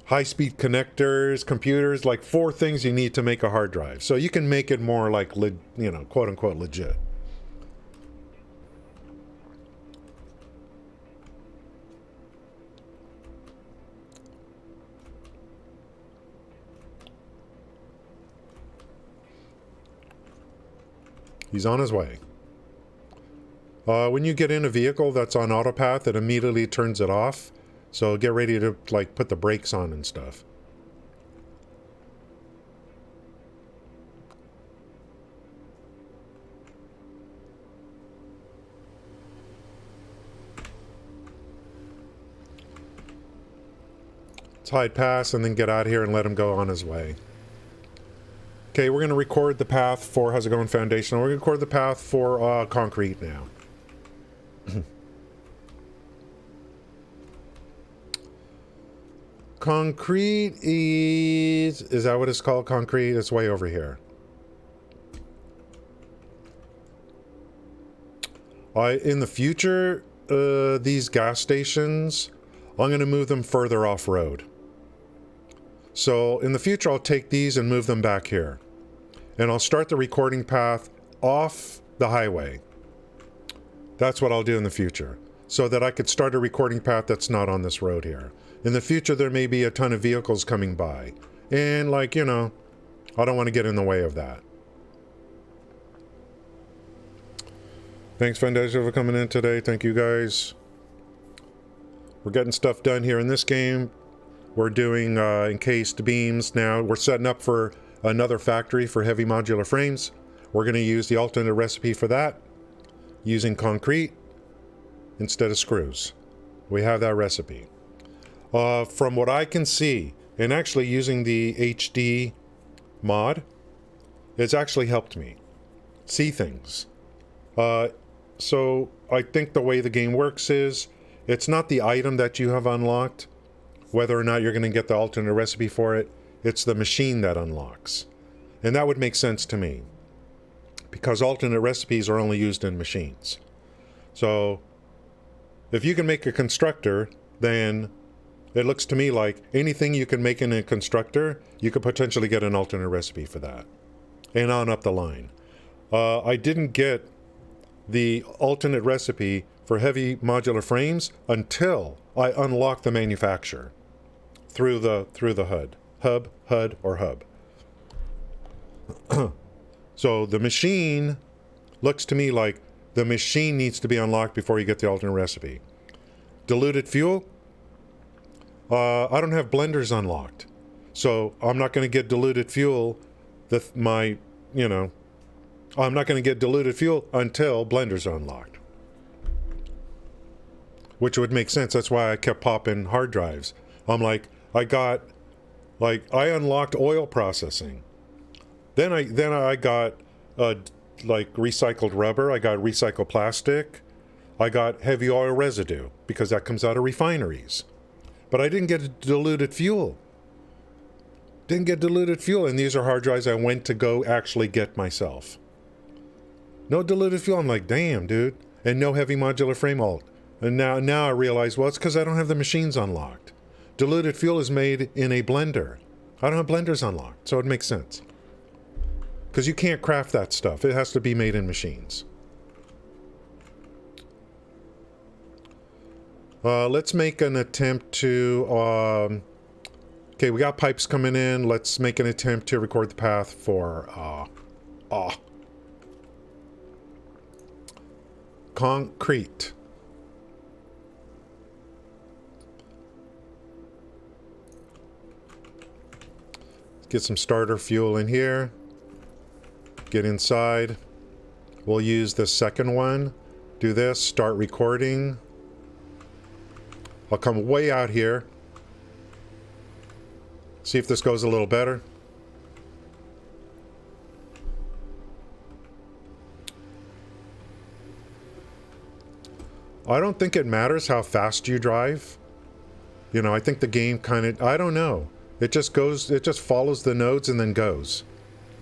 high-speed connectors, computers, like 4 things you need to make a hard drive. So you can make it more, like, you know, quote-unquote legit. He's on his way. When you get in a vehicle that's on autopath, it immediately turns it off. So get ready to, like, put the brakes on and stuff. Let's hide pass and then get out of here and let him go on his way. Okay, we're going to record the path for, how's it going, Foundational? We're going to record the path for concrete now. Concrete is that what it's called? Concrete? It's way over here. In the future, these gas stations, I'm going to move them further off-road. So in the future, I'll take these and move them back here. And I'll start the recording path off the highway. That's what I'll do in the future. so that I could start a recording path that's not on this road here. In the future, there may be a ton of vehicles coming by. And, like, you know, I don't want to get in the way of that. Thanks, Fantasia, for coming in today. Thank you, guys. We're getting stuff done here in this game. We're doing encased beams now. We're setting up for another factory for heavy modular frames. We're going to use the alternate recipe for that, using concrete instead of screws. We have that recipe. From what I can see, and actually using the HD mod, it's actually helped me see things. So I think the way the game works is, it's not the item that you have unlocked, whether or not you're going to get the alternate recipe for it, it's the machine that unlocks. And that would make sense to me, because alternate recipes are only used in machines. So if you can make a constructor, then it looks to me like anything you can make in a constructor, you could potentially get an alternate recipe for that. And on up the line. I didn't get the alternate recipe for heavy modular frames until I unlocked the manufacturer through the HUD. So the machine looks to me like the machine needs to be unlocked before you get the alternate recipe. Diluted fuel, I don't have blenders unlocked, so I'm not going to get diluted fuel. I'm not going to get diluted fuel until blenders are unlocked. Which would make sense. That's why I kept popping hard drives. I'm like, I unlocked oil processing. Then I got recycled rubber. I got recycled plastic. I got heavy oil residue because that comes out of refineries. But I didn't get diluted fuel. And these are hard drives I went to go actually get myself. No diluted fuel. I'm like, damn, dude. And no heavy modular frame alt. And now I realize, well, it's because I don't have the machines unlocked. Diluted fuel is made in a blender. I don't have blenders unlocked, so it makes sense. Because you can't craft that stuff. It has to be made in machines. Let's make an attempt to... okay, we got pipes coming in. Let's make an attempt to record the path for... concrete. Get some starter fuel in here. Get inside. We'll use the second one. Do this. Start recording. I'll come way out here. See if this goes a little better. I don't think it matters how fast you drive. You know, I think the game kind of... I don't know. It just goes, it just follows the nodes and then goes.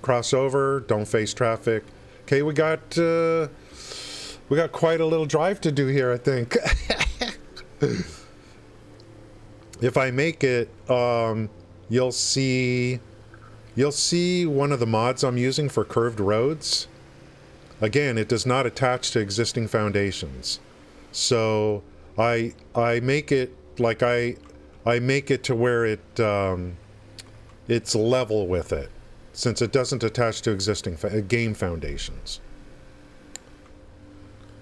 Cross over, don't face traffic. Okay, we got quite a little drive to do here, I think. If I make it, you'll see one of the mods I'm using for curved roads. Again, it does not attach to existing foundations. So I make it like I make it to where it's level with it, since it doesn't attach to existing game foundations.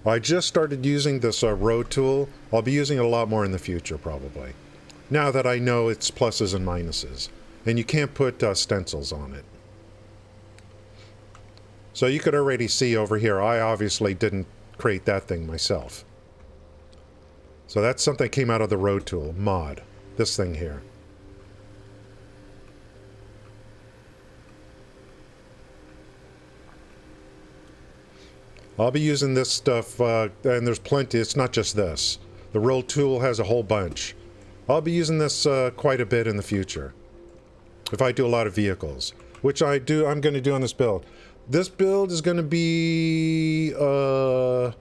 I just started using this road tool. I'll be using it a lot more in the future, probably. Now that I know its pluses and minuses. And you can't put stencils on it. So you could already see over here, I obviously didn't create that thing myself. So that's something that came out of the road tool mod. This thing here. I'll be using this stuff, and there's plenty. It's not just this. The road tool has a whole bunch. I'll be using this quite a bit in the future. If I do a lot of vehicles. Which I'm going to do on this build. This build is going to be... the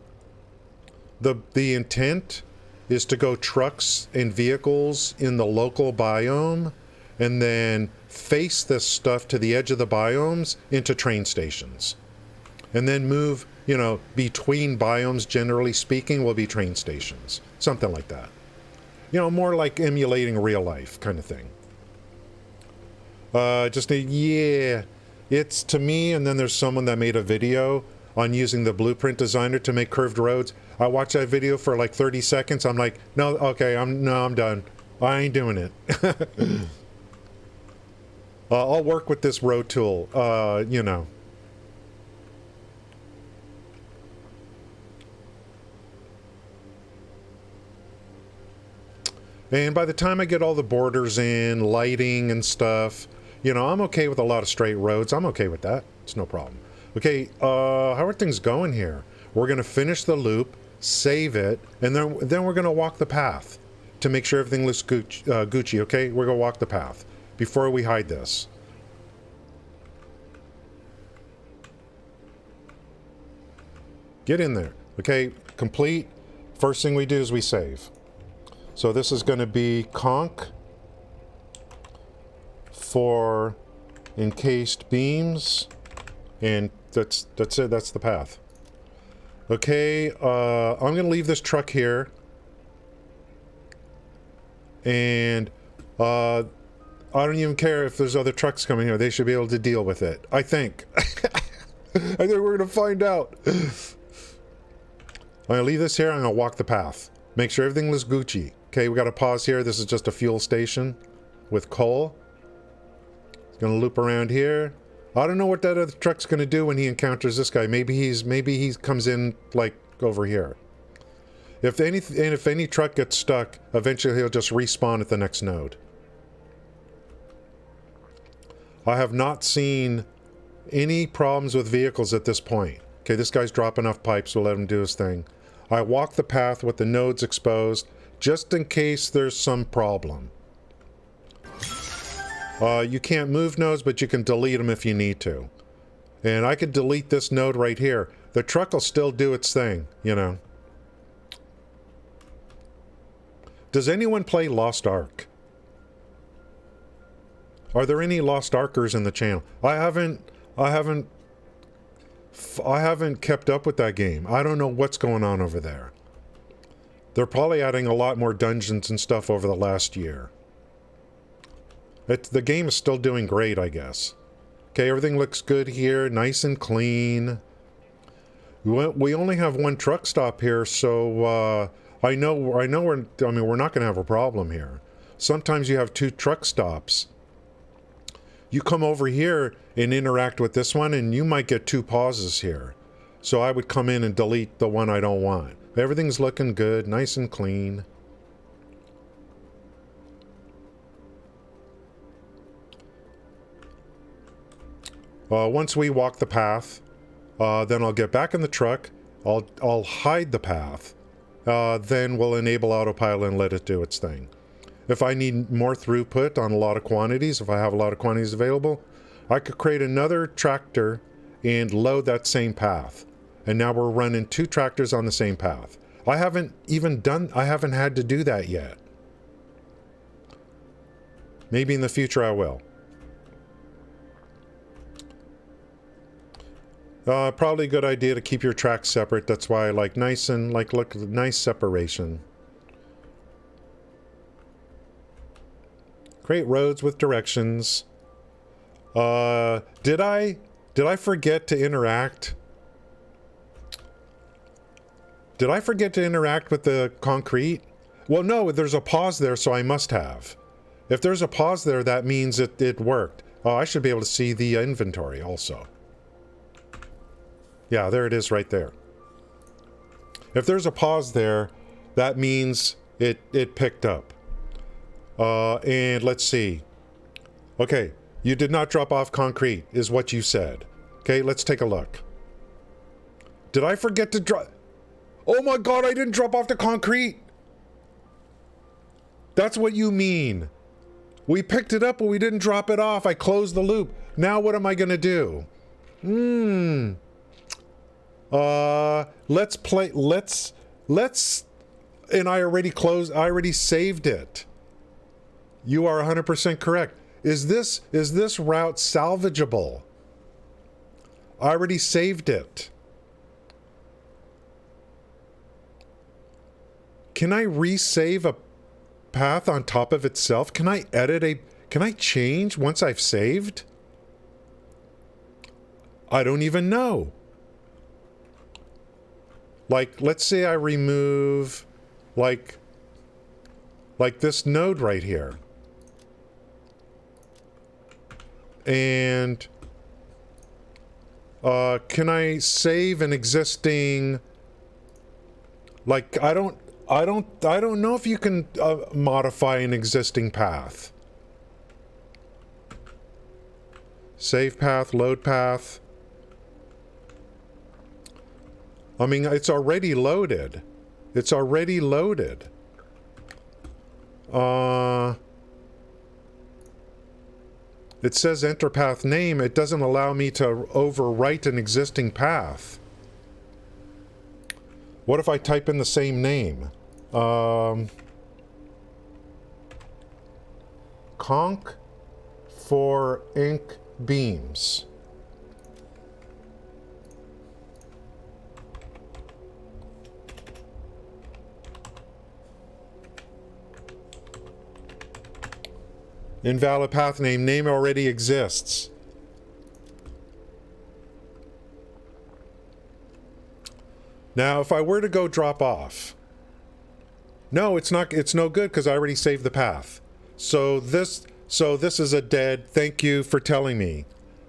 intent is to go trucks and vehicles in the local biome, and then face this stuff to the edge of the biomes into train stations. And then move, you know, between biomes, generally speaking, will be train stations. Something like that. You know, more like emulating real life kind of thing. Yeah, it's to me, and then there's someone that made a video on using the blueprint designer to make curved roads. I watched that video for like 30 seconds. I'm like, no, okay, I'm done. I ain't doing it. I'll work with this road tool, you know. And by the time I get all the borders in, lighting and stuff, you know, I'm okay with a lot of straight roads. I'm okay with that. It's no problem. Okay, how are things going here? We're going to finish the loop, save it, and then we're going to walk the path to make sure everything looks Gucci, okay? We're going to walk the path before we hide this. Get in there. Okay, complete. First thing we do is we save. So this is going to be conch for encased beams, and that's it. That's the path. Okay, I'm going to leave this truck here, and I don't even care if there's other trucks coming here. They should be able to deal with it. I think. I think we're going to find out. I'm going to leave this here. I'm going to walk the path. Make sure everything looks Gucci. Okay, we got to pause here. This is just a fuel station with coal. It's going to loop around here. I don't know what that other truck's going to do when he encounters this guy. Maybe he comes in like over here. If any truck gets stuck, eventually he'll just respawn at the next node. I have not seen any problems with vehicles at this point. Okay, this guy's dropping off pipes. We'll let him do his thing. I walk the path with the nodes exposed, just in case there's some problem. You can't move nodes, but you can delete them if you need to. And I could delete this node right here. The truck will still do its thing, you know. Does anyone play Lost Ark? Are there any Lost Arkers in the channel? I haven't kept up with that game. I don't know what's going on over there. They're probably adding a lot more dungeons and stuff over the last year. The game is still doing great, I guess. Okay, everything looks good here, nice and clean. We only have one truck stop here, so I know we're not going to have a problem here. Sometimes you have two truck stops. You come over here and interact with this one, and you might get two pauses here. So I would come in and delete the one I don't want. Everything's looking good, nice and clean. Once we walk the path, then I'll get back in the truck. I'll hide the path. Then we'll enable autopilot and let it do its thing. If I need more throughput on a lot of quantities, if I have a lot of quantities available, I could create another tractor and load that same path. And now we're running two tractors on the same path. I haven't had to do that yet. Maybe in the future I will. Probably a good idea to keep your tracks separate. That's why I like nice separation. Create roads with directions. Did I forget to interact? Did I forget to interact with the concrete? Well, no, there's a pause there, so I must have. If there's a pause there, that means it worked. Oh, I should be able to see the inventory also. Yeah, there it is right there. If there's a pause there, that means it picked up. And let's see. Okay, you did not drop off concrete, is what you said. Okay, let's take a look. Did I forget to drop... Oh my god, I didn't drop off the concrete! That's what you mean. We picked it up, but we didn't drop it off. I closed the loop. Now what am I gonna do? Let's play... Let's... And I already saved it. You are 100% correct. Is this route salvageable? I already saved it. Can I resave a path on top of itself? Can I can I change once I've saved? I don't even know. Like, let's say I remove, like this node right here. And, can I save an existing, like, I don't know if you can modify an existing path. Save path, load path. I mean, it's already loaded. It's already loaded. It says enter path name. It doesn't allow me to overwrite an existing path. What if I type in the same name? Conk for ink beams. Invalid path name. Name already exists. Now, if I were to go drop off, no, it's no good because I already saved the path. So this is a dead. Thank you for telling me.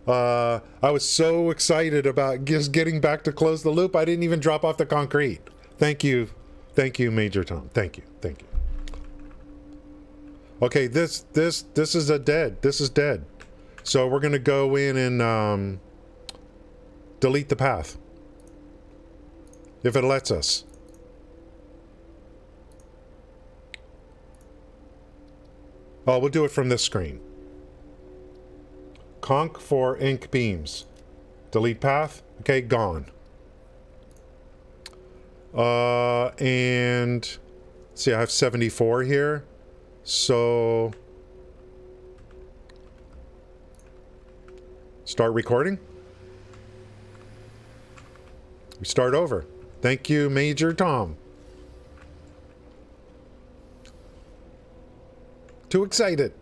I was so excited about just getting back to close the loop. I didn't even drop off the concrete. Thank you, Major Tom. Thank you. Okay, this is a dead. This is dead. So we're gonna go in and delete the path. If it lets us. Oh, we'll do it from this screen. Conk for ink beams. Delete path. Okay, gone. And see, I have 74 here. So start recording. We start over. Thank you, Major Tom. Too excited.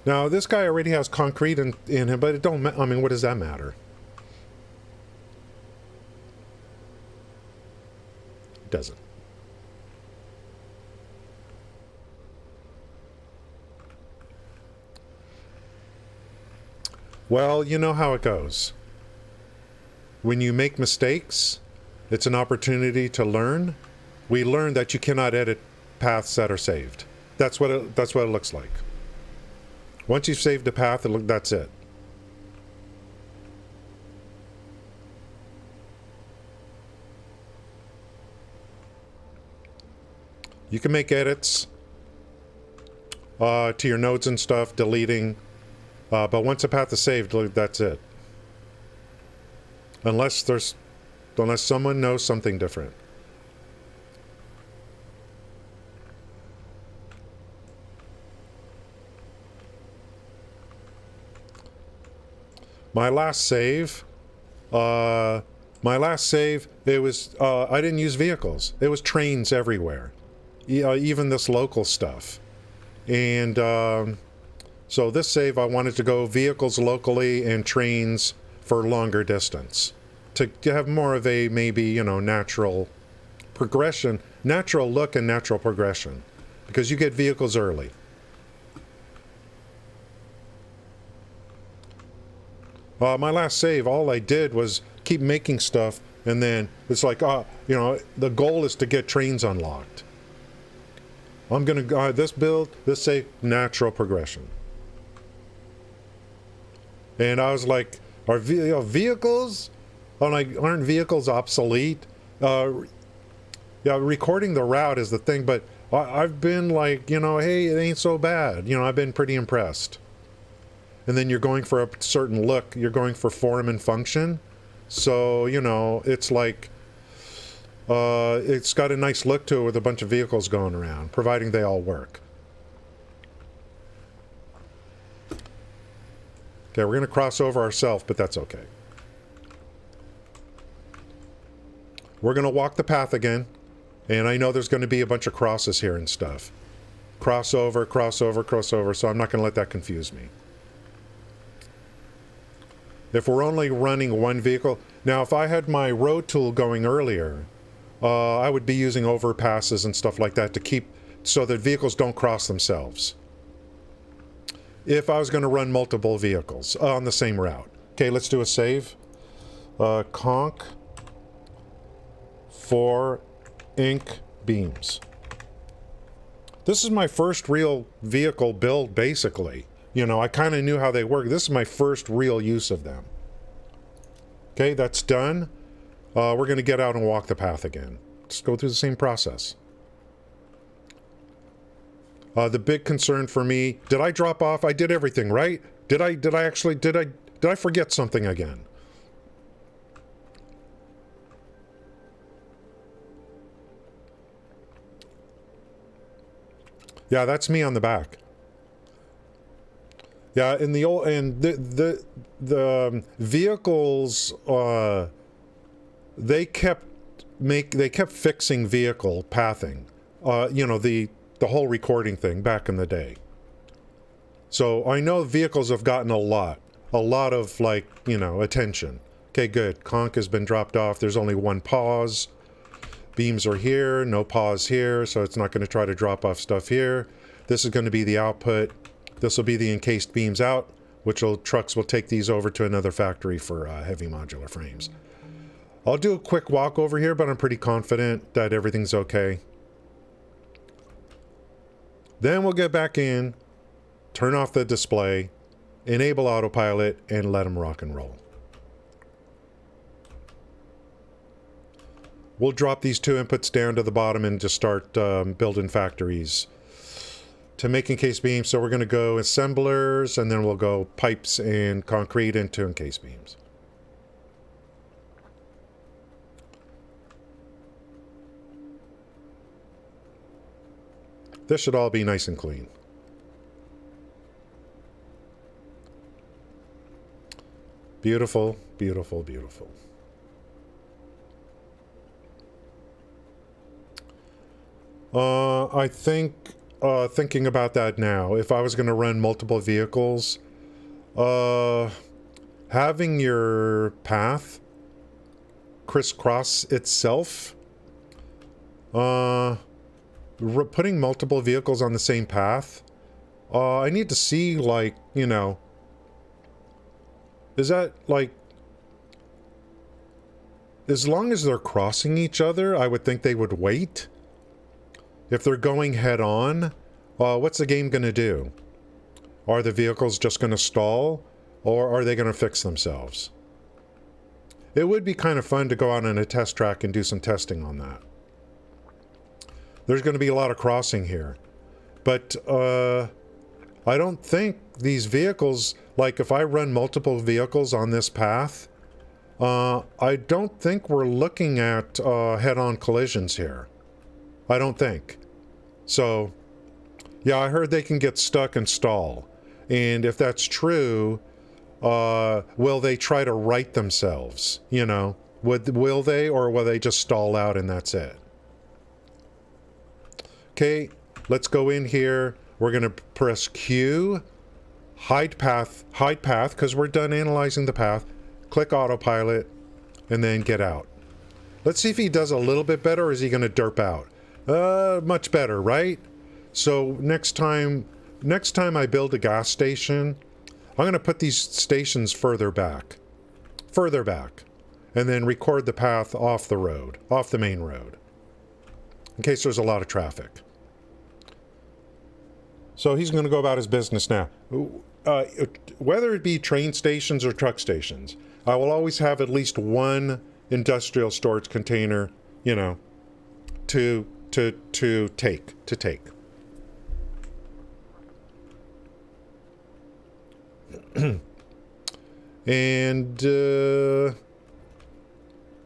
Now, this guy already has concrete in him, but it don't, I mean, what does that matter? It doesn't. Well, you know how it goes. When you make mistakes, it's an opportunity to learn. We learn that you cannot edit paths that are saved. That's what it looks like. Once you've saved a path, that's it. You can make edits to your nodes and stuff, deleting, but once a path is saved, that's it. Unless someone knows something different. My last save, it was, I didn't use vehicles. It was trains everywhere. Even this local stuff. And so this save, I wanted to go vehicles locally and trains for longer distance. To have more of a, maybe, you know, natural progression, natural look and natural progression. Because you get vehicles early. My last save, all I did was keep making stuff, and then it's like, you know, the goal is to get trains unlocked. I'm going to, this build, this save, natural progression. And I was like, vehicles? I'm like, aren't vehicles obsolete? Yeah, recording the route is the thing, but I've been like, you know, hey, it ain't so bad. You know, I've been pretty impressed. and then you're going for a certain look. You're going for form and function. So, you know, it's like, it's got a nice look to it with a bunch of vehicles going around, providing they all work. Okay, we're going to cross over ourselves, but that's okay. We're going to walk the path again, and I know there's going to be a bunch of crosses here and stuff. Crossover, crossover, crossover, so I'm not going to let that confuse me. If we're only running one vehicle... Now, if I had my road tool going earlier, I would be using overpasses and stuff like that to keep... so that vehicles don't cross themselves. If I was going to run multiple vehicles on the same route. Okay, let's do a save. Conk for ink beams. This is my first real vehicle build, basically. You know, I kind of knew how they work. This is my first real use of them. Okay, that's done. We're going to get out and walk the path again. Just go through the same process. The big concern for me, did I drop off? I did everything, right? Did I forget something again? Yeah, that's me on the back. Yeah, in the old, and the vehicles, they kept fixing vehicle pathing. You know, the whole recording thing back in the day. So I know vehicles have gotten a lot of, like, you know, attention. Okay, good. Conk has been dropped off. There's only one pause. Beams are here, no pause here, so it's not going to try to drop off stuff here. This is going to be the output. This will be the encased beams out, which trucks will take these over to another factory for heavy modular frames. I'll do a quick walk over here, but I'm pretty confident that everything's okay. Then we'll get back in, turn off the display, enable autopilot, and let them rock and roll. We'll drop these two inputs down to the bottom and just start building factories to make encased beams. So we're going to go assemblers, and then we'll go pipes and concrete into encased beams. This should all be nice and clean. Beautiful, beautiful, beautiful. I think, thinking about that now, if I was going to run multiple vehicles, having your path crisscross itself, putting multiple vehicles on the same path, I need to see, like, you know, is that, like, as long as they're crossing each other, I would think they would wait. If they're going head-on, what's the game going to do? Are the vehicles just going to stall, or are they going to fix themselves? It would be kind of fun to go out on a test track and do some testing on that. There's going to be a lot of crossing here. But I don't think these vehicles, like if I run multiple vehicles on this path, I don't think we're looking at head-on collisions here. I don't think. So, yeah, I heard they can get stuck and stall. And if that's true, will they try to right themselves? You know, will they, or will they just stall out and that's it? Okay, let's go in here. We're going to press Q, hide path, because we're done analyzing the path. Click autopilot, and then get out. Let's see if he does a little bit better, or is he going to derp out? Much better, right? So next time I build a gas station, I'm going to put these stations further back, and then record the path off the road, off the main road, in case there's a lot of traffic. So he's going to go about his business now. Whether it be train stations or truck stations, I will always have at least one industrial storage container, you know, to take. And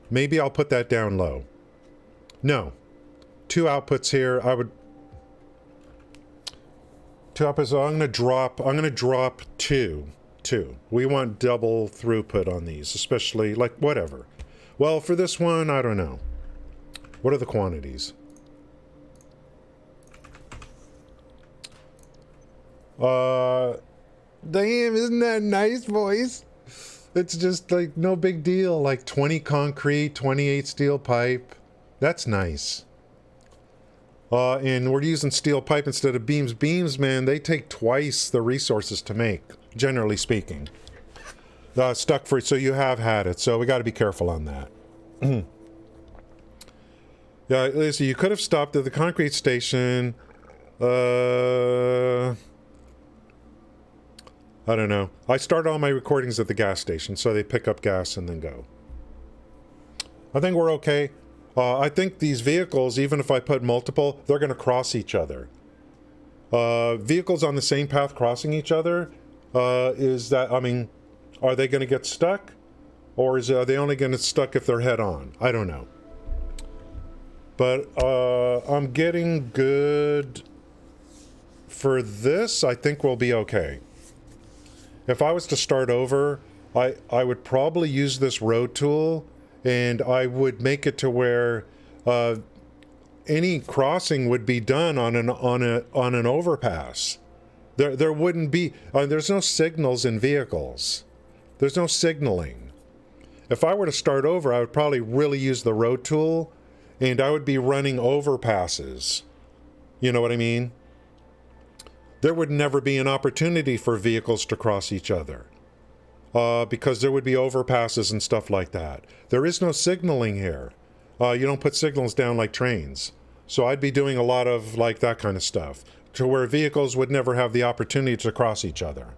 maybe I'll put that down low. No. 2 outputs here. Two outputs. So I'm gonna drop two. We want double throughput on these, especially like whatever. Well, for this one, I don't know. What are the quantities? Damn, isn't that nice, boys? It's just like no big deal. Like 20 concrete, 28 steel pipe. That's nice. And we're using steel pipe instead of beams. Beams, man, they take twice the resources to make, generally speaking. Stuck for, so you have had it. So we got to be careful on that. Yeah, listen, you could have stopped at the concrete station. I don't know. I start all my recordings at the gas station, so they pick up gas and then go. I think we're okay. I think these vehicles, even if I put multiple, they're going to cross each other. Vehicles on the same path crossing each other, are they going to get stuck? Or are they only going to get stuck if they're head on? I don't know. But I'm getting good for this. I think we'll be okay. If I was to start over, I would probably use this road tool, and I would make it to where any crossing would be done on an overpass. There wouldn't be. There's no signals in vehicles. There's no signaling. If I were to start over, I would probably really use the road tool, and I would be running overpasses. You know what I mean? There would never be an opportunity for vehicles to cross each other. Because there would be overpasses and stuff like that. There is no signaling here. You don't put signals down like trains. So I'd be doing a lot of like that kind of stuff, to where vehicles would never have the opportunity to cross each other.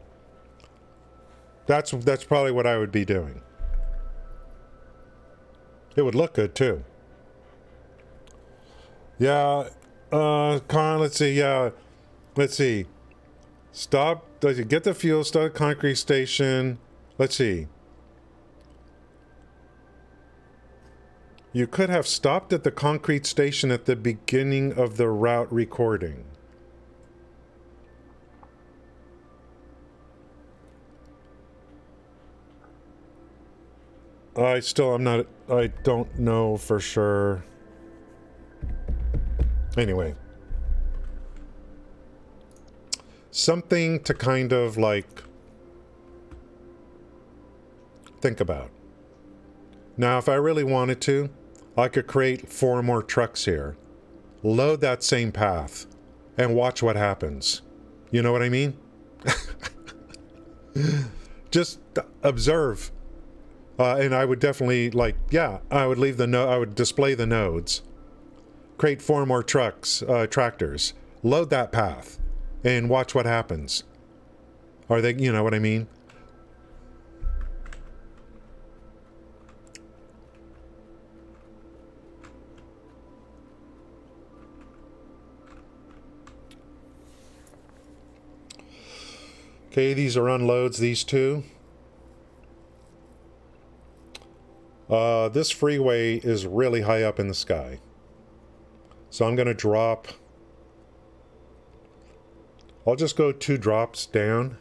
That's probably what I would be doing. It would look good too. Yeah, let's see. Stop, get the fuel, start concrete station. Let's see. You could have stopped at the concrete station at the beginning of the route recording. I don't know for sure. Anyway. Something to kind of like think about. Now, if I really wanted to, I could create 4 more trucks here, load that same path, and watch what happens. You know what I mean? Just observe. And I would definitely I would display the nodes, create 4 more tractors, load that path, and watch what happens. Are they, you know what I mean? Okay, these are unloads, these 2. This freeway is really high up in the sky. So I'm going to drop. I'll just go 2 drops down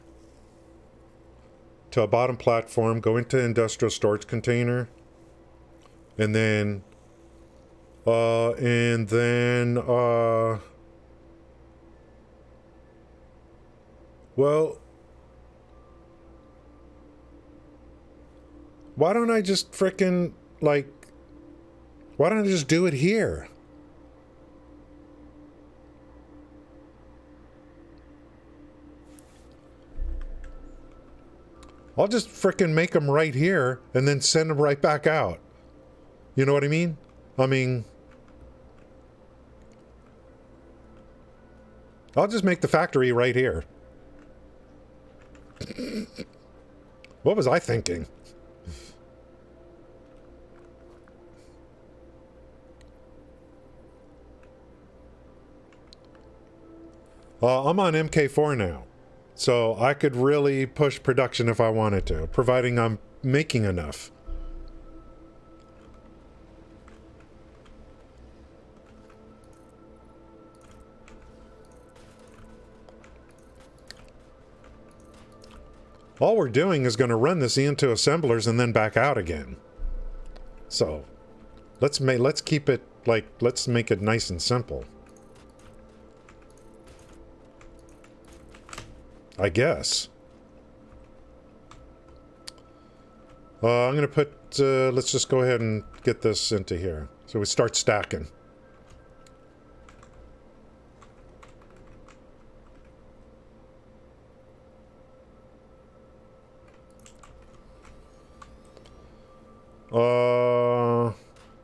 to a bottom platform, go into industrial storage container, and then well, why don't I just frickin' why don't I just do it here? I'll just frickin' make them right here and then send them right back out. You know what I mean? I'll just make the factory right here. What was I thinking? I'm on MK4 now. So I could really push production if I wanted to, providing I'm making enough. All we're doing is going to run this into assemblers and then back out again. So let's keep it like, let's make it nice and simple. I guess. I'm going to put, let's just go ahead and get this into here. So we start stacking.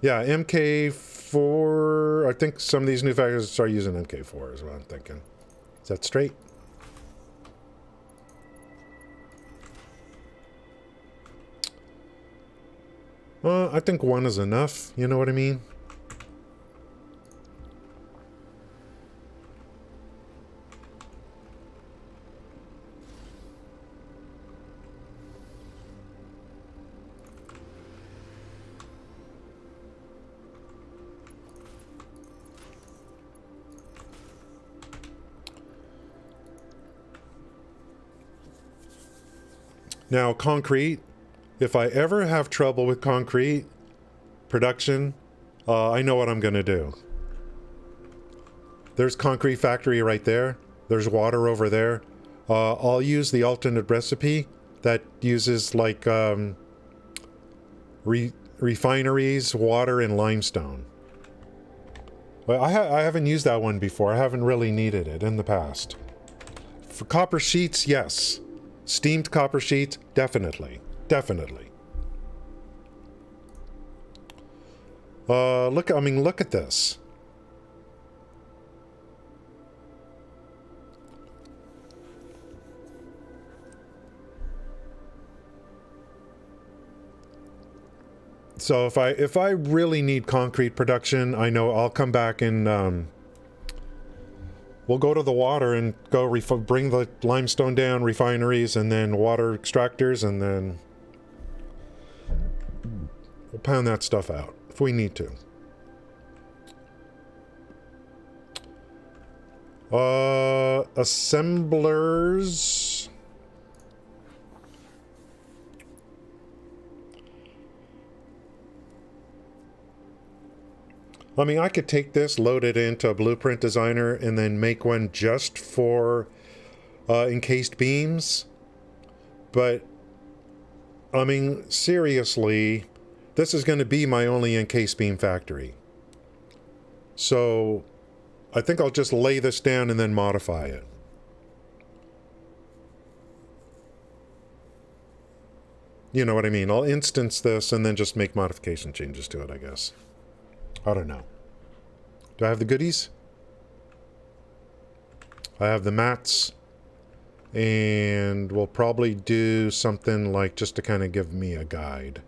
Yeah, MK4. I think some of these new factories start using MK4 is what I'm thinking. Is that straight? I think one is enough. You know what I mean? Now, concrete. If I ever have trouble with concrete production, I know what I'm going to do. There's concrete factory right there. There's water over there. I'll use the alternate recipe that uses like refineries, water, and limestone. Well, I haven't used that one before. I haven't really needed it in the past. For copper sheets, yes. Steamed copper sheets, definitely. Definitely. Look at this. So if I really need concrete production, I know I'll come back and we'll go to the water and go bring the limestone down, refineries, and then water extractors, and then we'll pound that stuff out if we need to. Assemblers. I mean, I could take this, load it into a Blueprint Designer, and then make one just for encased beams. But, I mean, seriously, this is going to be my only encased beam factory. So, I think I'll just lay this down and then modify it. You know what I mean? I'll instance this and then just make modification changes to it, I guess. I don't know. Do I have the goodies? I have the mats. And we'll probably do something like just to kind of give me a guide.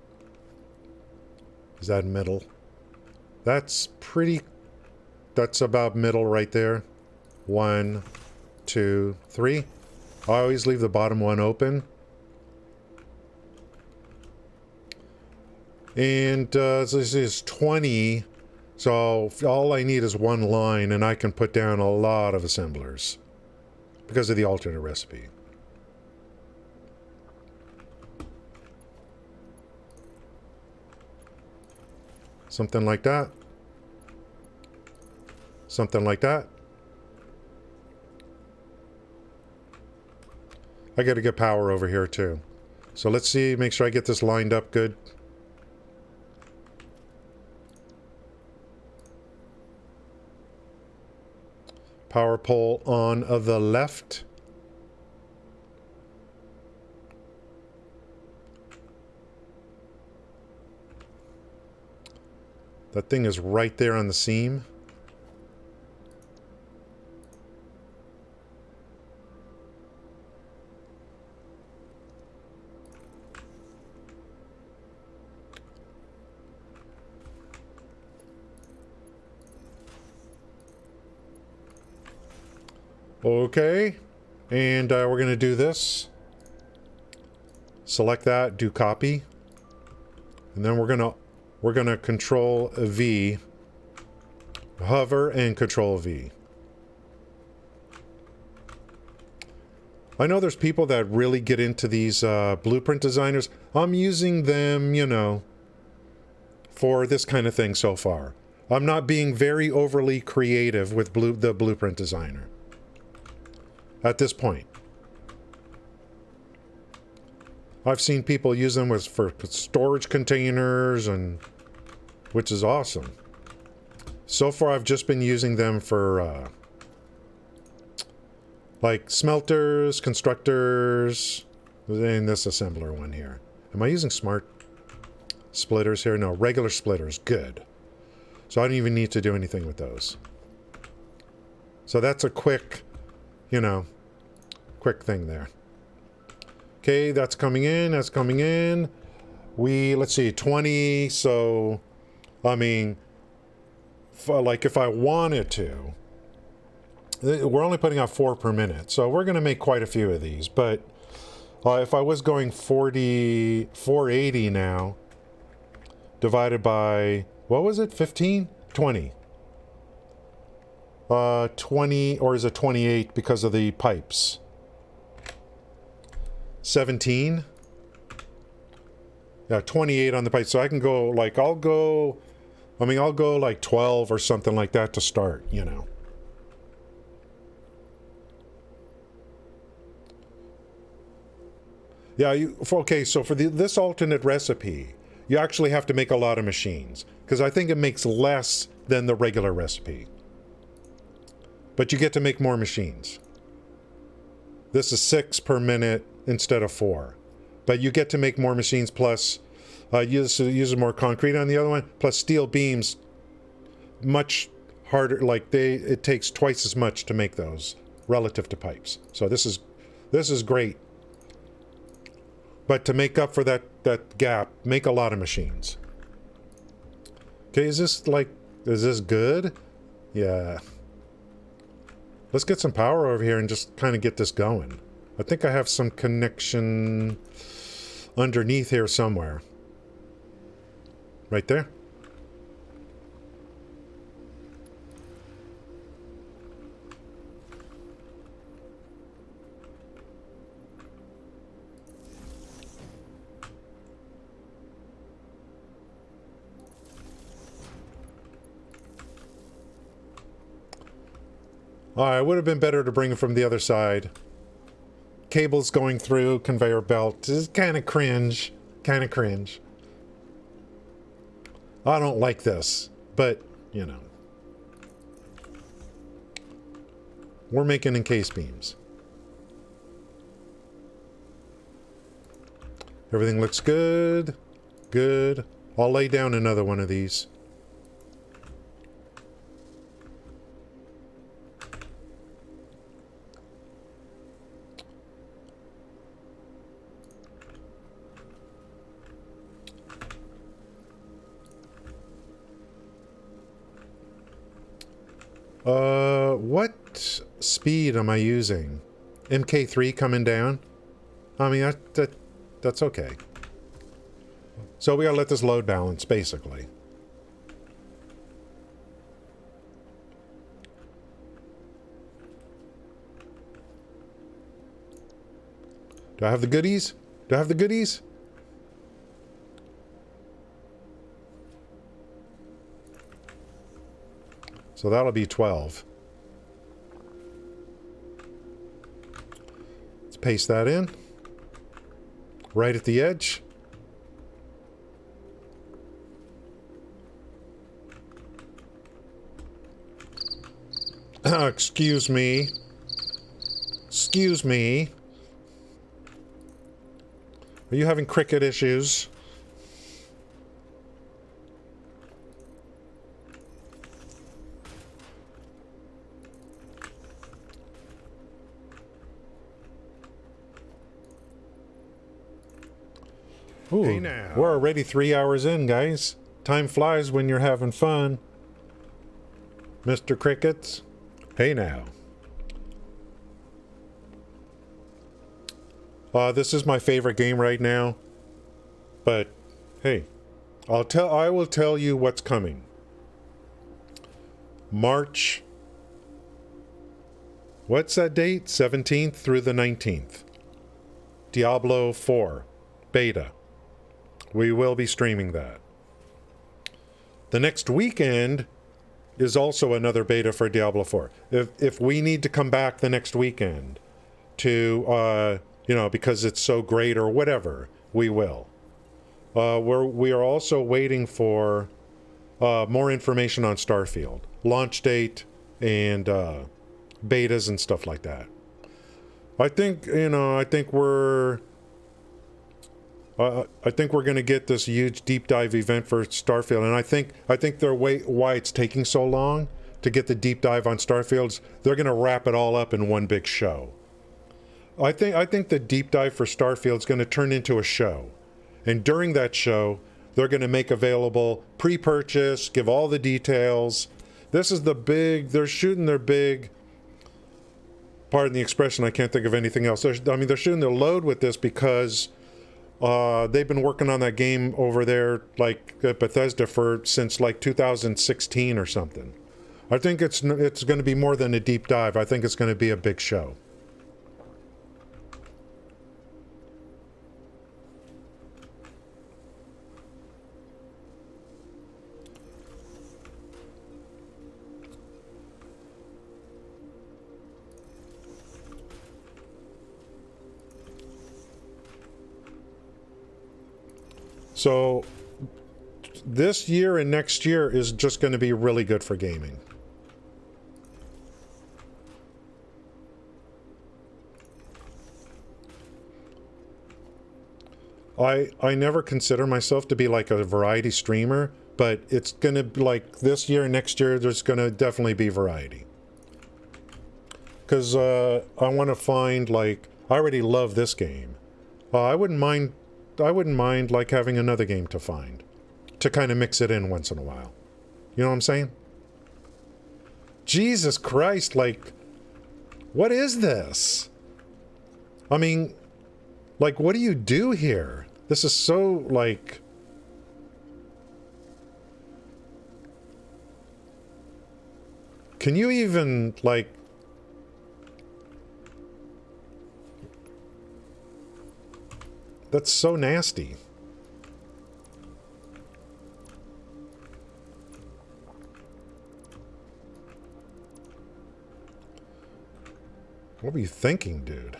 Is that middle? That's pretty... That's about middle right there. 1, 2, 3. I always leave the bottom one open. And this is 20... So all I need is one line, and I can put down a lot of assemblers because of the alternate recipe. Something like that. Something like that. I got to get power over here too. So let's see, make sure I get this lined up good. Power pole on the left. That thing is right there on the seam. Okay. And we're going to do this. Select that, do copy. And then we're going to control V, hover and control V. I know there's people that really get into these blueprint designers. I'm using them, you know, for this kind of thing so far. I'm not being very overly creative with the blueprint designer at this point. I've seen people use them for storage containers, and which is awesome. So far, I've just been using them for like smelters, constructors, and this assembler one here. Am I using smart splitters here? No, regular splitters. Good. So I don't even need to do anything with those. So that's a quick, you know, quick thing there. Okay, that's coming in, that's coming in. Let's see, 20, so, I mean, like if I wanted to, we're only putting out 4 per minute, so we're going to make quite a few of these, but if I was going 480 now, divided by, what was it, 15? 20. 20, or is it 28 because of the pipes? 17. Yeah, 28 on the pipe. So I can go like, I'll go like 12 or something like that to start, you know. Yeah, okay, so for this alternate recipe, you actually have to make a lot of machines, because I think it makes less than the regular recipe. But you get to make more machines. This is 6 per minute instead of 4. But you get to make more machines, plus use more concrete on the other one, plus steel beams, much harder, like it takes twice as much to make those relative to pipes. So this is great. But to make up for that gap, make a lot of machines. Okay, is this good? Yeah. Let's get some power over here and just kind of get this going. I think I have some connection underneath here somewhere. Right there. Alright, it would have been better to bring it from the other side. Cables going through, conveyor belt. This is kind of cringe. Kind of cringe. I don't like this, but, you know. We're making encased beams. Everything looks good. Good. I'll lay down another one of these. What speed am I using? MK3 coming down? I mean, that's okay. So we gotta let this load balance, basically. Do I have the goodies? Do I have the goodies? So that'll be 12. Let's paste that in. Right at the edge. Excuse me. Excuse me. Are you having cricket issues? Ooh, hey now. We're already 3 hours in, guys. Time flies when you're having fun. Mr. Crickets. Hey now. This is my favorite game right now. But hey, I will tell you what's coming. March. What's that date? 17th through the 19th. Diablo 4 beta. We will be streaming that. The next weekend is also another beta for Diablo 4. If we need to come back the next weekend to, because it's so great or whatever, we will. We are also waiting for more information on Starfield. Launch date and betas and stuff like that. I think we're going to get this huge deep dive event for Starfield, and I think why it's taking so long to get the deep dive on Starfield. They're going to wrap it all up in one big show. I think the deep dive for Starfield is going to turn into a show, and during that show, they're going to make available pre-purchase, give all the details. This is they're shooting their big. Pardon the expression, I can't think of anything else. They're shooting their load with this because they've been working on that game over there, like at Bethesda, since like 2016 or something. I think it's going to be more than a deep dive. I think it's going to be a big show. So this year and next year is just going to be really good for gaming. I never consider myself to be like a variety streamer, but it's going to be like this year and next year, there's going to definitely be variety. Because I want to find, like, I already love this game. I wouldn't mind like having another game to find, to kind of mix it in once in a while. You know what I'm saying? Jesus Christ, like, what is this? I mean, like, what do you do here? This is so, like... Can you even, like... That's so nasty. What were you thinking, dude?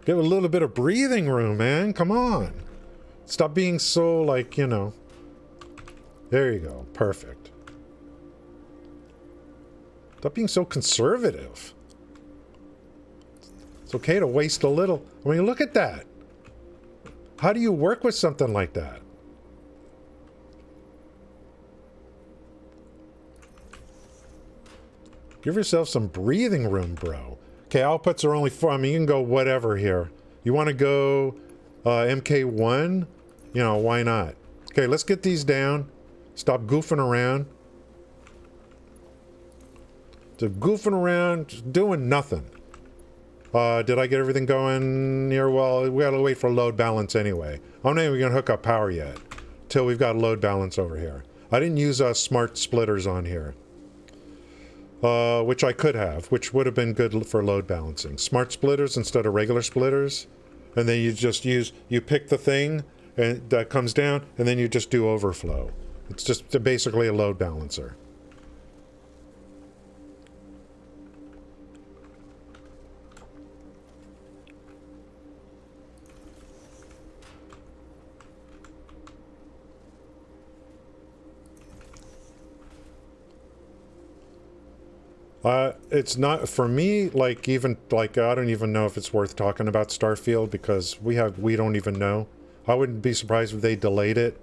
Give a little bit of breathing room, man. Come on. Stop being so, like, you know. There you go. Perfect. Stop being so conservative. It's okay to waste a little. I mean, look at that. How do you work with something like that? Give yourself some breathing room, bro. Okay, outputs are only 4. I mean, you can go whatever here. You want to go MK1? You know, why not? Okay, let's get these down. Stop goofing around. Just goofing around, just doing nothing. Did I get everything going here? Well, we gotta wait for load balance anyway. I'm not even gonna hook up power yet till we've got load balance over here. I didn't use smart splitters on here, which I could have, which would have been good for load balancing. Smart splitters instead of regular splitters, and then you just you pick the thing and that comes down, and then you just do overflow. It's just basically a load balancer. It's not for me, like, even like I don't even know if it's worth talking about Starfield because we don't even know. I wouldn't be surprised if they delayed it.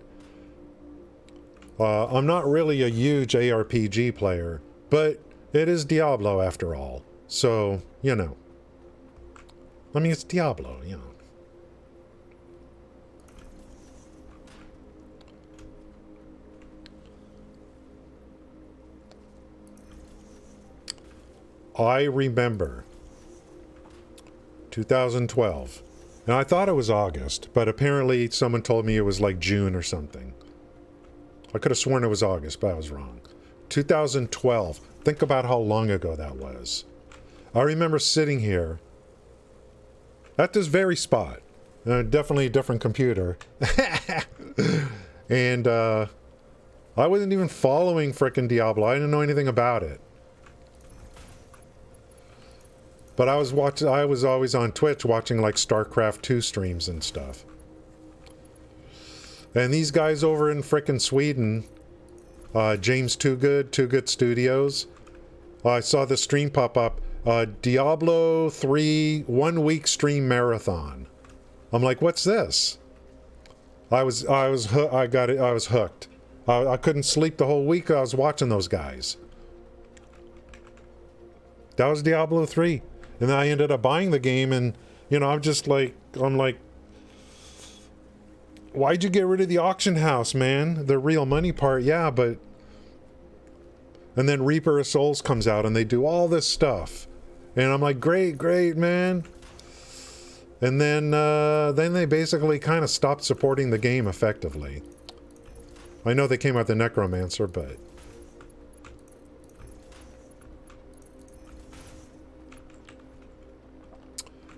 I'm not really a huge ARPG player, but it is Diablo after all. So, you know. I mean, it's Diablo, you know. I remember 2012. And I thought it was August, but apparently someone told me it was like June or something. I could have sworn it was August, but I was wrong. 2012. Think about how long ago that was. I remember sitting here at this very spot. Definitely a different computer. And I wasn't even following frickin' Diablo. I didn't know anything about it. But I was always on Twitch watching like StarCraft 2 streams and stuff. And these guys over in frickin' Sweden, James Too Good Studios, I saw the stream pop up, Diablo 3 1 week stream marathon. I'm like, what's this? I was hooked. I couldn't sleep the whole week. I was watching those guys. That was Diablo 3. And then I ended up buying the game, and, you know, I'm like, why'd you get rid of the auction house, man? The real money part, yeah, but... And then Reaper of Souls comes out, and they do all this stuff. And I'm like, great, man. And then they basically kind of stopped supporting the game effectively. I know they came out the Necromancer, but...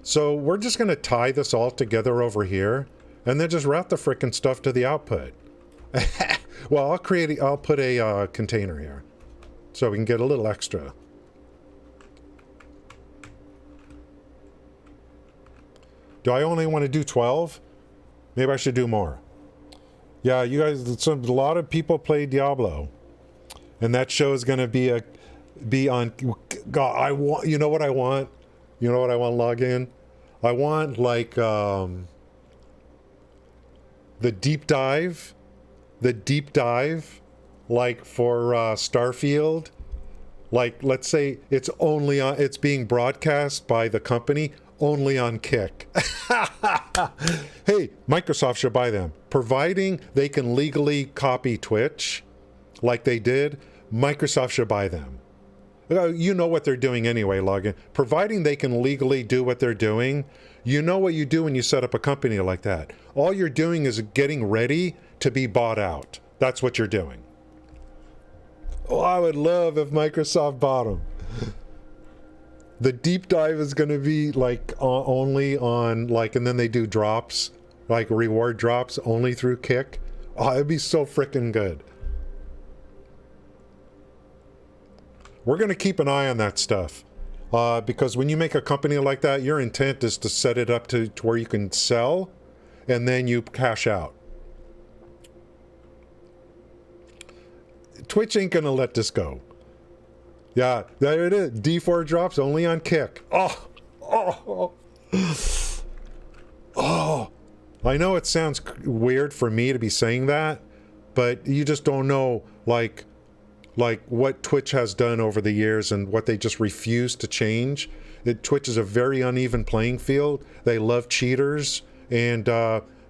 So we're just going to tie this all together over here, and then just route the frickin' stuff to the output. Well, I'll put a container here, so we can get a little extra. Do I only want to do 12? Maybe I should do more. Yeah, you guys, a lot of people play Diablo, and that show is going to be on. God, you know what I want? You know what I want? Log in. I want like the deep dive, like for Starfield. Like, let's say it's being broadcast by the company only on Kick. Hey, Microsoft should buy them. Providing they can legally copy Twitch like they did, Microsoft should buy them. You know what they're doing anyway, login. Providing they can legally do what they're doing, you know what you do when you set up a company like that. All you're doing is getting ready to be bought out. That's what you're doing. Oh, I would love if Microsoft bought them. The deep dive is going to be like only on like, and then they do drops, like reward drops only through Kick. Oh, it'd be so freaking good. We're going to keep an eye on that stuff. Because when you make a company like that, your intent is to set it up to where you can sell and then you cash out. Twitch ain't going to let this go. Yeah, there it is. D4 drops only on Kick. Oh. I know it sounds weird for me to be saying that, but you just don't know, like what Twitch has done over the years and what they just refuse to change. Twitch is a very uneven playing field. They love cheaters, and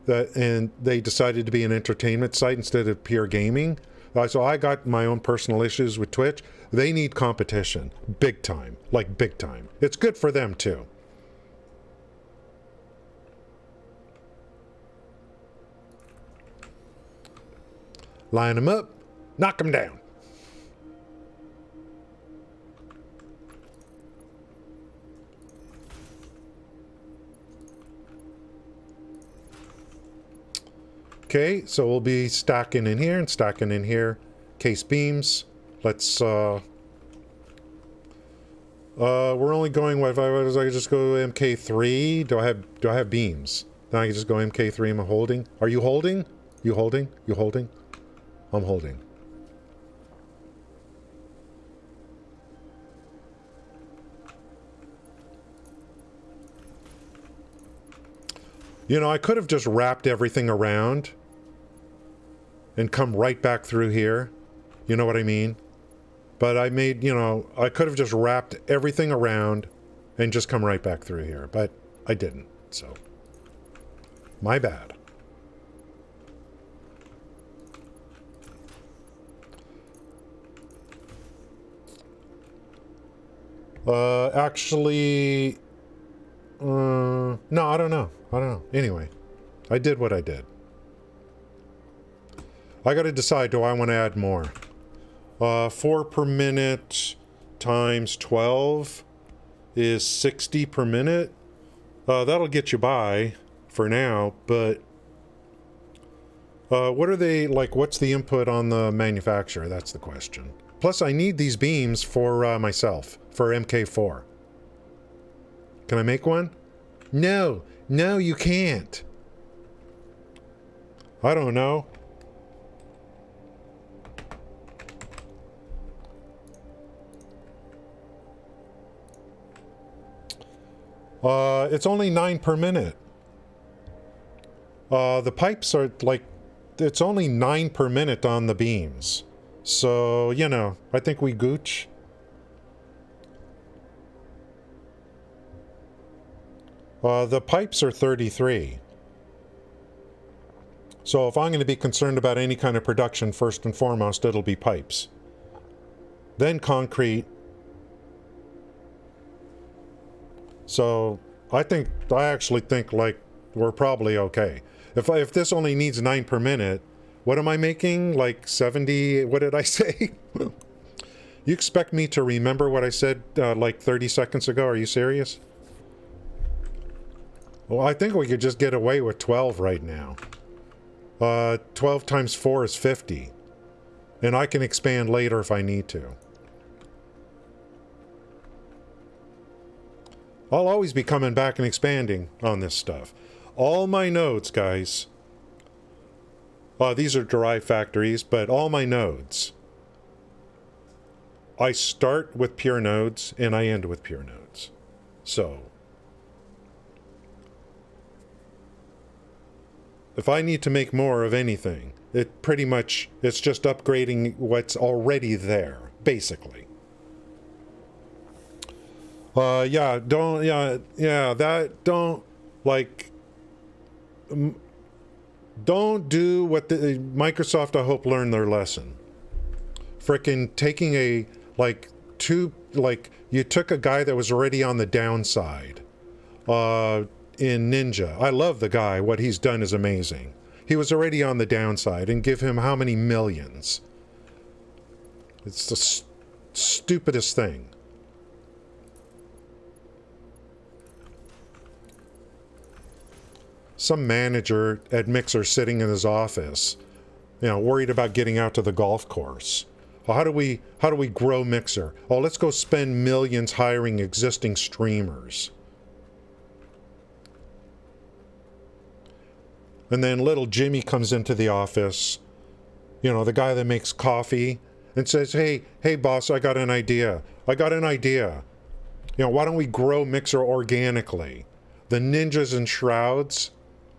they decided to be an entertainment site instead of pure gaming. So I got my own personal issues with Twitch. They need competition, big time, like big time. It's good for them too. Line them up, knock them down. Okay, so we'll be stacking in here and stacking in here. Case beams. Let's we're only going what if I just go MK3? Do I have beams? Then I can just go MK3. I'm holding. Are you holding? You holding? You holding? I'm holding. You know, I could have just wrapped everything around and come right back through here. You know what I mean? But I made, you know, I could have just wrapped everything around and just come right back through here. But I didn't, so my bad. Actually, No, I don't know. I don't know. Anyway, I did what I did. I gotta decide, do I want to add more? 4 per minute times 12 is 60 per minute. That'll get you by for now, but what are they, like, what's the input on the manufacturer? That's the question. Plus, I need these beams for myself, for MK4. Can I make one? No, no, you can't. I don't know. It's only 9 per minute. The pipes are like, it's only 9 per minute on the beams. So, you know, I think we gooch. The pipes are 33. So if I'm going to be concerned about any kind of production, first and foremost, it'll be pipes. Then concrete. So I actually think like we're probably okay. If this only needs 9 per minute, what am I making? Like 70, what did I say? You expect me to remember what I said like 30 seconds ago? Are you serious? Well, I think we could just get away with 12 right now. 12 times 4 is 50. And I can expand later if I need to. I'll always be coming back and expanding on this stuff. All my nodes, guys. These are derived factories, but all my nodes. I start with pure nodes and I end with pure nodes. So, if I need to make more of anything, it's just upgrading what's already there, basically. Don't do what the Microsoft, I hope, learned their lesson. Frickin' taking you took a guy that was already on the downside, in Ninja. I love the guy, what he's done is amazing. He was already on the downside, and give him how many millions? It's the stupidest thing. Some manager at Mixer sitting in his office, you know, worried about getting out to the golf course. Well, how do we grow Mixer? Oh, let's go spend millions hiring existing streamers. And then little Jimmy comes into the office, you know, the guy that makes coffee, and says, hey boss, I got an idea. You know, why don't we grow Mixer organically? The ninjas and shrouds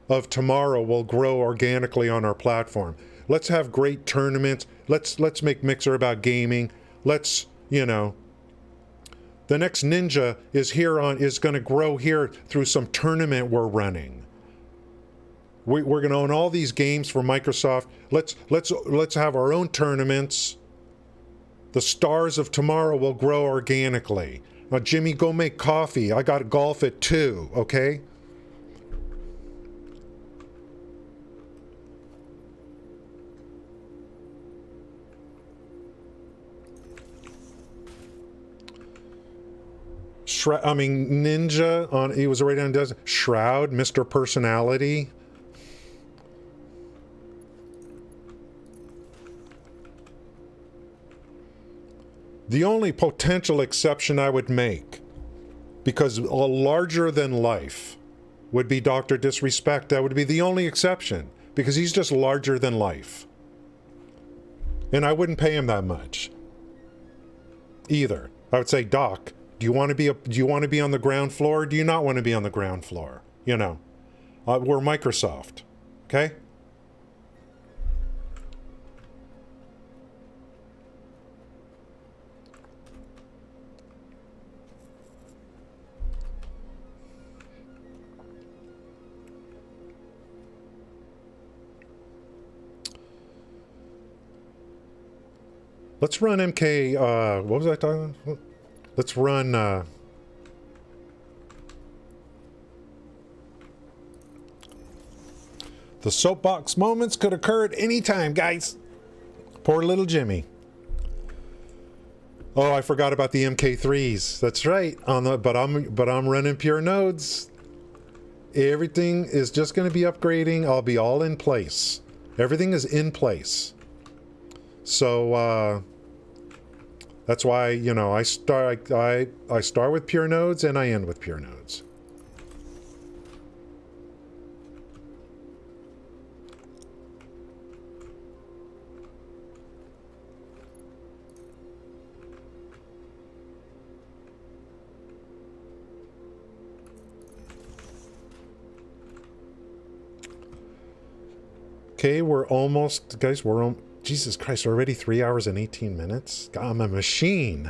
of tomorrow will grow organically on our platform. Let's have great tournaments. Let's make Mixer about gaming. Let's, you know, the next Ninja is going to grow here through some tournament we're running. We're going to own all these games for Microsoft. Let's have our own tournaments. The stars of tomorrow will grow organically. Now, Jimmy, go make coffee. I got golf at 2, okay? Ninja, he was already on Desert. Shroud, Mr. Personality. The only potential exception I would make, because a larger than life, would be Dr. Disrespect. That would be the only exception, because he's just larger than life. And I wouldn't pay him that much either. I would say, Doc, do you want to be on the ground floor, or do you not want to be on the ground floor? You know, we're Microsoft, okay? Let's run MK, what was I talking about? Let's run, The soapbox moments could occur at any time, guys. Poor little Jimmy. Oh, I forgot about the MK3s. That's right. But I'm running pure nodes. Everything is just going to be upgrading. I'll be all in place. Everything is in place. So that's why, you know, I start with pure nodes and I end with pure nodes. Okay, we're almost, guys, Jesus Christ, already 3 hours and 18 minutes? God, I'm a machine.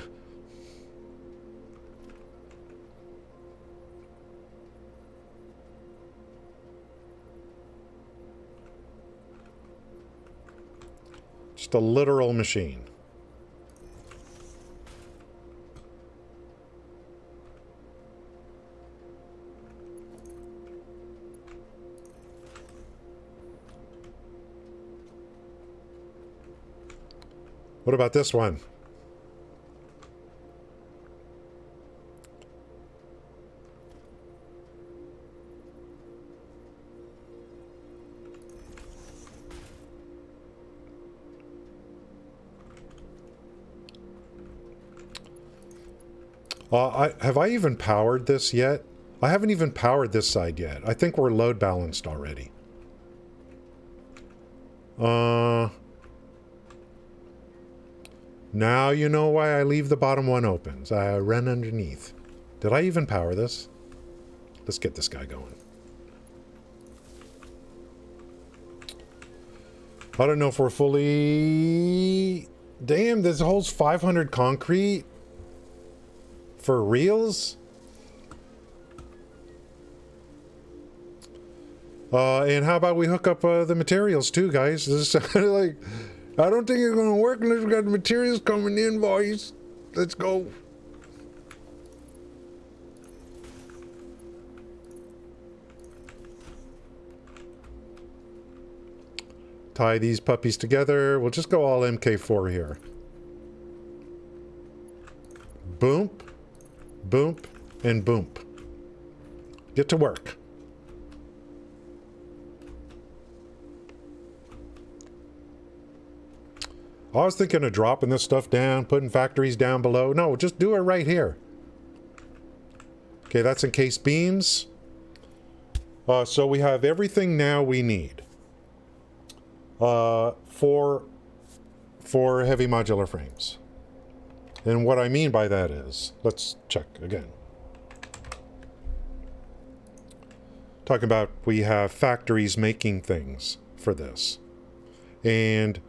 Just a literal machine. What about this one? Have I even powered this yet? I haven't even powered this side yet. I think we're load balanced already. Now you know why I leave the bottom one open. So I run underneath. Did I even power this? Let's get this guy going. I don't know if we're fully... Damn, this holds 500 concrete? For reals? And how about we hook up the materials too, guys? This is like... I don't think it's gonna work unless we got the materials coming in, boys. Let's go. Tie these puppies together. We'll just go all MK4 here. Boom, boom, and boom. Get to work. I was thinking of dropping this stuff down, putting factories down below. No, just do it right here. Okay, that's encased beams. So we have everything now we need for heavy modular frames. And what I mean by that is, let's check again. Talking about we have factories making things for this. And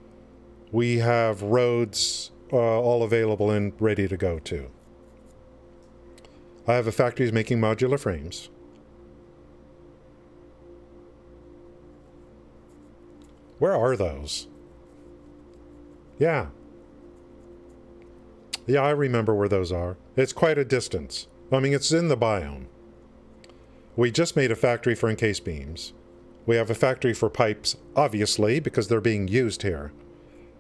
we have roads all available and ready to go too. I have a factory making modular frames. Where are those? Yeah. Yeah, I remember where those are. It's quite a distance. I mean, it's in the biome. We just made a factory for encased beams. We have a factory for pipes, obviously, because they're being used here.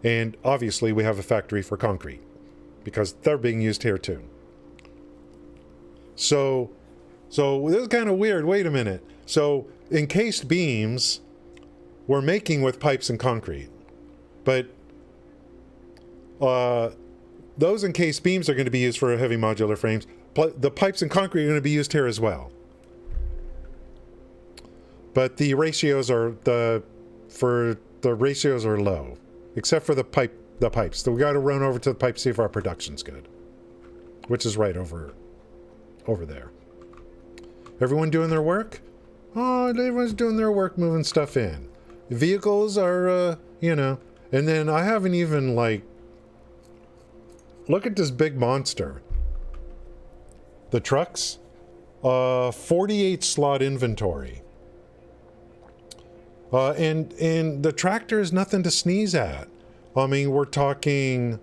And obviously we have a factory for concrete because they're being used here too. So this is kind of weird. Wait a minute. So encased beams we're making with pipes and concrete, but those encased beams are going to be used for heavy modular frames. The pipes and concrete are going to be used here as well. But the ratios are low. Except for the pipes. So we got to run over to the pipes, see if our production's good. Which is right over there. Everyone doing their work? Oh, everyone's doing their work, moving stuff in. Vehicles are, you know. And then I haven't even, like... Look at this big monster. The trucks. 48 slot inventory. And the tractor is nothing to sneeze at. I mean, we're talking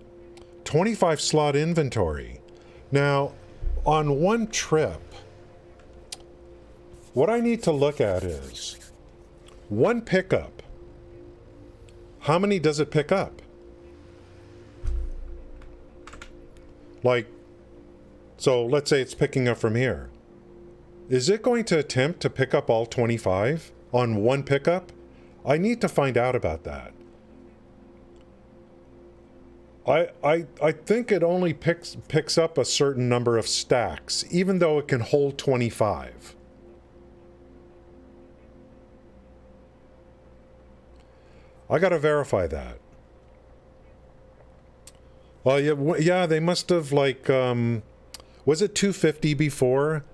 25 slot inventory. Now, on one trip, what I need to look at is One pickup. How many does it pick up? Like, so let's say it's picking up from here. Is it going to attempt to pick up all 25 on one pickup? I need to find out about that. I think it only picks up a certain number of stacks, even though it can hold 25. I gotta verify that. Well, yeah, they must have, like, was it 250 before?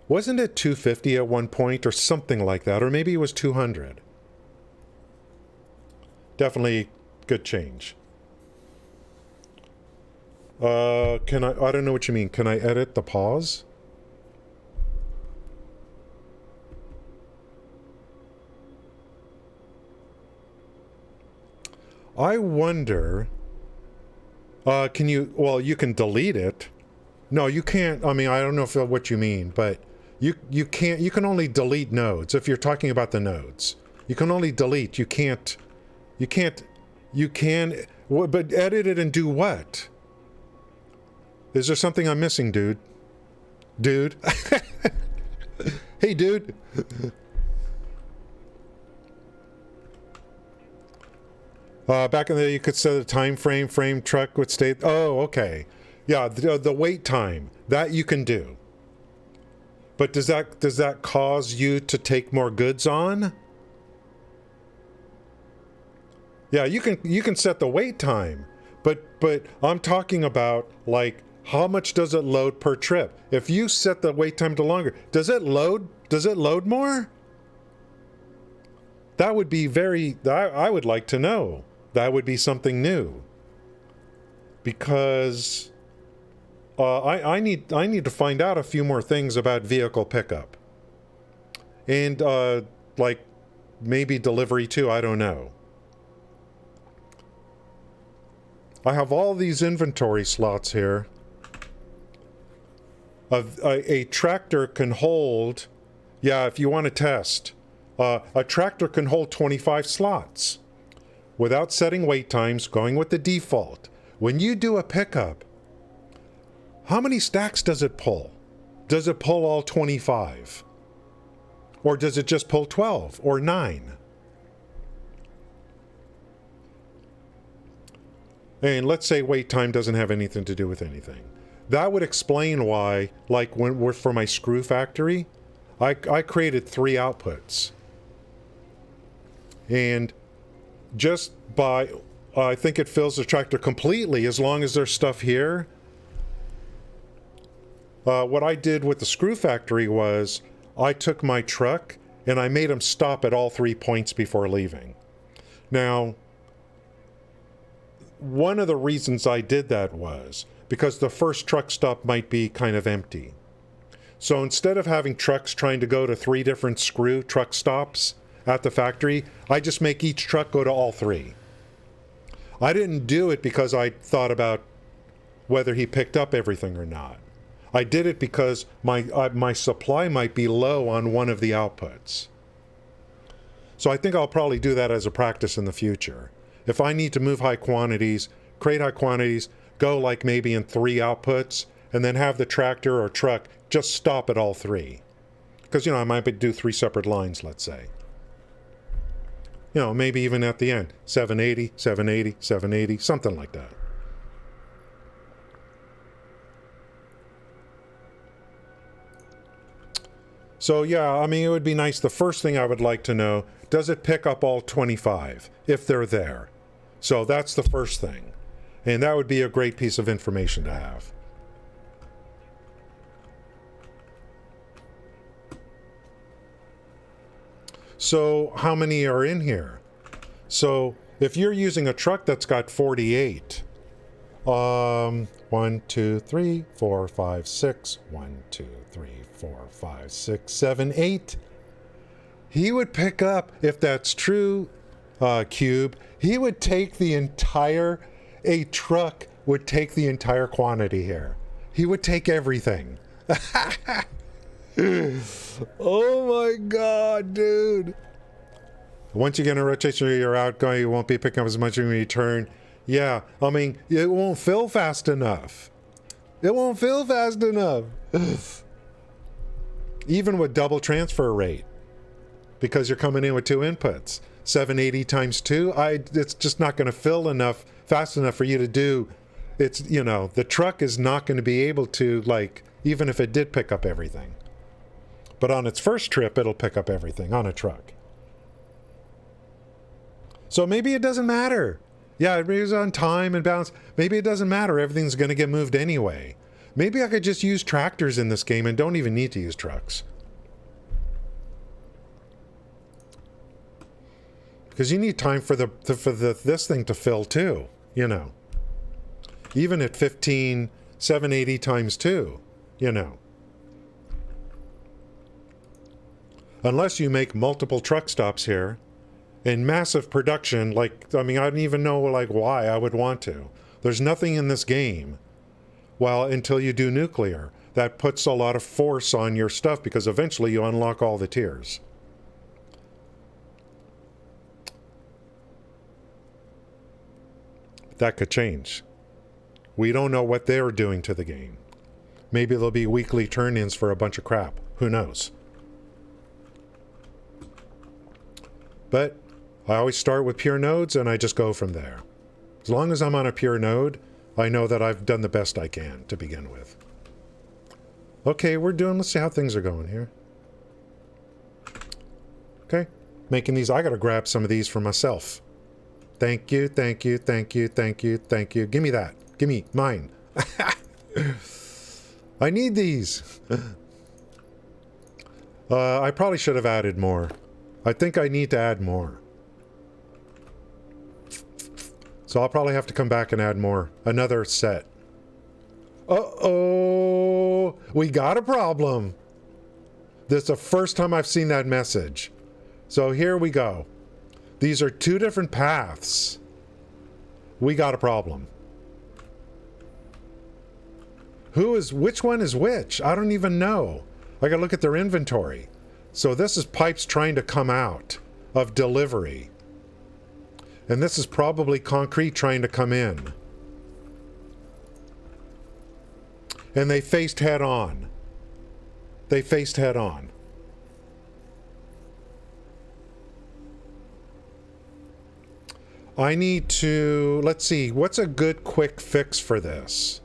Wasn't it 250 at one point or something like that? Or maybe it was 200. Definitely good change. I don't know what you mean. Can I edit the pause? I wonder, can you, well, you can delete it. No, you can't. I mean, I don't know what you mean, but you can't, you can only delete nodes if you're talking about the nodes. You can only delete, you can, but edit it and do what? Is there something I'm missing, dude? Dude? Hey, dude. Back in the day, you could set a time frame truck would stay. Oh, okay. Yeah, the wait time, that you can do. But does that cause you to take more goods on? Yeah, you can set the wait time, but I'm talking about, like, how much does it load per trip? If you set the wait time to longer, does it load more? That would be I would like to know. That would be something new. Because I need to find out a few more things about vehicle pickup. And like maybe delivery too, I don't know. I have all these inventory slots here. A tractor can hold, yeah, if you want to test, a tractor can hold 25 slots without setting wait times, going with the default. When you do a pickup, how many stacks does it pull? Does it pull all 25? Or does it just pull 12 or 9? And let's say wait time doesn't have anything to do with anything. That would explain why, like when we're for my screw factory, I created 3 outputs. And just by, I think it fills the tractor completely as long as there's stuff here. What I did with the screw factory was I took my truck and I made them stop at all 3 points before leaving. Now, one of the reasons I did that was because the first truck stop might be kind of empty. So instead of having trucks trying to go to 3 different screw truck stops at the factory, I just make each truck go to all 3. I didn't do it because I thought about whether he picked up everything or not. I did it because my supply might be low on one of the outputs. So I think I'll probably do that as a practice in the future. If I need to move high quantities, create high quantities, go like maybe in 3 outputs, and then have the tractor or truck just stop at all 3. Because, you know, I might do 3 separate lines, let's say. You know, maybe even at the end, 780, 780, 780, something like that. So yeah, I mean, it would be nice. The first thing I would like to know, does it pick up all 25 if they're there? So that's the first thing. And that would be a great piece of information to have. So how many are in here? So if you're using a truck that's got 48, 1, 2, 3, 4, 5, 6, 1, 2, 3, 4, 5, 6, 7, 8. He would pick up, if that's true, Cube, he would take the entire, a truck would take the entire quantity here. He would take everything. Oh my God, dude. Once you get in a rotation, you're outgoing, you won't be picking up as much when you turn. Yeah, I mean, it won't fill fast enough. It won't fill fast enough. Even with double transfer rate. Because you're coming in with 2 inputs. 780 times 2, it's just not going to fill enough, fast enough for you to do. It's, you know, the truck is not going to be able to, like, even if it did pick up everything. But on its first trip, it'll pick up everything on a truck. So maybe it doesn't matter. Yeah, it is on time and balance. Maybe it doesn't matter. Everything's going to get moved anyway. Maybe I could just use tractors in this game and don't even need to use trucks. Because you need time for this thing to fill too, you know. Even at 780 times 2, you know. Unless you make multiple truck stops here and massive production, like, I mean, I don't even know, like, why I would want to. There's nothing in this game, well, until you do nuclear, that puts a lot of force on your stuff because eventually you unlock all the tiers. That could change. We don't know what they're doing to the game. Maybe there'll be weekly turn-ins for a bunch of crap. Who knows? But I always start with pure nodes and I just go from there. As long as I'm on a pure node, I know that I've done the best I can to begin with. Okay, let's see how things are going here. Okay, making these, I gotta grab some of these for myself. Thank you, thank you, thank you, thank you, thank you. Give me that. Give me mine. I need these. I probably should have added more. I think I need to add more. So I'll probably have to come back and add more. Another set. Uh-oh. We got a problem. This is the first time I've seen that message. So here we go. These are 2 different paths. We got a problem. Which one is which? I don't even know. I gotta look at their inventory. So this is pipes trying to come out of delivery. And this is probably concrete trying to come in. And they faced head on. They faced head on. I need to, let's see, what's a good quick fix for this?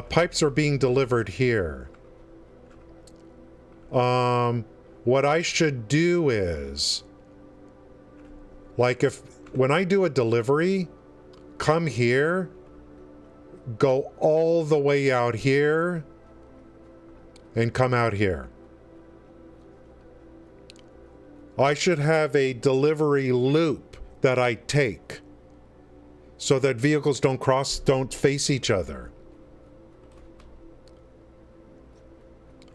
Pipes are being delivered here. What I should do is, like, when I do a delivery, come here, go all the way out here, and come out here. I should have a delivery loop that I take so that vehicles don't face each other.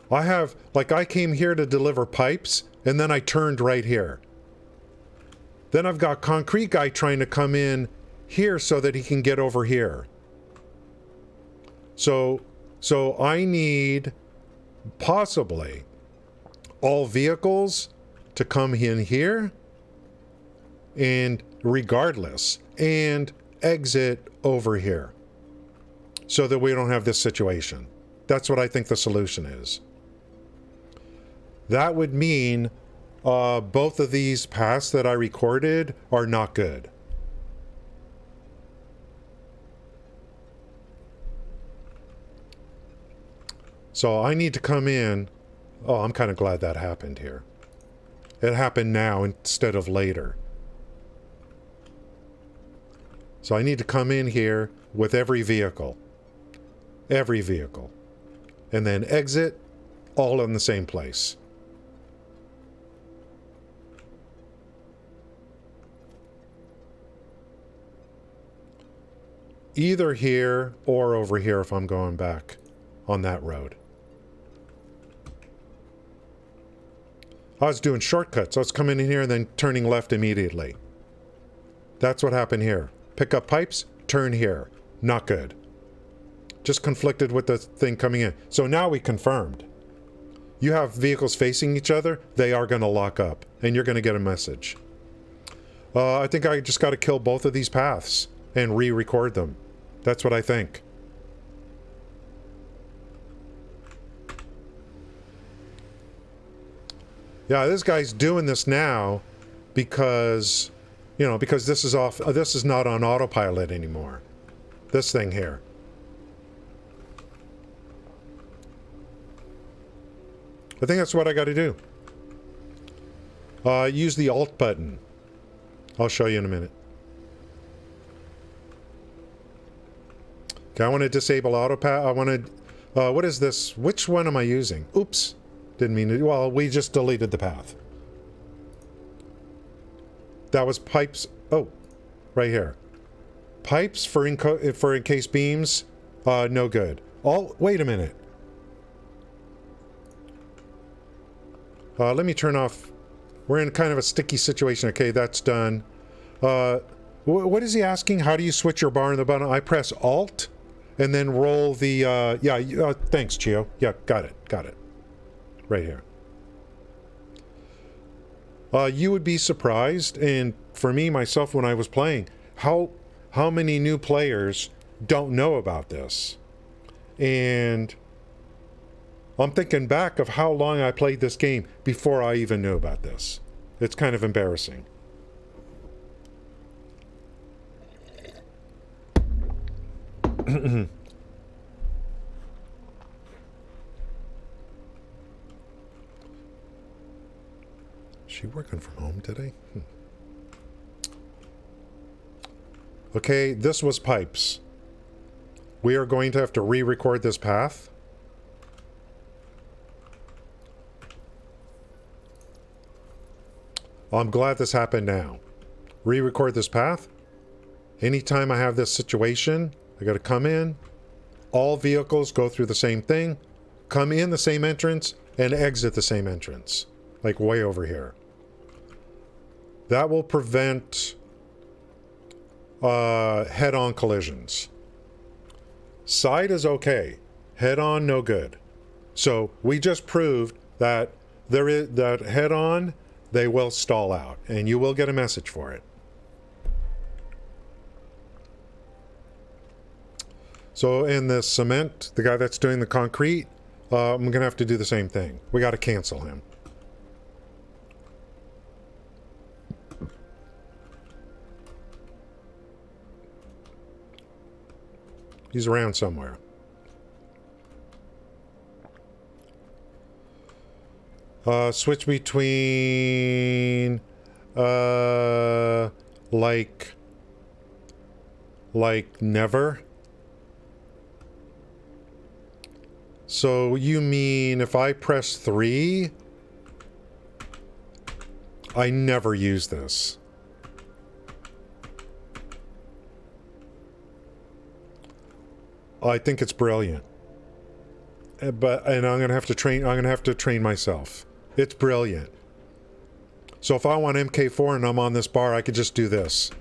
I came here to deliver pipes, and then I turned right here. Then I've got concrete guy trying to come in here so that he can get over here. So I need possibly all vehicles to come in here and regardless and exit over here so that we don't have this situation. That's what I think the solution is. That would mean both of these paths that I recorded are not good. So I need to come in. Oh, I'm kind of glad that happened here. It happened now instead of later. So I need to come in here with every vehicle. Every vehicle. And then exit all in the same place. Either here or over here if I'm going back on that road. I was doing shortcuts. I was coming in here and then turning left immediately. That's what happened here. Pick up pipes, turn here. Not good. Just conflicted with the thing coming in. So now we confirmed. you have vehicles facing each other, they are going to lock up, and you're going to get a message. I think I just got to kill both of these paths and re-record them. That's what I think. Yeah, this guy's doing this now because, you know, because this is off. This is not on autopilot anymore. This thing here. I think that's what I got to do. Use the Alt button. I'll show you in a minute. Okay, I want to disable autopilot. I want to... what is this? Which one am I using? Oops. Didn't mean to... Well, we just deleted the path. That was pipes... Oh, right here. Pipes for encased beams, no good. Wait a minute. Let me turn off... We're in kind of a sticky situation. Okay, that's done. What is he asking? How do you switch your bar on the button? I press Alt and then roll the... thanks, Chio. Yeah, got it. Right here. You would be surprised, and for me, myself, when I was playing, how many new players don't know about this. And I'm thinking back of how long I played this game before I even knew about this. It's kind of embarrassing. Is she working from home today? Okay, this was pipes. We are going to have to re-record this path. I'm glad this happened now. Re-record this path. Anytime I have this situation, I got to come in. All vehicles go through the same thing. Come in the same entrance and exit the same entrance. Like way over here. That will prevent head-on collisions. Side is okay. Head-on, no good. So we just proved that that head-on, they will stall out, and you will get a message for it. So in the cement, the guy that's doing the concrete, I'm going to have to do the same thing. We got to cancel him. He's around somewhere. Switch between like never. So you mean if I press 3, I never use this. I think it's brilliant. And I'm gonna have to train myself. It's brilliant. So if I want MK4 and I'm on this bar, I could just do this.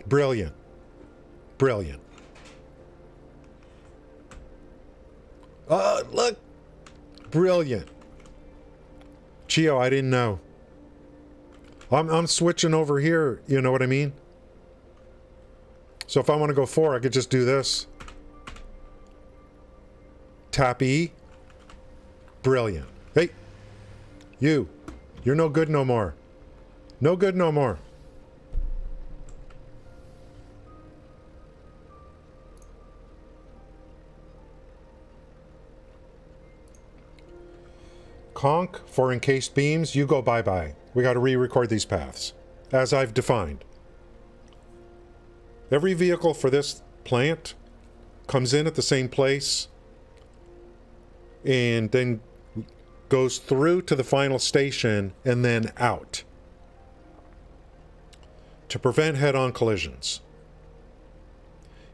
Brilliant. Brilliant. Look! Brilliant. Chio, I didn't know. I'm switching over here, you know what I mean? So if I want to go 4, I could just do this. Tap E. Brilliant. Hey! You're no good no more. No good no more. Conk for encased beams, you go bye-bye. We got to re-record these paths, as I've defined. Every vehicle for this plant comes in at the same place and then goes through to the final station and then out to prevent head-on collisions.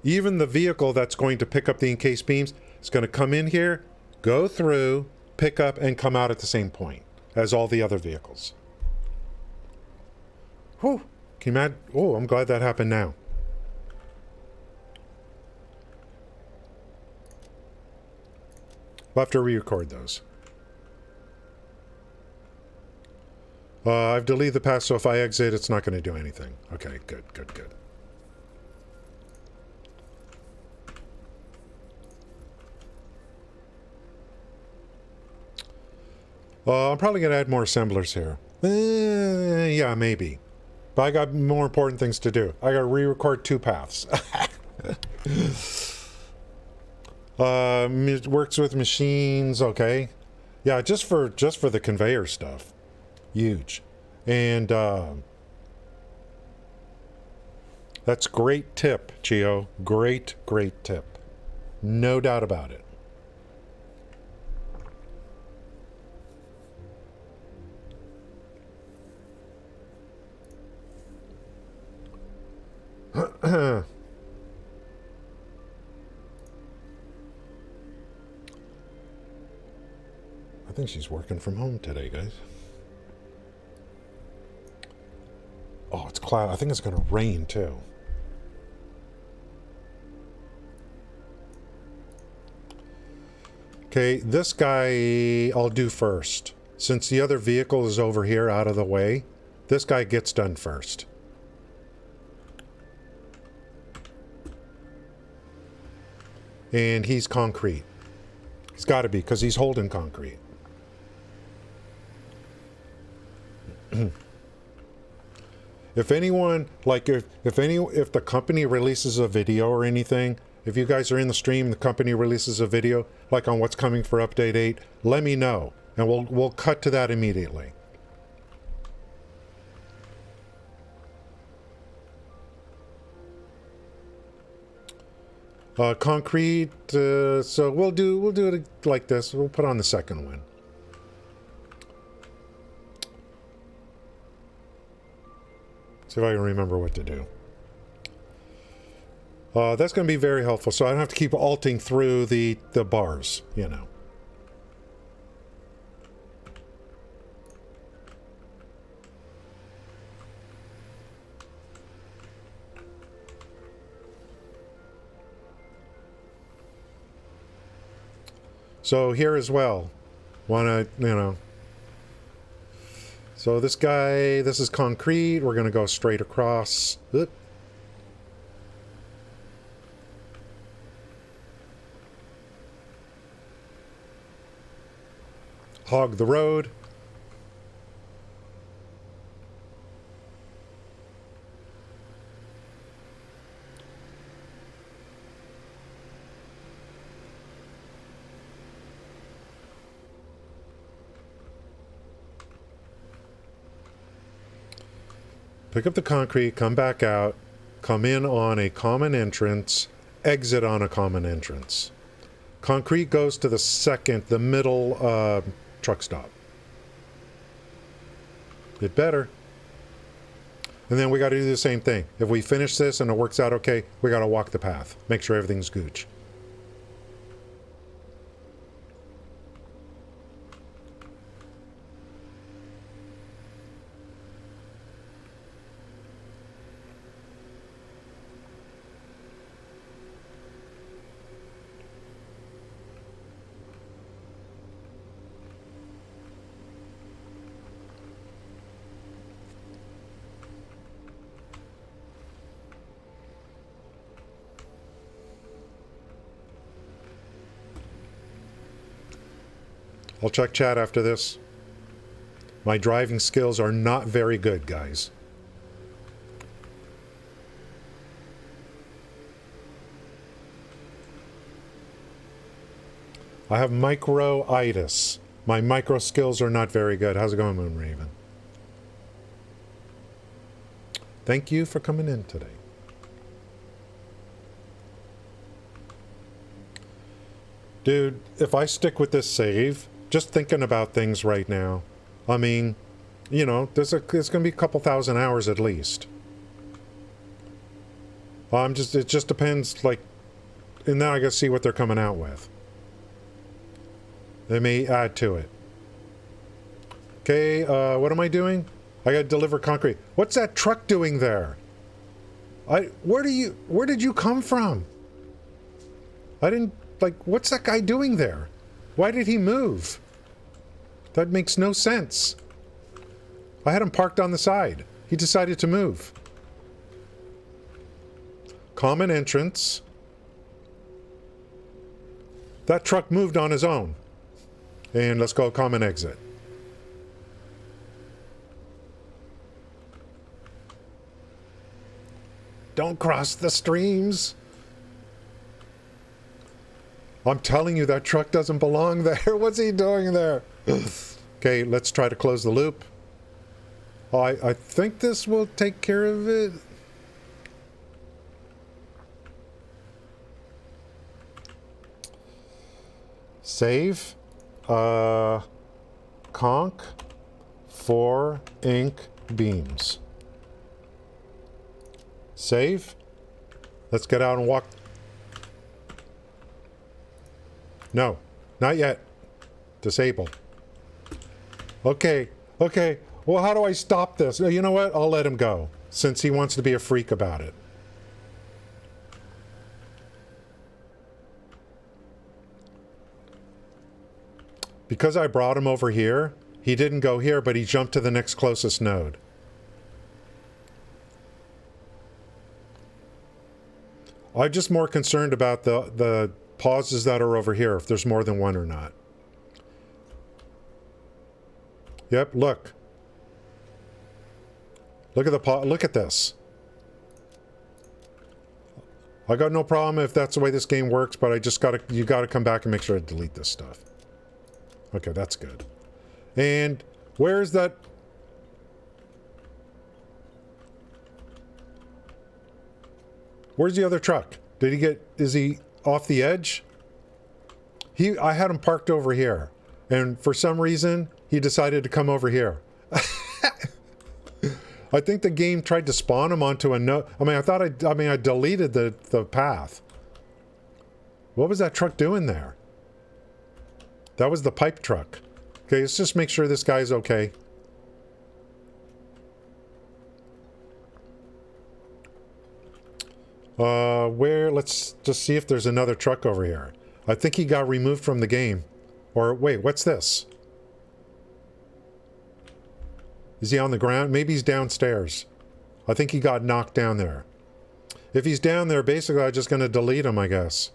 Even the vehicle that's going to pick up the encased beams is going to come in here, go through, pick up, and come out at the same point as all the other vehicles. Whew. Can you imagine? Oh, I'm glad that happened now. We'll have to re-record those. I've deleted the path, so if I exit, it's not going to do anything. Okay, good, good, good. I'm probably going to add more assemblers here. Yeah, maybe. But I got more important things to do. I got to re-record 2 paths. It works with machines, okay. Yeah, just for the conveyor stuff. Huge. And that's great tip, Chio. Great, great tip. No doubt about it. I think she's working from home today, guys. Oh, it's cloud. I think it's going to rain, too. Okay, this guy I'll do first. Since the other vehicle is over here out of the way, this guy gets done first. And he's concrete. He's got to be, because he's holding concrete. If anyone, like if the company releases a video or anything, if you guys are in the stream, the company releases a video, like on what's coming for update 8, let me know, and we'll cut to that immediately. Concrete, so we'll do it like this. We'll put on the second one. See if I can remember what to do. That's going to be very helpful, so I don't have to keep alting through the bars, you know. So here as well, want to, you know. So this guy, this is concrete. We're going to go straight across. Oop. Hog the road. Pick up the concrete, come back out, come in on a common entrance, exit on a common entrance. Concrete goes to the middle truck stop. It better. And then we got to do the same thing. If we finish this and it works out okay, we got to walk the path. Make sure everything's gooch. I'll check chat after this. My driving skills are not very good, guys. I have micro-itis. My micro skills are not very good. How's it going, Moon Raven? Thank you for coming in today. Dude, if I stick with this save, just thinking about things right now, I mean, you know, there's going to be a couple thousand hours at least. It just depends, like, and then I got to see what they're coming out with. They may add to it. Okay, what am I doing? I got to deliver concrete. What's that truck doing there? Where did you come from? I didn't, like, what's that guy doing there? Why did he move? That makes no sense. I had him parked on the side. He decided to move. Common entrance. That truck moved on his own. And let's go common exit. Don't cross the streams. I'm telling you, that truck doesn't belong there. What's he doing there? Okay, let's try to close the loop. I think this will take care of it. Save. Conk for ink beams. Save. Let's get out and walk. No, not yet. Disable. Okay, okay. Well, how do I stop this? You know what? I'll let him go, since he wants to be a freak about it. Because I brought him over here, he didn't go here, but he jumped to the next closest node. I'm just more concerned about the pauses that are over here, if there's more than one or not. Yep, look. Look at the look at this. I got no problem if that's the way this game works, but I just you gotta come back and make sure to delete this stuff. Okay, that's good. And where's that? Where's the other truck? Did he get, is he off the edge? I had him parked over here, and for some reason he decided to come over here. I think the game tried to spawn him onto a node. I mean, I deleted the path. What was that truck doing there? That was the pipe truck. Okay, let's just make sure this guy's okay. Let's just see if there's another truck over here. I think he got removed from the game. Or, wait, what's this? Is he on the ground? Maybe he's downstairs. I think he got knocked down there. If he's down there, basically I'm just going to delete him, I guess.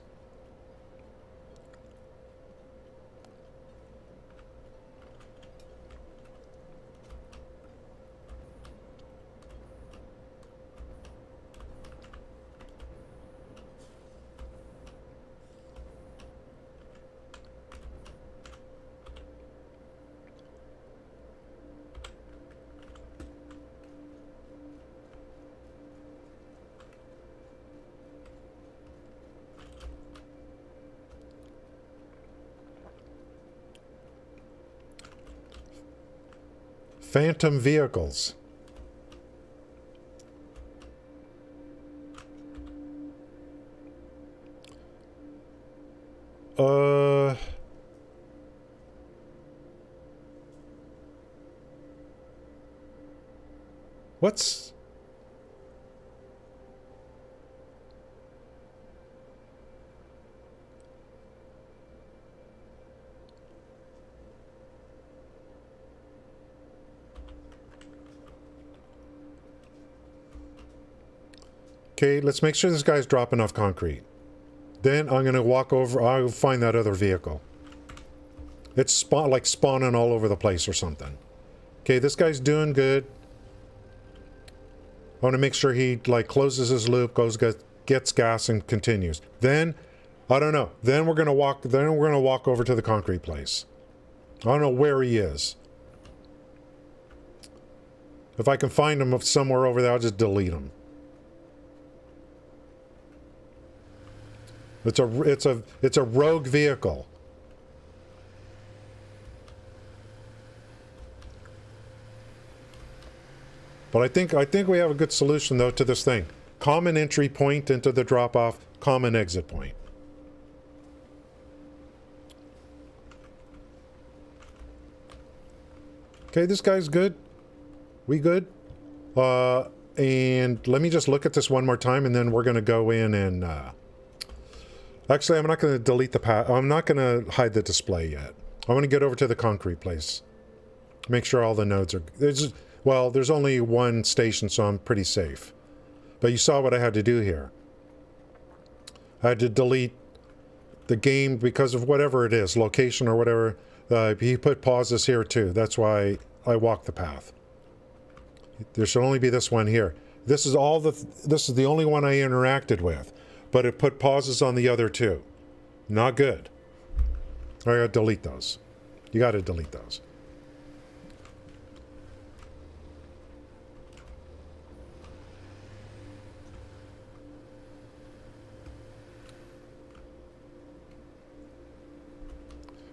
Phantom vehicles. What's... Okay, let's make sure this guy's dropping off concrete. Then I'm going to walk over, I'll find that other vehicle. It's spawning all over the place or something. Okay, this guy's doing good. I want to make sure he closes his loop, gets gas and continues. Then, I don't know. Then we're going to walk over to the concrete place. I don't know where he is. If I can find him somewhere over there, I'll just delete him. It's a rogue vehicle. But I think we have a good solution though to this thing. Common entry point into the drop-off, common exit point. Okay, this guy's good. We good? And let me just look at this one more time, and then we're going to go in and... Actually, I'm not going to delete the path. I'm not going to hide the display yet. I want to get over to the concrete place. Make sure all the nodes are... Well, there's only one station, so I'm pretty safe. But you saw what I had to do here. I had to delete the game because of whatever it is, location or whatever. He put pauses here too. That's why I walked the path. There should only be this one here. This is the only one I interacted with, but it put pauses on the other two. Not good. I gotta delete those. You gotta delete those.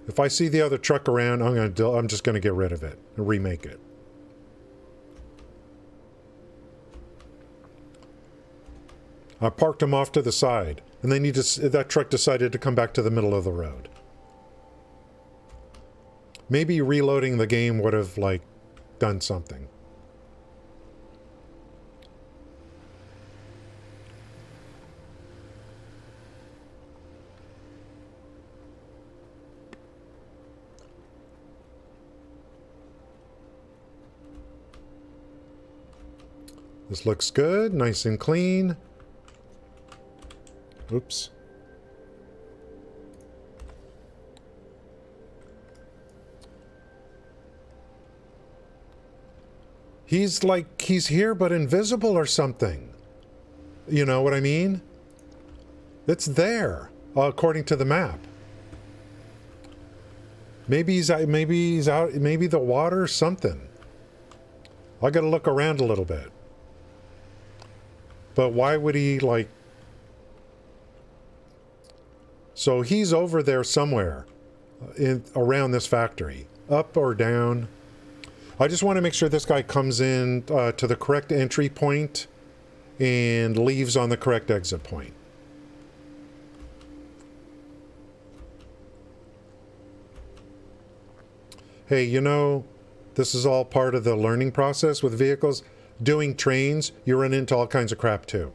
If I see the other truck around, I'm just gonna get rid of it and remake it. I parked him off to the side, and then that truck decided to come back to the middle of the road. Maybe reloading the game would have, like, done something. This looks good, nice and clean. Oops. He's here but invisible or something. You know what I mean? It's there, according to the map. Maybe he's out, maybe the water or something. I gotta look around a little bit. But why would he, like... So he's over there somewhere around this factory. Up or down. I just want to make sure this guy comes in to the correct entry point and leaves on the correct exit point. Hey, you know, this is all part of the learning process with vehicles. Doing trains, you run into all kinds of crap too.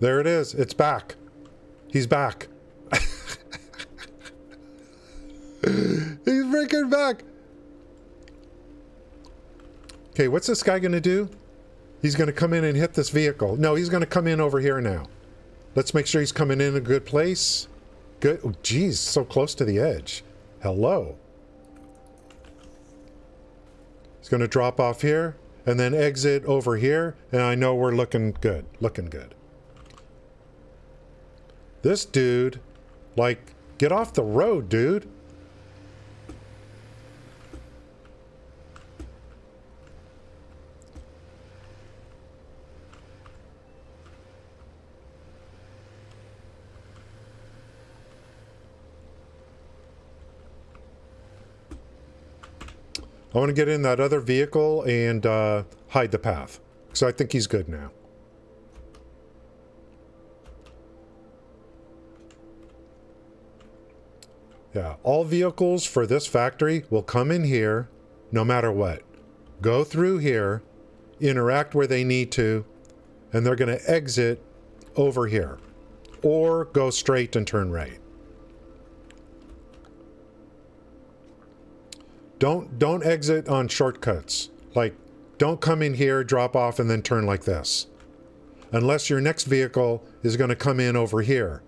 There it is. It's back. He's back. He's freaking back. Okay, what's this guy going to do? He's going to come in and hit this vehicle. No, he's going to come in over here now. Let's make sure he's coming in a good place. Good. Oh, geez, so close to the edge. Hello. He's going to drop off here and then exit over here. And I know we're looking good. Looking good. This dude, like, get off the road, dude. I want to get in that other vehicle and hide the path. So I think he's good now. Yeah, all vehicles for this factory will come in here no matter what. Go through here, interact where they need to, and they're going to exit over here. Or go straight and turn right. Don't exit on shortcuts. Like, don't come in here, drop off, and then turn like this. Unless your next vehicle is going to come in over here.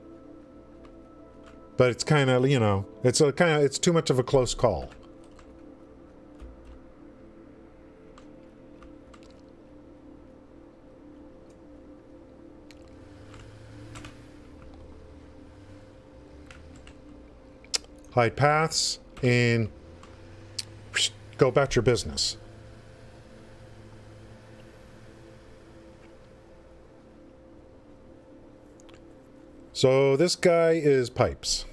But it's kind of, you know, it's too much of a close call. Hide paths and go about your business. So this guy is Pipes.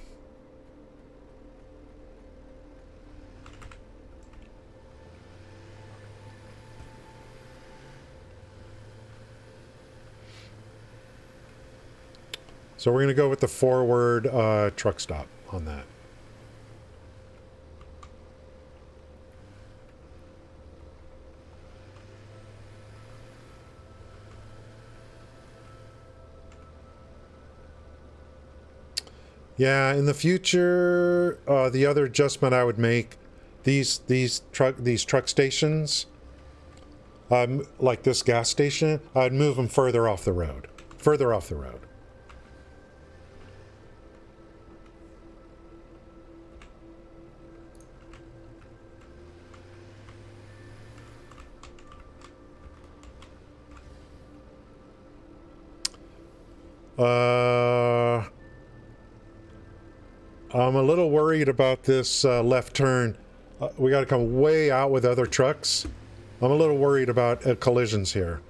So we're going to go with the forward truck stop on that. Yeah, in the future, the other adjustment I would make, these truck stations, like this gas station, I'd move them further off the road. Further off the road. I'm a little worried about this left turn. We got to come way out with other trucks. I'm a little worried about collisions here.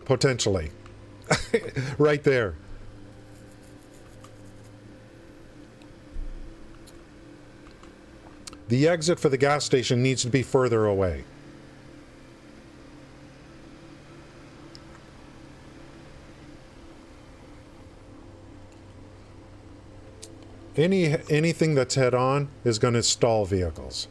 Potentially. Right there. The exit for the gas station needs to be further away. Anything that's head on is going to stall vehicles.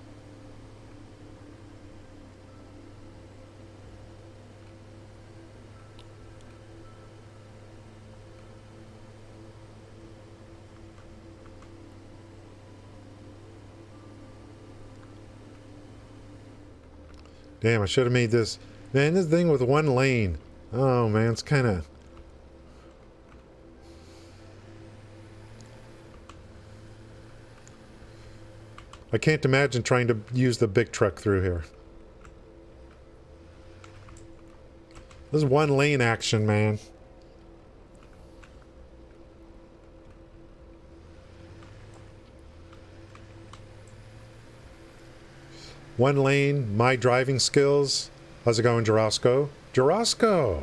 Damn, I should have made this. Man, this thing with one lane. Oh man, it's kind of. I can't imagine trying to use the big truck through here. This is one lane action, man. One lane, my driving skills. How's it going, Jarosco? Jarosco!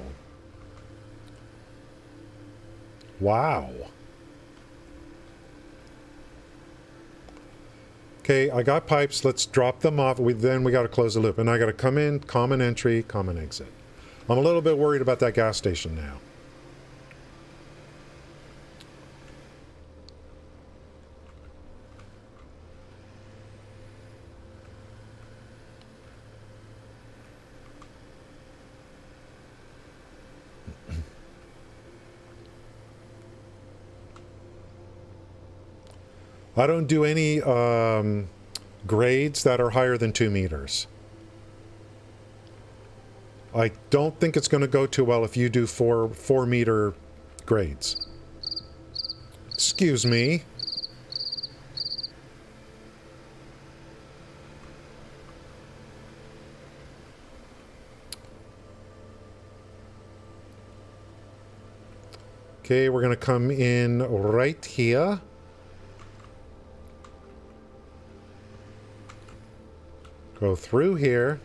Wow. Okay, I got pipes. Let's drop them off. Then we got to close the loop. And I got to come in, common entry, common exit. I'm a little bit worried about that gas station now. I don't do any grades that are higher than 2 meters. I don't think it's going to go too well if you do 4 meter grades. Excuse me. Okay, we're going to come in right here. Go through here.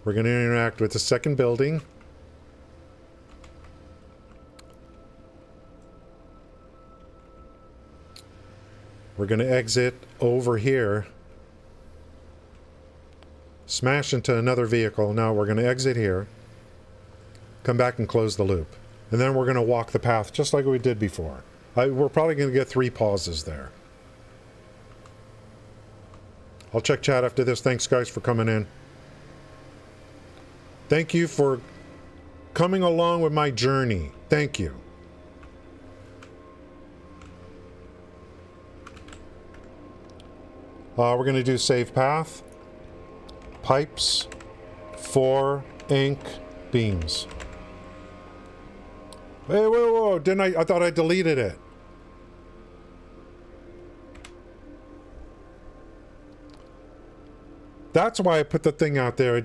We're going to interact with the second building. We're going to exit over here. Smash into another vehicle. Now we're going to exit here. Come back and close the loop. And then we're going to walk the path just like we did before. We're probably going to get 3 pauses there. I'll check chat after this. Thanks, guys, for coming in. Thank you for coming along with my journey. Thank you. We're going to do save path. Pipes. 4 ink beams. Hey, whoa, didn't I thought I deleted it. That's why I put the thing out there.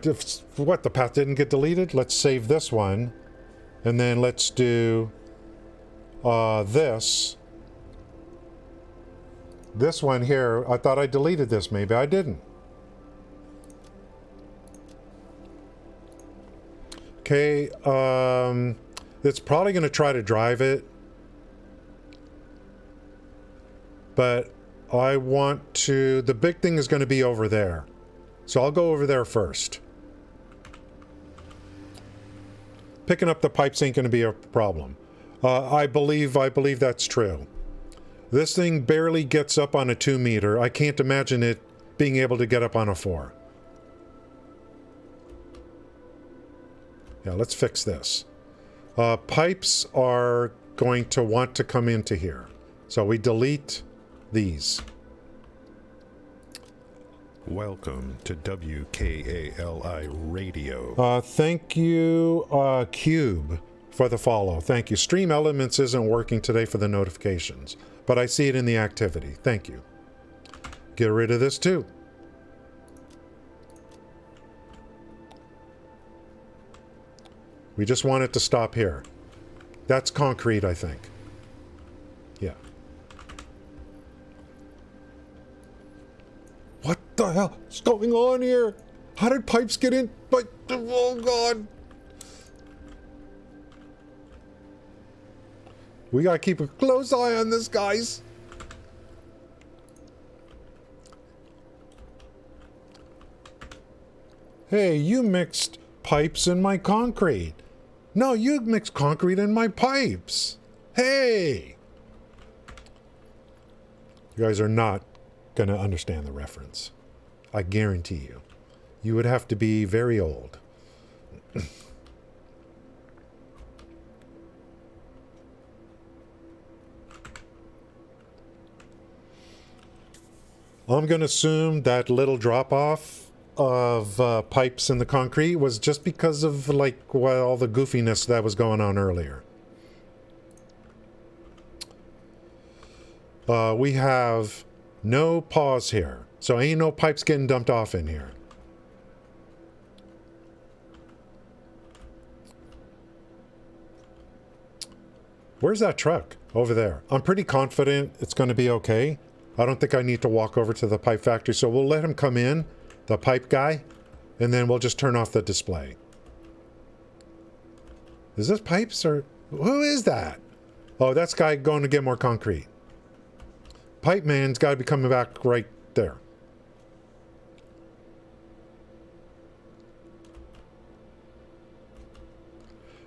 What, the path didn't get deleted? Let's save this one. And then let's do this. This one here, I thought I deleted this. Maybe I didn't. Okay, it's probably going to try to drive it. But I want to... The big thing is going to be over there. So I'll go over there first. Picking up the pipes ain't going to be a problem. I believe that's true. This thing barely gets up on a 2 meter. I can't imagine it being able to get up on a 4. Yeah, let's fix this. Pipes are going to want to come into here. So we delete these. Welcome to WKALI Radio. Thank you, Cube, for the follow. Thank you. Stream Elements isn't working today for the notifications, but I see it in the activity. Thank you. Get rid of this too. We just want it to stop here. That's concrete, I think. Yeah. What the hell is going on here? How did pipes get in? But oh god. We gotta keep a close eye on this, guys. Hey, you mixed pipes in my concrete. No, you mixed concrete in my pipes. Hey! You guys are not going to understand the reference. I guarantee you. You would have to be very old. I'm going to assume that little drop-off of pipes in the concrete was just because of like all the goofiness that was going on earlier. We have no pause here, so ain't no pipes getting dumped off in here. Where's that truck? Over there. I'm pretty confident it's going to be okay. I don't think I need to walk over to the pipe factory, so we'll let him come in, the pipe guy, and then we'll just turn off the display. Is this pipes or who is that? Oh, that's guy going to get more concrete. Pipe man's got to be coming back right there.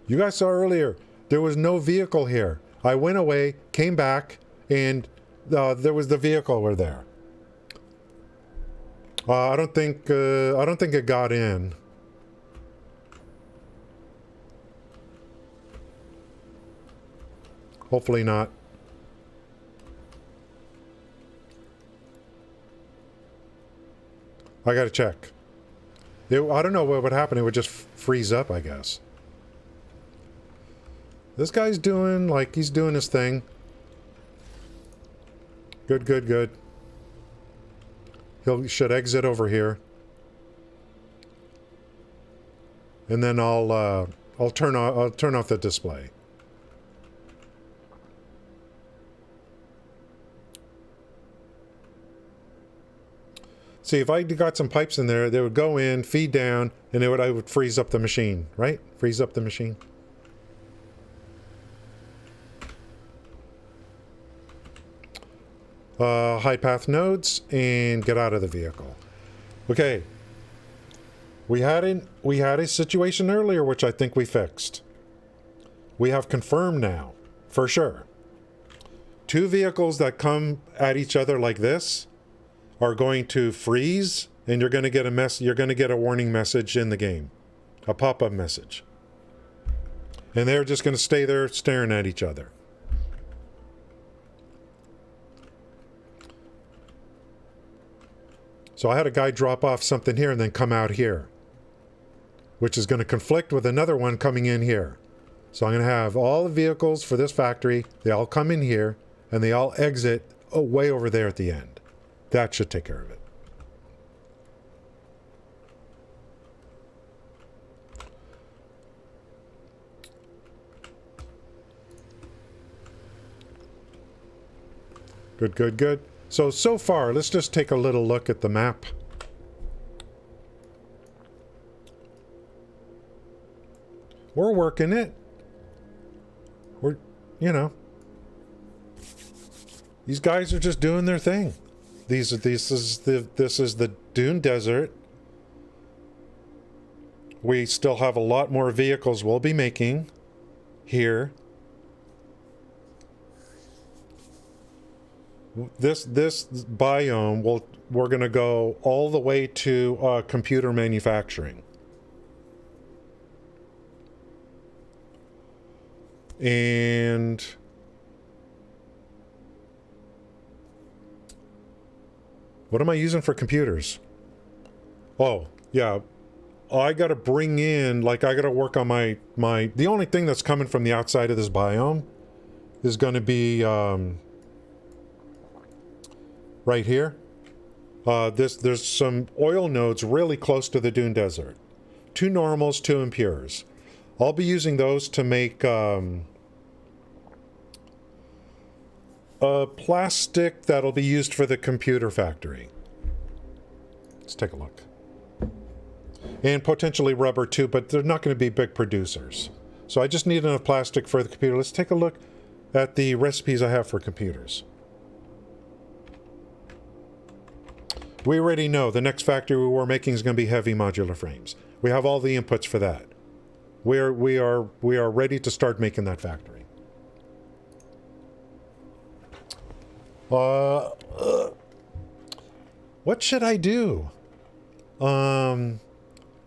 You guys saw earlier, there was no vehicle here. I went away, came back, and there was the vehicle over there. I don't think it got in. Hopefully not. I gotta check. I don't know what would happen. It would just freeze up, I guess. This guy's doing, like, he's doing his thing. Good, good, good. He should exit over here. And then I'll turn off the display. See, if I got some pipes in there, they would go in, feed down, and I would freeze up the machine, right? Freeze up the machine. Hide path nodes and get out of the vehicle. Okay. We had a situation earlier which I think we fixed. We have confirmed now, for sure. Two vehicles that come at each other like this are going to freeze, and you're going to get a warning message in the game. A pop-up message. And they're just going to stay there staring at each other. So I had a guy drop off something here and then come out here, which is going to conflict with another one coming in here. So I'm going to have all the vehicles for this factory. They all come in here and they all exit way over there at the end. That should take care of it. Good, good, good. So far, let's just take a little look at the map. We're working it. We're, you know. These guys are just doing their thing. This is the Dune Desert. We still have a lot more vehicles we'll be making here. This biome we're going to go all the way to computer manufacturing. And What am I using for computers? Oh, yeah. I got to bring in, like, I got to work on my... The only thing that's coming from the outside of this biome is going to be right here. There's some oil nodes really close to the dune desert. 2 normals, 2 impures. I'll be using those to make a plastic that'll be used for the computer factory. Let's take a look. And potentially rubber too, but they're not going to be big producers. So I just need enough plastic for the computer. Let's take a look at the recipes I have for computers. We already know the next factory we're making is going to be heavy modular frames. We have all the inputs for that. We are ready to start making that factory. What should I do?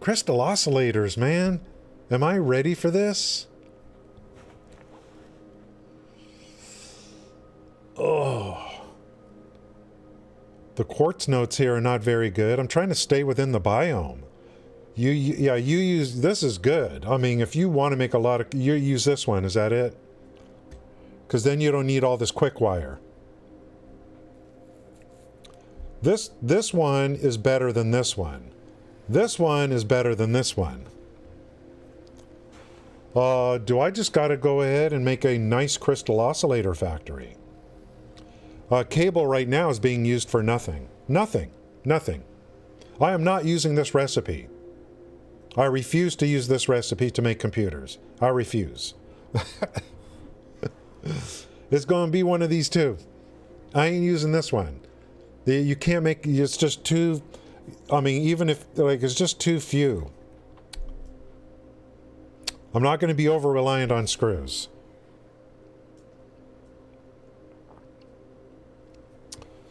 Crystal oscillators, man. Am I ready for this? Oh. The quartz notes here are not very good. I'm trying to stay within the biome. You use... This is good. I mean, if you want to make a lot of... You use this one. Is that it? Because then you don't need all this quick wire. This one is better than this one. This one is better than this one. Do I just got to go ahead and make a nice crystal oscillator factory? Cable right now is being used for nothing. Nothing. Nothing. I am not using this recipe. I refuse to use this recipe to make computers. I refuse. It's going to be one of these two. I ain't using this one. You can't make... It's just too... I mean, even if... Like, it's just too few. I'm not going to be over-reliant on screws.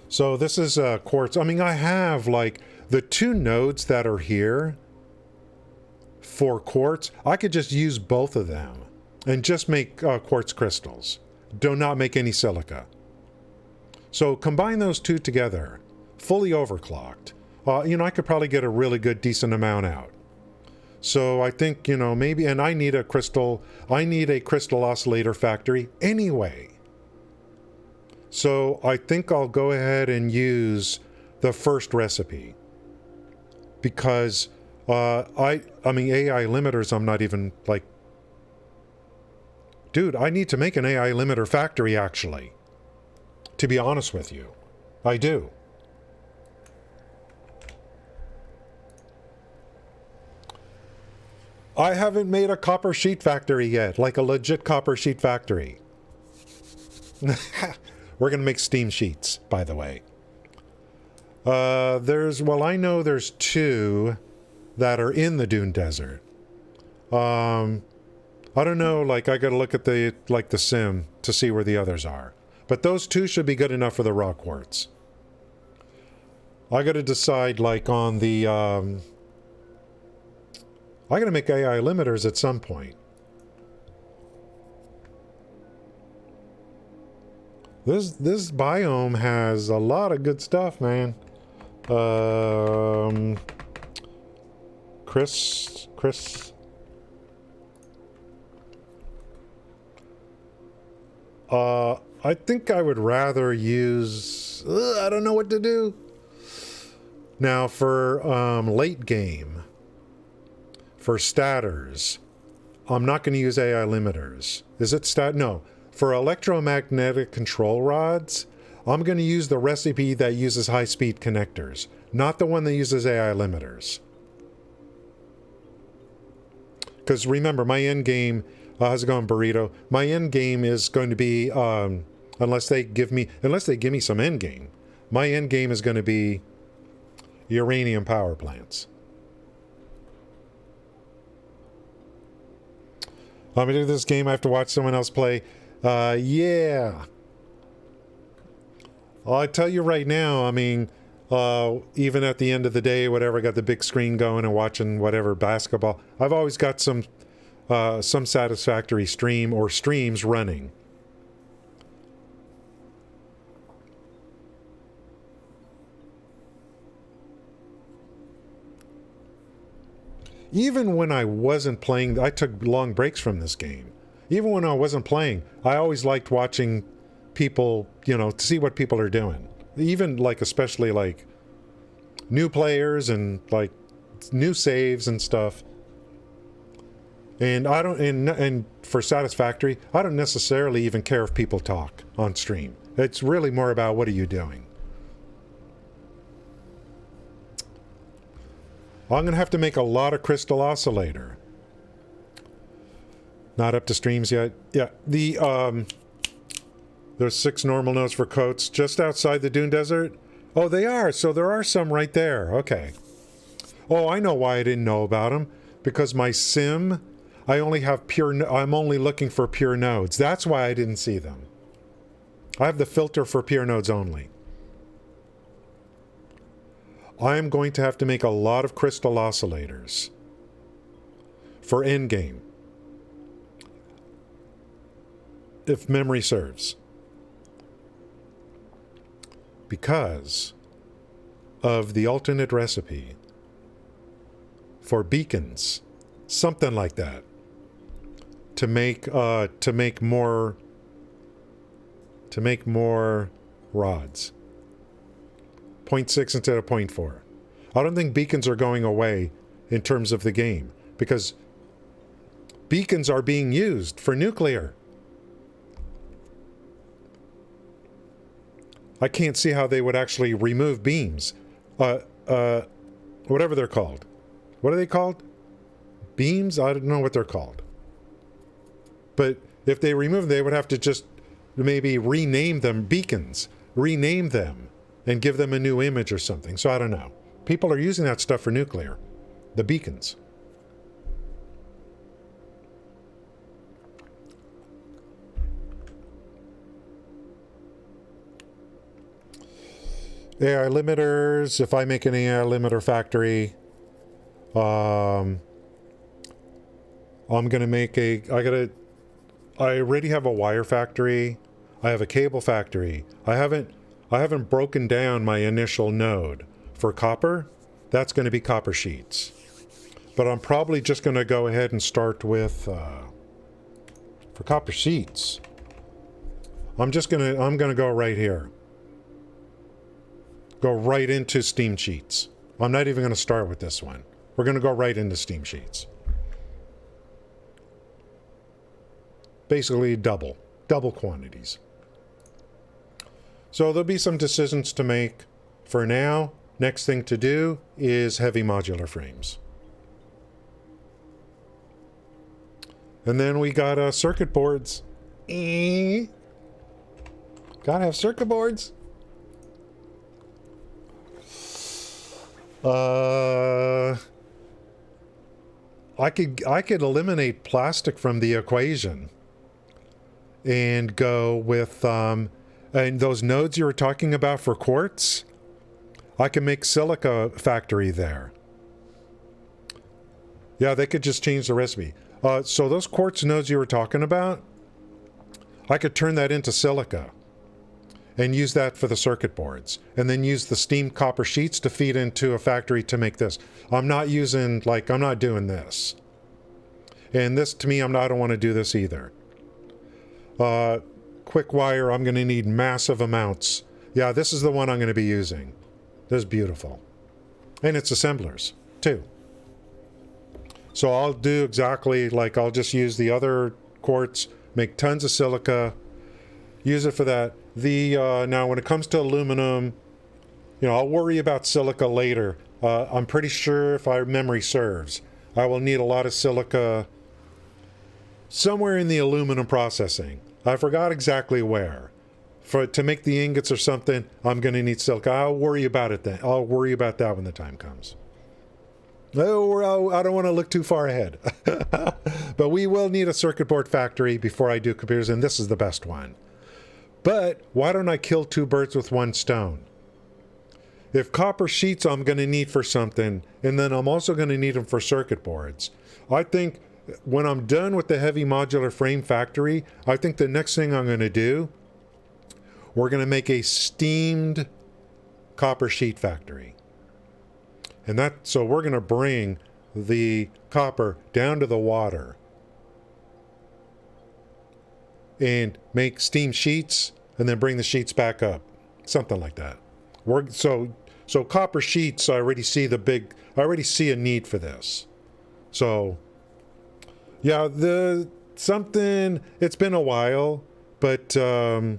So this is quartz. I mean, I have, like, the 2 nodes that are here for quartz. I could just use both of them and just make quartz crystals. Do not make any silica. So combine those 2 together, fully overclocked. You know, I could probably get a really good, decent amount out. So I think, you know, maybe, and I need a crystal oscillator factory anyway. So I think I'll go ahead and use the first recipe. Because, I mean, AI limiters, I'm not even, like... Dude, I need to make an AI limiter factory, actually. To be honest with you. I do. I haven't made a copper sheet factory yet, like a legit copper sheet factory. We're going to make steam sheets, by the way. Well, I know there's 2 that are in the dune desert. I don't know, like, I got to look at the sim to see where the others are. But those 2 should be good enough for the raw quartz. I got to decide, like, on the, I got to make AI limiters at some point. This biome has a lot of good stuff, man. Chris. I think I would rather use... I don't know what to do. Now, for late game, for stators, I'm not going to use AI limiters. Is it stat? No. For electromagnetic control rods, I'm going to use the recipe that uses high-speed connectors, not the one that uses AI limiters. Because remember, my end game... how's it going, Burrito? My end game is going to be, unless they give me some end game, my end game is going to be uranium power plants. I'm going to do this game. I have to watch someone else play. Yeah. I'll tell you right now, I mean, even at the end of the day, whatever, I got the big screen going and watching whatever basketball. I've always got some Satisfactory stream or streams running. even when I wasn't playing, I took long breaks from this game. Even when I wasn't playing, I always liked watching people, you know, to see what people are doing. Even like, especially like new players and like new saves and stuff. And I don't, and for Satisfactory, I don't necessarily even care if people talk on stream. It's really more about what are you doing. I'm going to have to make a lot of Crystal Oscillator. Not up to streams yet. Yeah, there's 6 normal nodes for coats just outside the Dune Desert. Oh, they are. So there are some right there. Okay. Oh, I know why I didn't know about them. Because my sim, I'm only looking for pure nodes. That's why I didn't see them. I have the filter for pure nodes only. I am going to have to make a lot of crystal oscillators for endgame, if memory serves, because of the alternate recipe for beacons, something like that, to make more rods. 0.6 instead of 0.4. I don't think beacons are going away in terms of the game, because beacons are being used for nuclear. I can't see how they would actually remove beams. Whatever they're called. What are they called? Beams? I don't know what they're called. But if they remove them, they would have to just maybe rename them beacons. Rename them and give them a new image or something. So I don't know. People are using that stuff for nuclear. The beacons. AI limiters. If I make an AI limiter factory, I'm gonna make I already have a wire factory. I have a cable factory. I haven't broken down my initial node for copper. That's going to be copper sheets. But I'm probably just going to go ahead and start with for copper sheets. I'm going to go right here. Go right into Steam Sheets. I'm not even going to start with this one. We're going to go right into Steam Sheets. Basically double quantities. So there'll be some decisions to make. For now, next thing to do is heavy modular frames. And then we got circuit boards. Gotta have circuit boards. I could eliminate plastic from the equation and go with and those nodes you were talking about for quartz, I can make silica factory there. Yeah, they could just change the recipe. So those quartz nodes you were talking about, I could turn that into silica and use that for the circuit boards, and then use the steamed copper sheets to feed into a factory to make this. I'm not doing this. And this, to me, I don't want to do this either. Quick wire, I'm going to need massive amounts. Yeah, this is the one I'm going to be using. This is beautiful. And it's assemblers, too. So I'll do exactly like I'll just use the other quartz, make tons of silica, use it for that. Now, when it comes to aluminum, I'll worry about silica later. I'm pretty sure, if my memory serves, I will need a lot of silica somewhere in the aluminum processing. I forgot exactly where. To make the ingots or something, I'm going to need silica. I'll worry about it then. I'll worry about that when the time comes. Oh, I don't want to look too far ahead. But we will need a circuit board factory before I do computers, and this is the best one. But why don't I kill 2 birds with 1 stone? If copper sheets I'm going to need for something, and then I'm also going to need them for circuit boards, I think when I'm done with the heavy modular frame factory, I think the next thing I'm going to do, we're going to make a steamed copper sheet factory. And so we're going to bring the copper down to the water and make steam sheets and then bring the sheets back up. Something like that. So copper sheets, I already see a need for this. So yeah, it's been a while, but I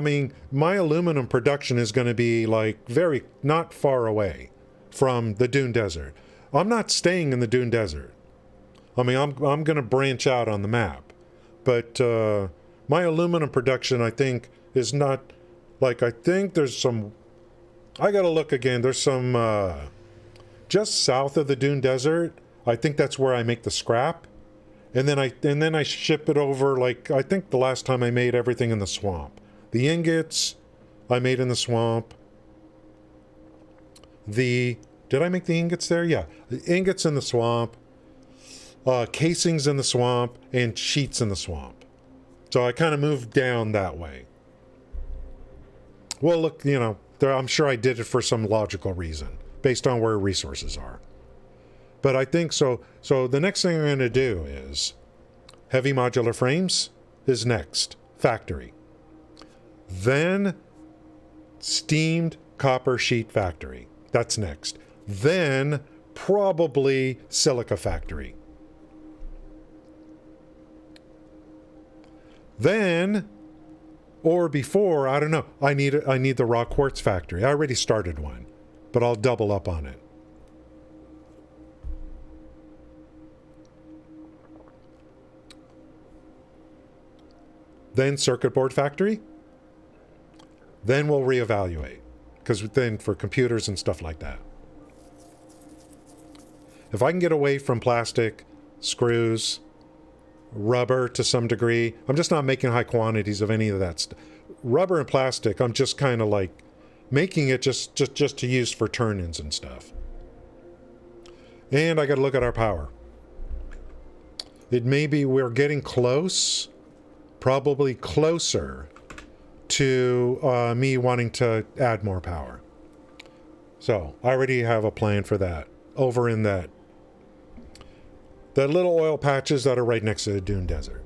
mean, my aluminum production is going to be like not far away from the Dune Desert. I'm not staying in the Dune Desert. I mean, I'm going to branch out on the map, but my aluminum production, I think, is not like, I think there's some, I got to look again. There's some just south of the Dune Desert. I think that's where I make the scrap. And then I ship it over, like, I think the last time I made everything in the swamp. The ingots I made in the swamp. Did I make the ingots there? Yeah. The ingots in the swamp, casings in the swamp, and sheets in the swamp. So I kind of moved down that way. Well, look, I'm sure I did it for some logical reason, based on where resources are. But I think so the next thing I'm going to do is heavy modular frames is next. Factory. Then steamed copper sheet factory. That's next. Then probably silica factory. Then, or before, I don't know, I need the raw quartz factory. I already started one, but I'll double up on it. Then circuit board factory. Then we'll reevaluate, because then for computers and stuff like that. If I can get away from plastic, screws, rubber to some degree, I'm just not making high quantities of any of that stuff. Rubber and plastic, I'm just kind of like making it just to use for turn-ins and stuff. And I got to look at our power. It may be we're getting close, probably closer to me wanting to add more power. So I already have a plan for that over in that little oil patches that are right next to the Dune Desert.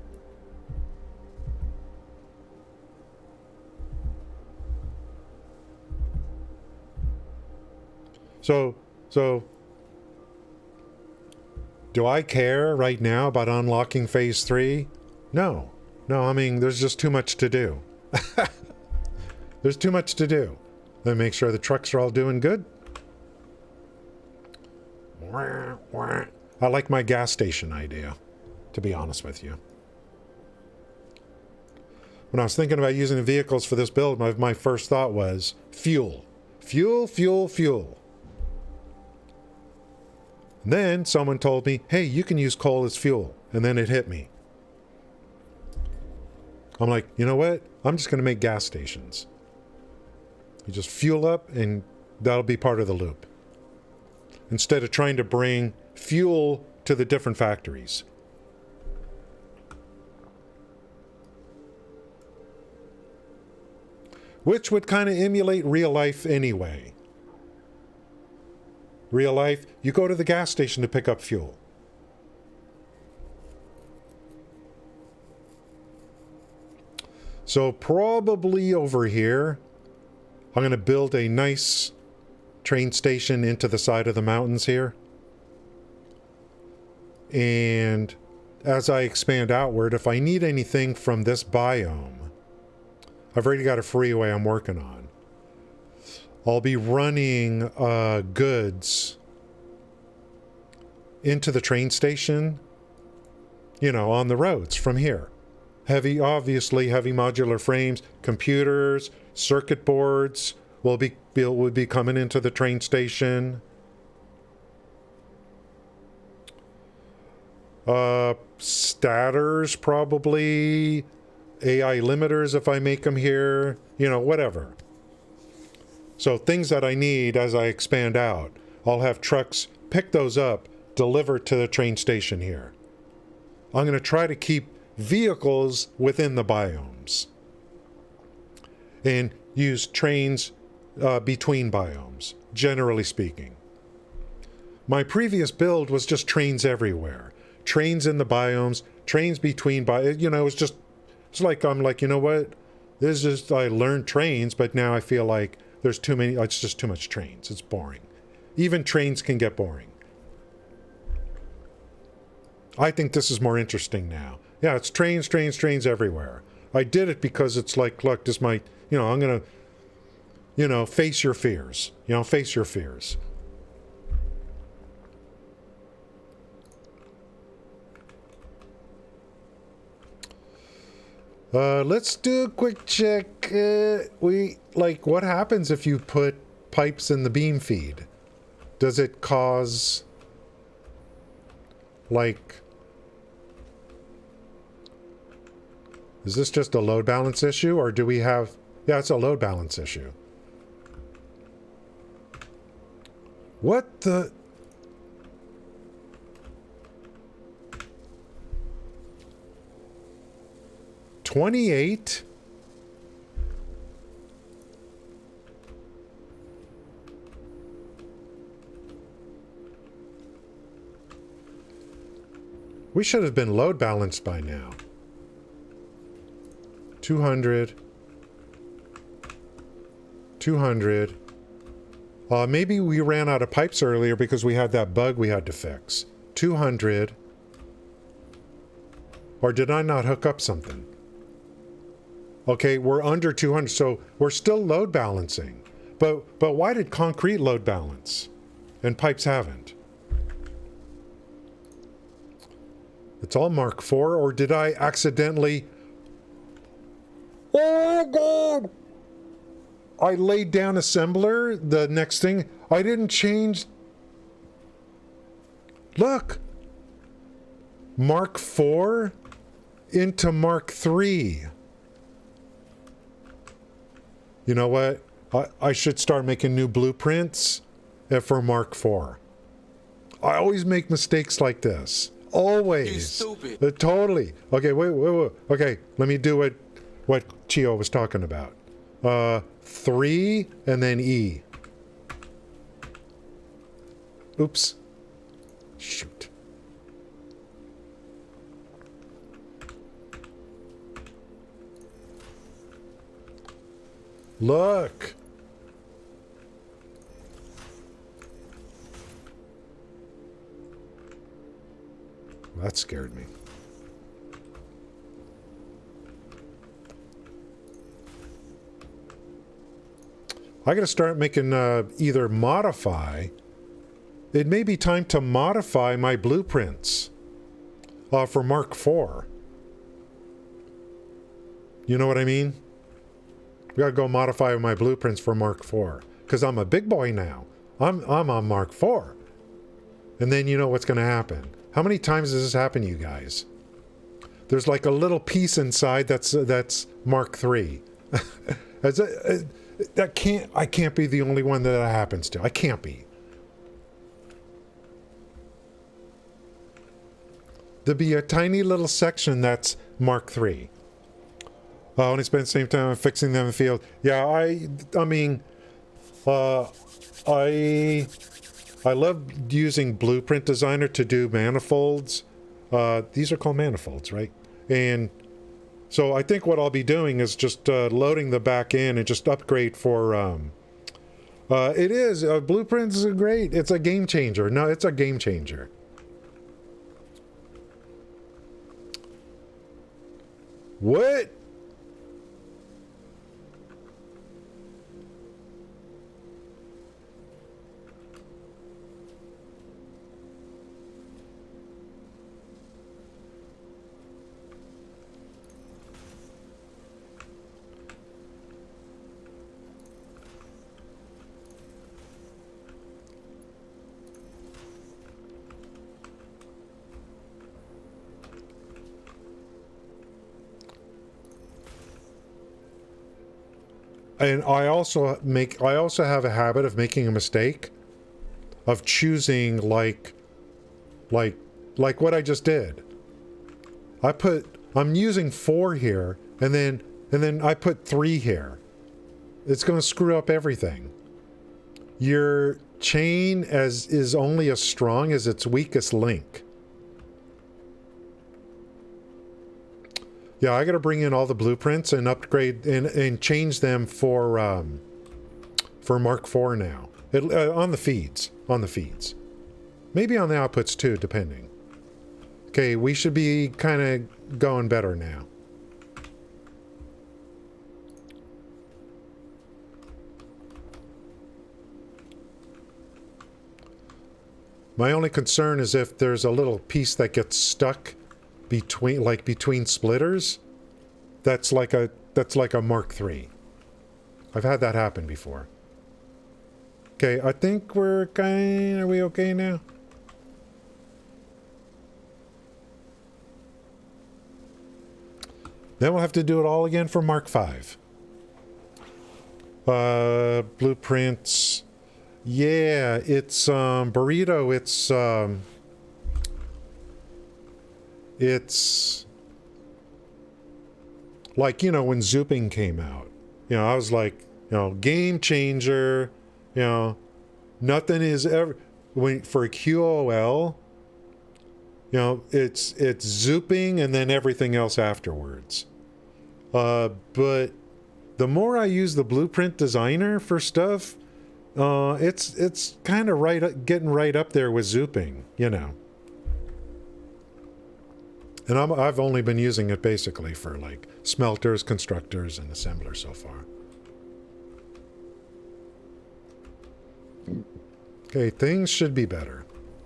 So do I care right now about unlocking phase 3? No, I mean, there's just too much to do. There's too much to do. Then make sure the trucks are all doing good. I like my gas station idea, to be honest with you. When I was thinking about using the vehicles for this build, my first thought was fuel. Fuel. And then someone told me, hey, you can use coal as fuel. And then it hit me. I'm like, you know what? I'm just going to make gas stations. You just fuel up and that'll be part of the loop. Instead of trying to bring fuel to the different factories. Which would kind of emulate real life anyway. Real life, you go to the gas station to pick up fuel. So probably over here, I'm going to build a nice train station into the side of the mountains here. And as I expand outward, if I need anything from this biome, I've already got a freeway I'm working on. I'll be running goods into the train station, on the roads from here. Obviously heavy modular frames, computers, circuit boards will be coming into the train station. Stators, probably. AI limiters if I make them here. Whatever. So things that I need as I expand out, I'll have trucks pick those up, deliver to the train station here. I'm going to try to keep vehicles within the biomes and use trains between biomes, generally speaking. My previous build was just trains everywhere. Trains in the biomes, trains between you know, it's like, I'm like, you know what? This is just, I learned trains, but now I feel like there's too many, it's just too much trains. It's boring. Even trains can get boring. I think this is more interesting now. Yeah, it's trains, trains, trains everywhere. I did it because it's like, look, this might, you know, I'm going to, you know, face your fears. You know, face your fears. Let's do a quick check. What happens if you put pipes in the beam feed? Does it cause, like, is this just a load balance issue, or do we have, yeah, it's a load balance issue. What the? $28? We should have been load balanced by now. 200. 200. Maybe we ran out of pipes earlier because we had that bug we had to fix. 200. Or did I not hook up something? Okay, we're under 200, so we're still load balancing. But why did concrete load balance and pipes haven't? It's all Mark IV, or did I accidentally... Oh, God! I laid down assembler, the next thing. I didn't change... Look! Mark IV into Mark III. You know what? I should start making new blueprints for Mark IV. I always make mistakes like this. Always. You stupid. Totally. Okay, wait. Okay, let me do what Chio was talking about. 3 and then E. Oops. Shoot. Look. That scared me. I gotta start making either modify. It may be time to modify my blueprints for Mark IV. You know what I mean? We gotta go modify my blueprints for Mark IV. Because I'm a big boy now. I'm on Mark IV. And then you know what's gonna happen. How many times has this happened to you guys? There's like a little piece inside that's Mark III. I can't be the only one that happens to. I can't be. There'll be a tiny little section that's Mark III. I only spend the same time fixing them in the field. Yeah, I mean, I love using Blueprint Designer to do manifolds. These are called manifolds, right? And so I think what I'll be doing is just loading the back end and just upgrade for... it is. Blueprints is great. It's a game changer. No, it's a game changer. What? And I also have a habit of making a mistake of choosing like what I just did. I'm using 4 here and then I put 3 here. It's going to screw up everything. You're chain is only as strong as its weakest link. Yeah, I got to bring in all the blueprints and upgrade and change them for Mark IV now. On the feeds. Maybe on the outputs too, depending. Okay, we should be kind of going better now. My only concern is if there's a little piece that gets stuck between splitters. That's like a Mark III. I've had that happen before. Okay, I think are we okay now? Then we'll have to do it all again for Mark V. Blueprints. Yeah, it's Burrito, it's like, you know, when Zooping came out. You know, I was like, you know, game changer, you know, nothing is ever for a QOL, you know, it's Zooping and then everything else afterwards. But the more I use the Blueprint Designer for stuff, it's kind of getting right up there with Zooping, you know. And I've only been using it basically for like smelters, constructors, and assemblers so far. Okay, things should be better.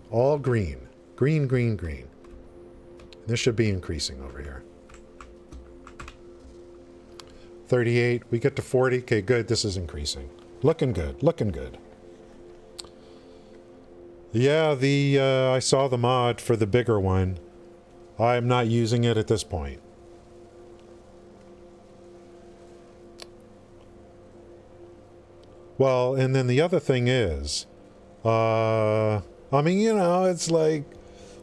All green. Green, green, green. This should be increasing over here. 38, we get to 40. Okay, good, this is increasing. Looking good, looking good. Yeah, I saw the mod for the bigger one. I'm not using it at this point. Well, and then the other thing is, I mean, you know, it's like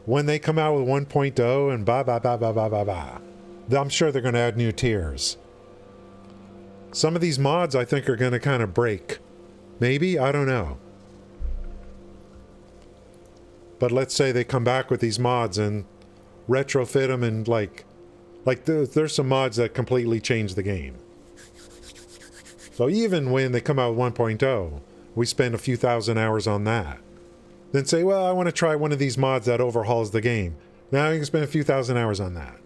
when they come out with 1.0 and blah. I'm sure they're going to add new tiers. Some of these mods I think are going to kind of break. Maybe? I don't know. But let's say they come back with these mods and retrofit them and like there's some mods that completely change the game. So even when they come out with 1.0, we spend a few thousand hours on that. Then say, well, I want to try one of these mods that overhauls the game. Now you can spend a few thousand hours on that.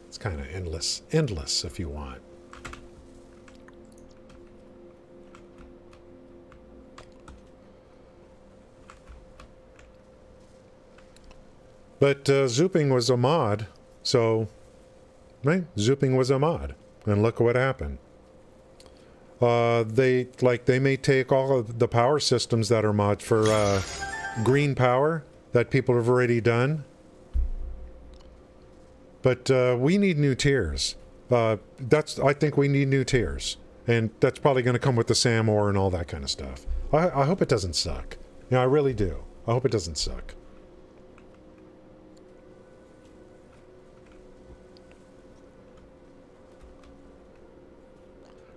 It's kind of endless if you want. But Zooping was a mod, so right? Zooping was a mod, and look what happened. They may take all of the power systems that are mods for green power that people have already done. But we need new tiers. I think we need new tiers, and that's probably going to come with the SAM ore and all that kind of stuff. I hope it doesn't suck. Yeah, I really do. I hope it doesn't suck.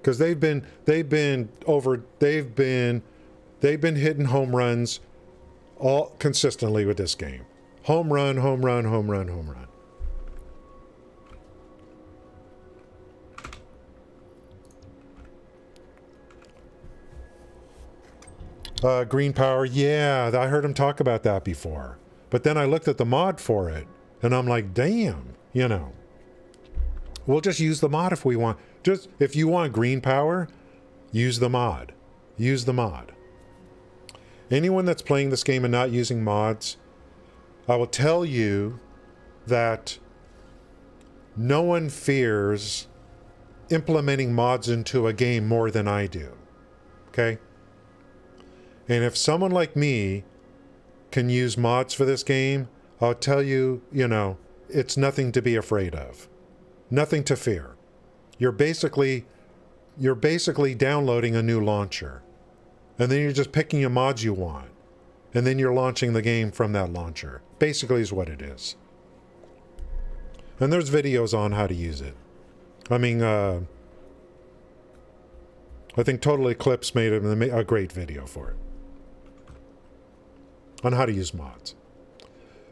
Because they've been hitting home runs all consistently with this game. Home run, home run, home run, home run. Green power, yeah, I heard him talk about that before. But then I looked at the mod for it, and I'm like, damn, you know. We'll just use the mod if we want. Just, if you want green power, use the mod. Use the mod. Anyone that's playing this game and not using mods, I will tell you that no one fears implementing mods into a game more than I do. Okay? And if someone like me can use mods for this game, I'll tell you, you know, it's nothing to be afraid of. Nothing to fear. You're basically downloading a new launcher. And then you're just picking your mods you want. And then you're launching the game from that launcher. Basically is what it is. And there's videos on how to use it. I mean, I think Total Eclipse made a great video for it on how to use mods.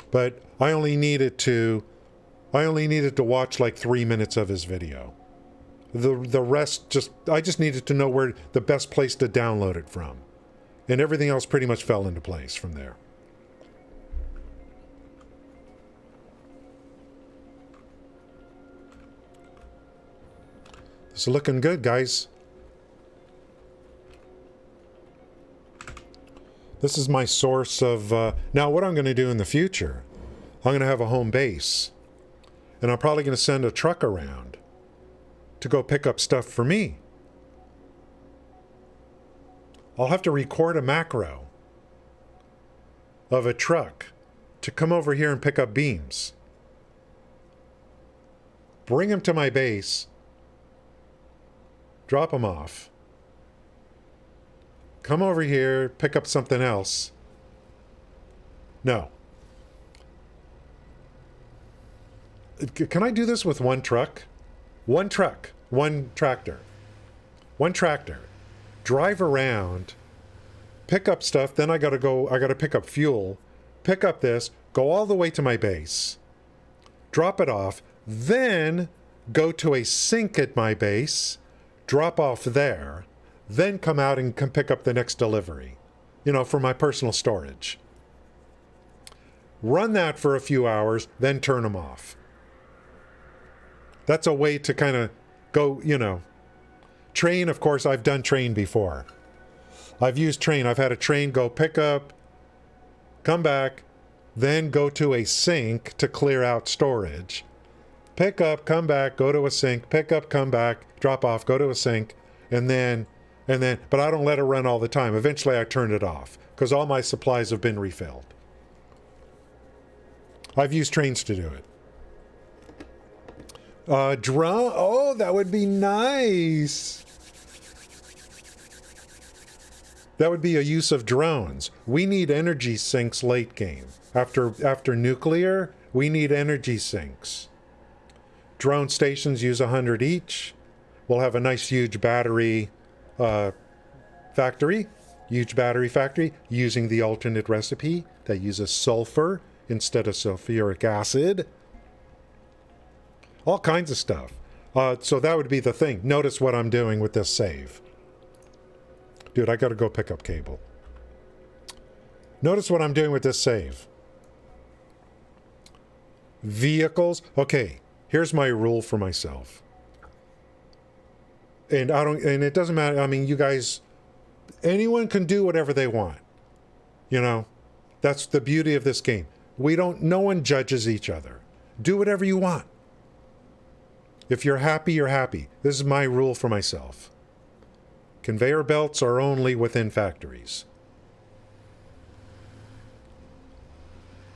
But I only needed to watch like 3 minutes of his video. The rest I just needed to know where the best place to download it from. And everything else pretty much fell into place from there. It's looking good, guys. This is my source of... now, what I'm going to do in the future, I'm going to have a home base. And I'm probably going to send a truck around to go pick up stuff for me. I'll have to record a macro of a truck to come over here and pick up beams. Bring them to my base. Drop them off. Come over here, pick up something else. No. Can I do this with one truck? One truck, one tractor. One tractor. Drive around, pick up stuff, then I gotta pick up fuel, pick up this, go all the way to my base, drop it off, then go to a sink at my base, drop off there, then come out and come pick up the next delivery, for my personal storage. Run that for a few hours, then turn them off. That's a way to kind of go, Train, of course, I've done train before. I've used train. I've had a train go pick up, come back, then go to a sink to clear out storage. Pick up, come back, go to a sink, pick up, come back, drop off, go to a sink, and then, but I don't let it run all the time. Eventually I turn it off because all my supplies have been refilled. I've used trains to do it. Drone. Oh, that would be nice. That would be a use of drones. We need energy sinks late game. After nuclear, we need energy sinks. Drone stations use 100 each. We'll have a nice huge battery factory. Huge battery factory using the alternate recipe that uses sulfur instead of sulfuric acid. All kinds of stuff. So that would be the thing. Notice what I'm doing with this save. Dude, I gotta go pick up cable. Notice what I'm doing with this save. Vehicles. Okay, here's my rule for myself. And it doesn't matter. I mean, you guys, anyone can do whatever they want. That's the beauty of this game. No one judges each other. Do whatever you want. If you're happy, you're happy. This is my rule for myself. Conveyor belts are only within factories.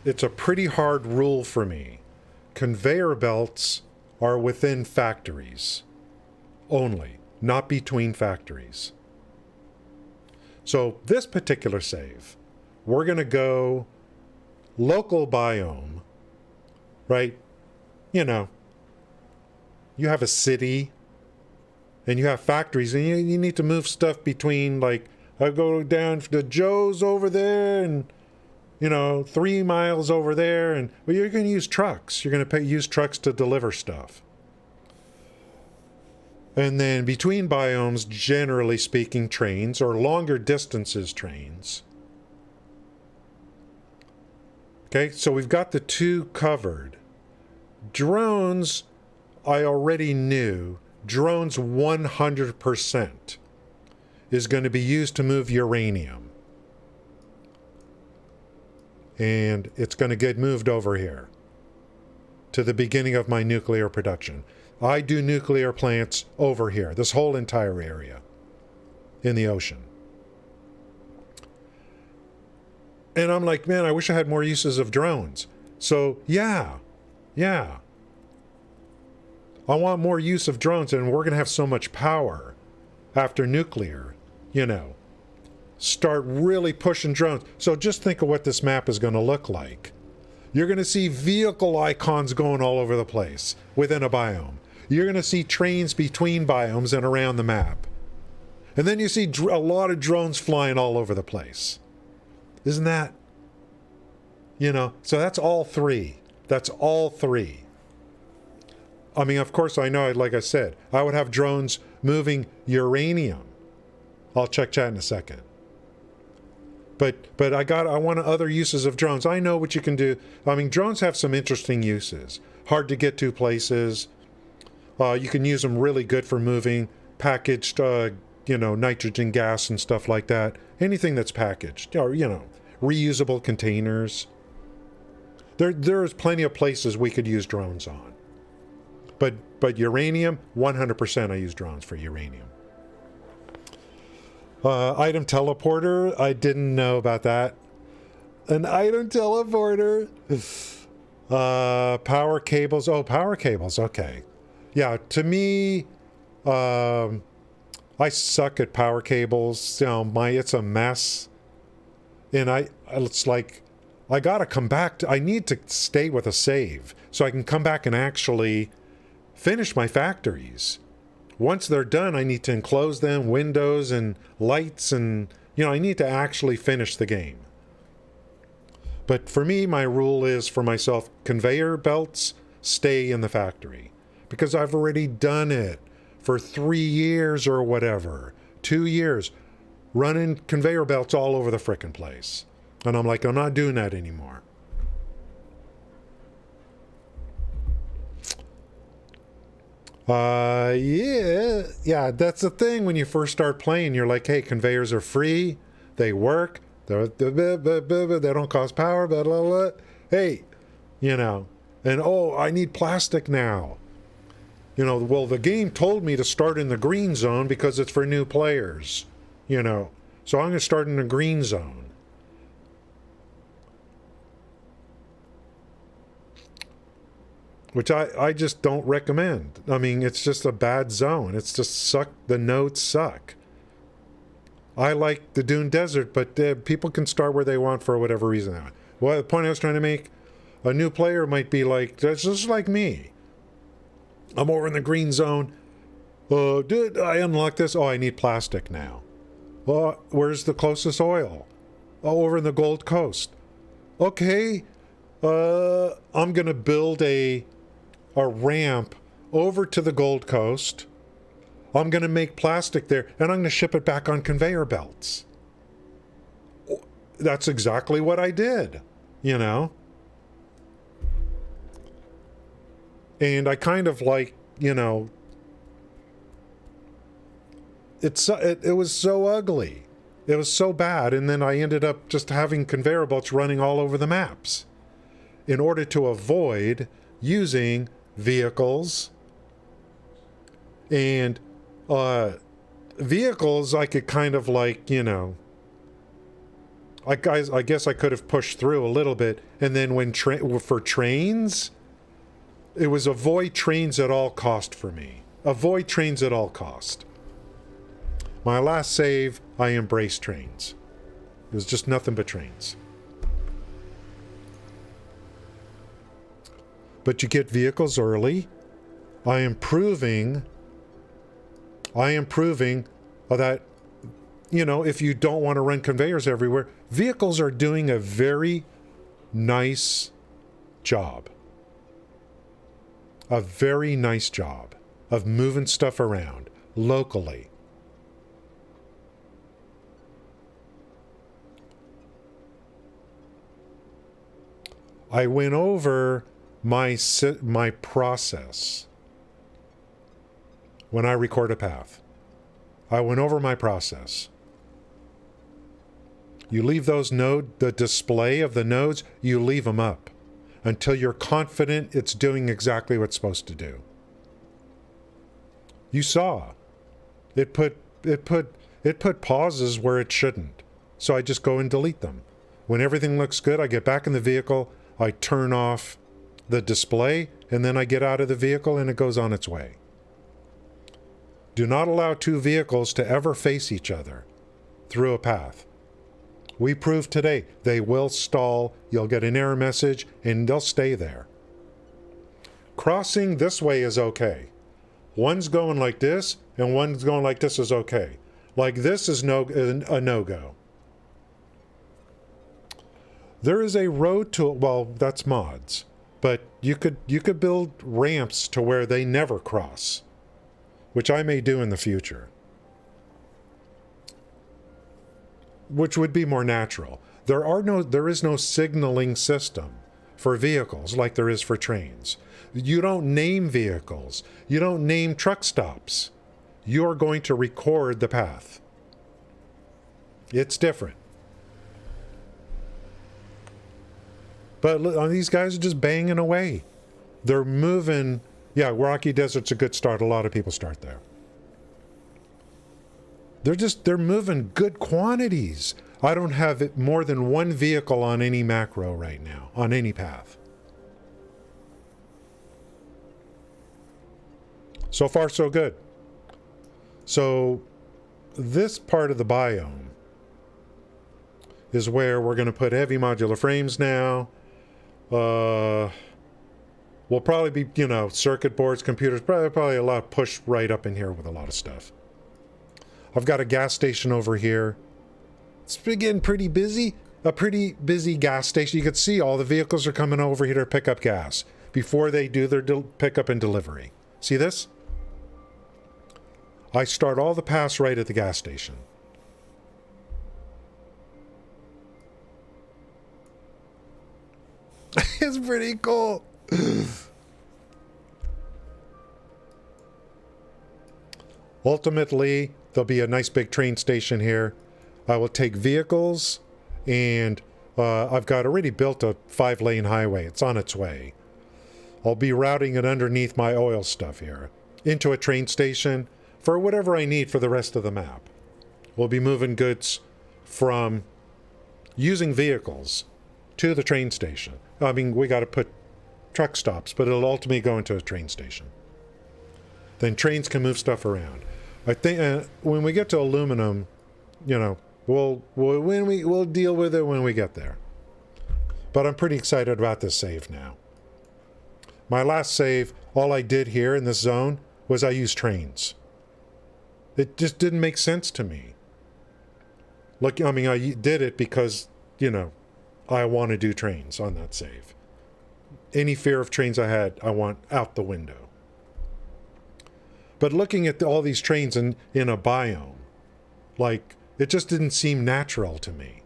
It's a pretty hard rule for me. Conveyor belts are within factories only, not between factories. So this particular save, we're going to go local biome, right? You have a city and you have factories and you need to move stuff between, like, I go down to Joe's over there and, 3 miles over there. And you're going to use trucks. You're going to use trucks to deliver stuff. And then between biomes, generally speaking, trains or longer distances trains. Okay, so we've got the two covered. Drones, I already knew. Drones 100% is going to be used to move uranium. And it's going to get moved over here to the beginning of my nuclear production. I do nuclear plants over here, this whole entire area in the ocean. And I'm like, man, I wish I had more uses of drones. So, yeah. I want more use of drones, and we're going to have so much power after nuclear, Start really pushing drones. So just think of what this map is going to look like. You're going to see vehicle icons going all over the place within a biome. You're going to see trains between biomes and around the map. And then you see a lot of drones flying all over the place. Isn't that? You know, so that's all three. That's all three. I mean, of course, I know, like I said, I would have drones moving uranium. I'll check chat in a second. But I want other uses of drones. I know what you can do. I mean, drones have some interesting uses. Hard to get to places. You can use them really good for moving packaged, nitrogen gas and stuff like that. Anything that's packaged, or, reusable containers. There's plenty of places we could use drones on. But uranium, 100% I use drones for uranium. Item teleporter, I didn't know about that. An item teleporter. Power cables. Oh, power cables, okay. Yeah, to me, I suck at power cables. It's a mess. And it's like, I gotta come back I need to stay with a save so I can come back and actually finish my factories. Once they're done, I need to enclose them, windows and lights, and, I need to actually finish the game. But for me, my rule is for myself, conveyor belts stay in the factory. Because I've already done it for 3 years or whatever, 2 years, running conveyor belts all over the frickin' place. And I'm like, I'm not doing that anymore. Yeah, that's the thing when you first start playing. You're like, hey, conveyors are free, they work, they don't cost power, blah, blah, blah. Hey, and I need plastic now. Well, the game told me to start in the green zone because it's for new players, so I'm going to start in the green zone. Which I just don't recommend. I mean, it's just a bad zone. It's just the nodes suck. I like the Dune Desert, but people can start where they want for whatever reason. Well, the point I was trying to make, a new player might be like, that's just like me. I'm over in the green zone. Did I unlock this? Oh, I need plastic now. Well, where's the closest oil? Oh, over in the Gold Coast. Okay, I'm going to build a ramp over to the Gold Coast. I'm going to make plastic there, and I'm going to ship it back on conveyor belts. That's exactly what I did, And I kind of like, it was so ugly. It was so bad, and then I ended up just having conveyor belts running all over the maps in order to avoid using vehicles. And vehicles I could kind of like, I guess I could have pushed through a little bit. And then for trains, it was avoid trains at all cost for me. Avoid trains at all cost. My last save, I embraced trains. It was just nothing but trains. But you get vehicles early. I am proving that, if you don't want to run conveyors everywhere, vehicles are doing a very nice job. A very nice job of moving stuff around locally. I went over my process when I record a path. I went over my process. You leave the display of the nodes, you leave them up until you're confident it's doing exactly what it's supposed to do. You saw. It put pauses where it shouldn't. So I just go and delete them. When everything looks good, I get back in the vehicle, I turn off the display, and then I get out of the vehicle and it goes on its way. Do not allow two vehicles to ever face each other through a path. We proved today they will stall, you'll get an error message, and they'll stay there. Crossing this way is okay. One's going like this, and one's going like this is okay. Like this is a no-go. There is a road to, well, that's mods, but you could build ramps to where they never cross, which I may do in the future, which would be more natural. There is no signaling system for vehicles like there is for trains. You don't name vehicles. You don't name truck stops. You're going to record the path. It's different. But look, these guys are just banging away. They're moving. Yeah, Rocky Desert's a good start. A lot of people start there. They're moving good quantities. I don't have more than one vehicle on any macro right now, on any path. So far, so good. So this part of the biome is where we're going to put heavy modular frames now. Will probably be, circuit boards, computers, probably a lot pushed right up in here with a lot of stuff. I've got a gas station over here. It's getting pretty busy. A pretty busy gas station. You can see all the vehicles are coming over here to pick up gas before they do their pickup and delivery. See this? I start all the paths right at the gas station. It's pretty cool. Ultimately, there'll be a nice big train station here. I will take vehicles, and I've got already built a 5-lane highway. It's on its way. I'll be routing it underneath my oil stuff here into a train station for whatever I need for the rest of the map. We'll be moving goods from using vehicles to the train station. I mean, we got to put truck stops, but it'll ultimately go into a train station. Then trains can move stuff around. I think when we get to aluminum, we'll deal with it when we get there. But I'm pretty excited about this save now. My last save, all I did here in this zone was I used trains. It just didn't make sense to me. Look, I mean, I did it because, I want to do trains on that save. Any fear of trains I had, I want out the window. But looking at all these trains in a biome, it just didn't seem natural to me.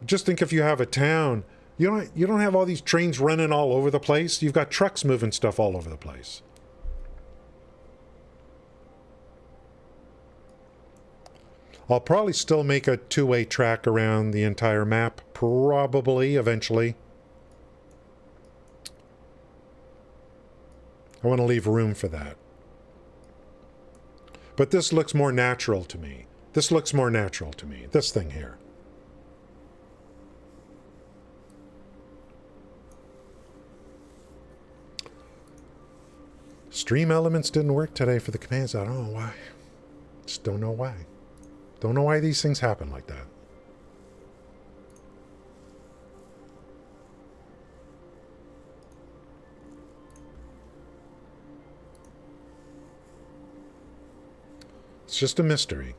Just think if you have a town, you don't have all these trains running all over the place. You've got trucks moving stuff all over the place. I'll probably still make a 2-way track around the entire map, probably, eventually. I want to leave room for that. But this looks more natural to me. This thing here. Stream elements didn't work today for the commands. I don't know why. Just don't know why. Don't know why these things happen like that. It's just a mystery.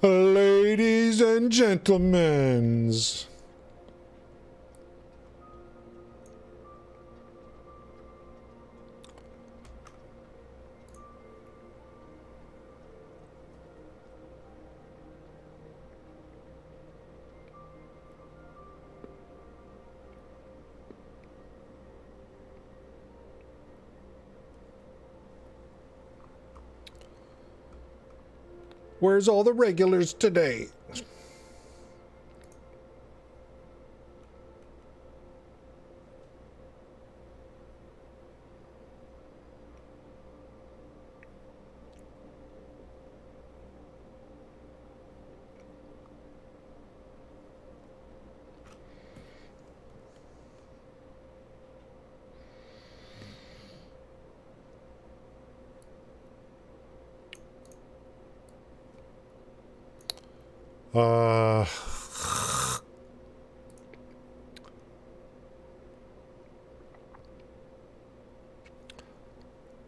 Ladies and gentlemen. Where's all the regulars today? Uh...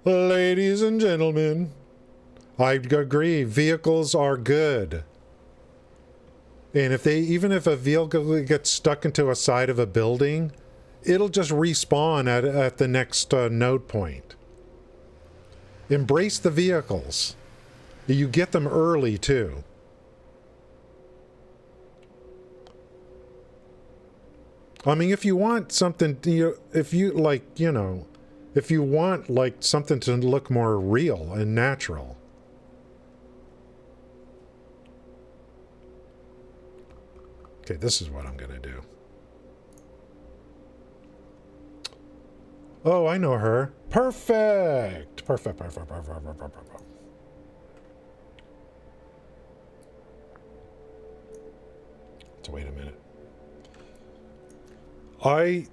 Ladies and gentlemen, I agree, vehicles are good. And if even if a vehicle gets stuck into a side of a building, it'll just respawn at the next node point. Embrace the vehicles. You get them early too. I mean, if you want something, if you want like something to look more real and natural. Okay, this is what I'm gonna do. Oh, I know her. Perfect. Perfect. So wait a minute. I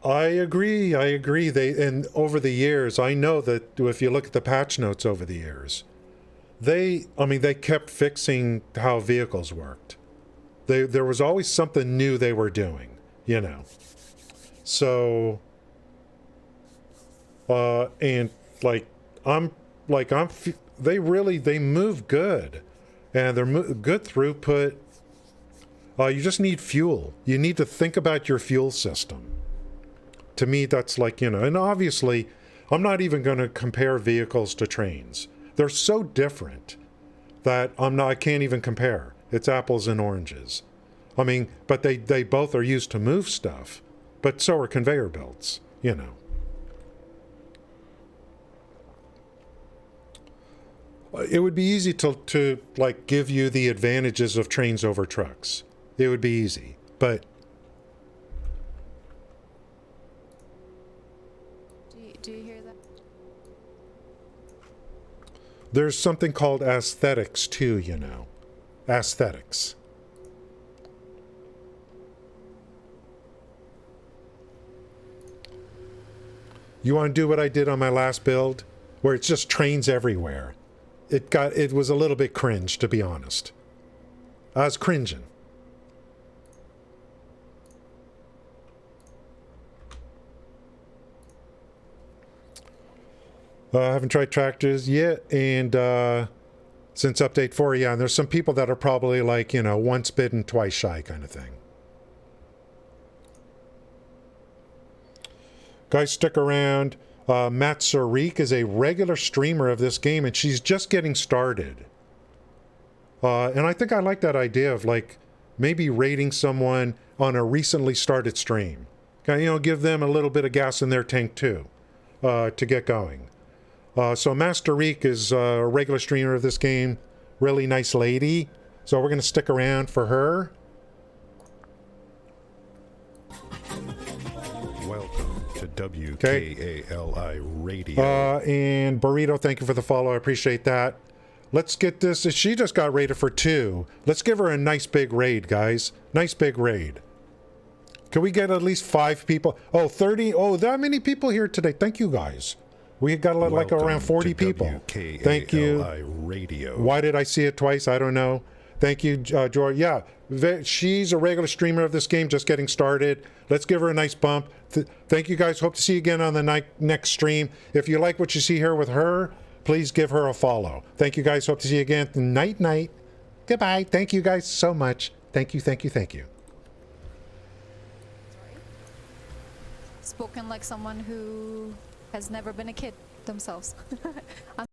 agree. And over the years, I know that if you look at the patch notes over the years, they kept fixing how vehicles worked. There was always something new they were doing, So, and they move good, and they're good throughput. You just need fuel. You need to think about your fuel system. To me, that's and obviously, I'm not even going to compare vehicles to trains. They're so different that I can't even compare. It's apples and oranges. I mean, but they both are used to move stuff, but so are conveyor belts, It would be easy to give you the advantages of trains over trucks. It would be easy, but do you hear that? There's something called aesthetics too, Aesthetics. You want to do what I did on my last build, where it's just trains everywhere? It was a little bit cringe, to be honest. I was cringing. I haven't tried tractors yet, and since update 4, yeah, and there's some people that are probably once bitten, twice shy kind of thing. Guys, stick around. Matt Sarik is a regular streamer of this game, and she's just getting started. And I think I like that idea of maybe rating someone on a recently started stream. Give them a little bit of gas in their tank too, to get going. So Master Reek is a regular streamer of this game. Really nice lady. So we're going to stick around for her. Welcome to WKALI Radio. And Burrito, thank you for the follow. I appreciate that. Let's get this. She just got rated for 2. Let's give her a nice big raid, guys. Nice big raid. Can we get at least 5 people? Oh, 30. Oh, that many people here today. Thank you, guys. We got around 40 people. Thank you. Radio. Why did I see it twice? I don't know. Thank you, George. Yeah, she's a regular streamer of this game, just getting started. Let's give her a nice bump. Thank you, guys. Hope to see you again on the next stream. If you like what you see here with her, please give her a follow. Thank you, guys. Hope to see you again. Night, night. Goodbye. Thank you, guys, so much. Thank you. Sorry. Spoken like someone who has never been a kid themselves. I'm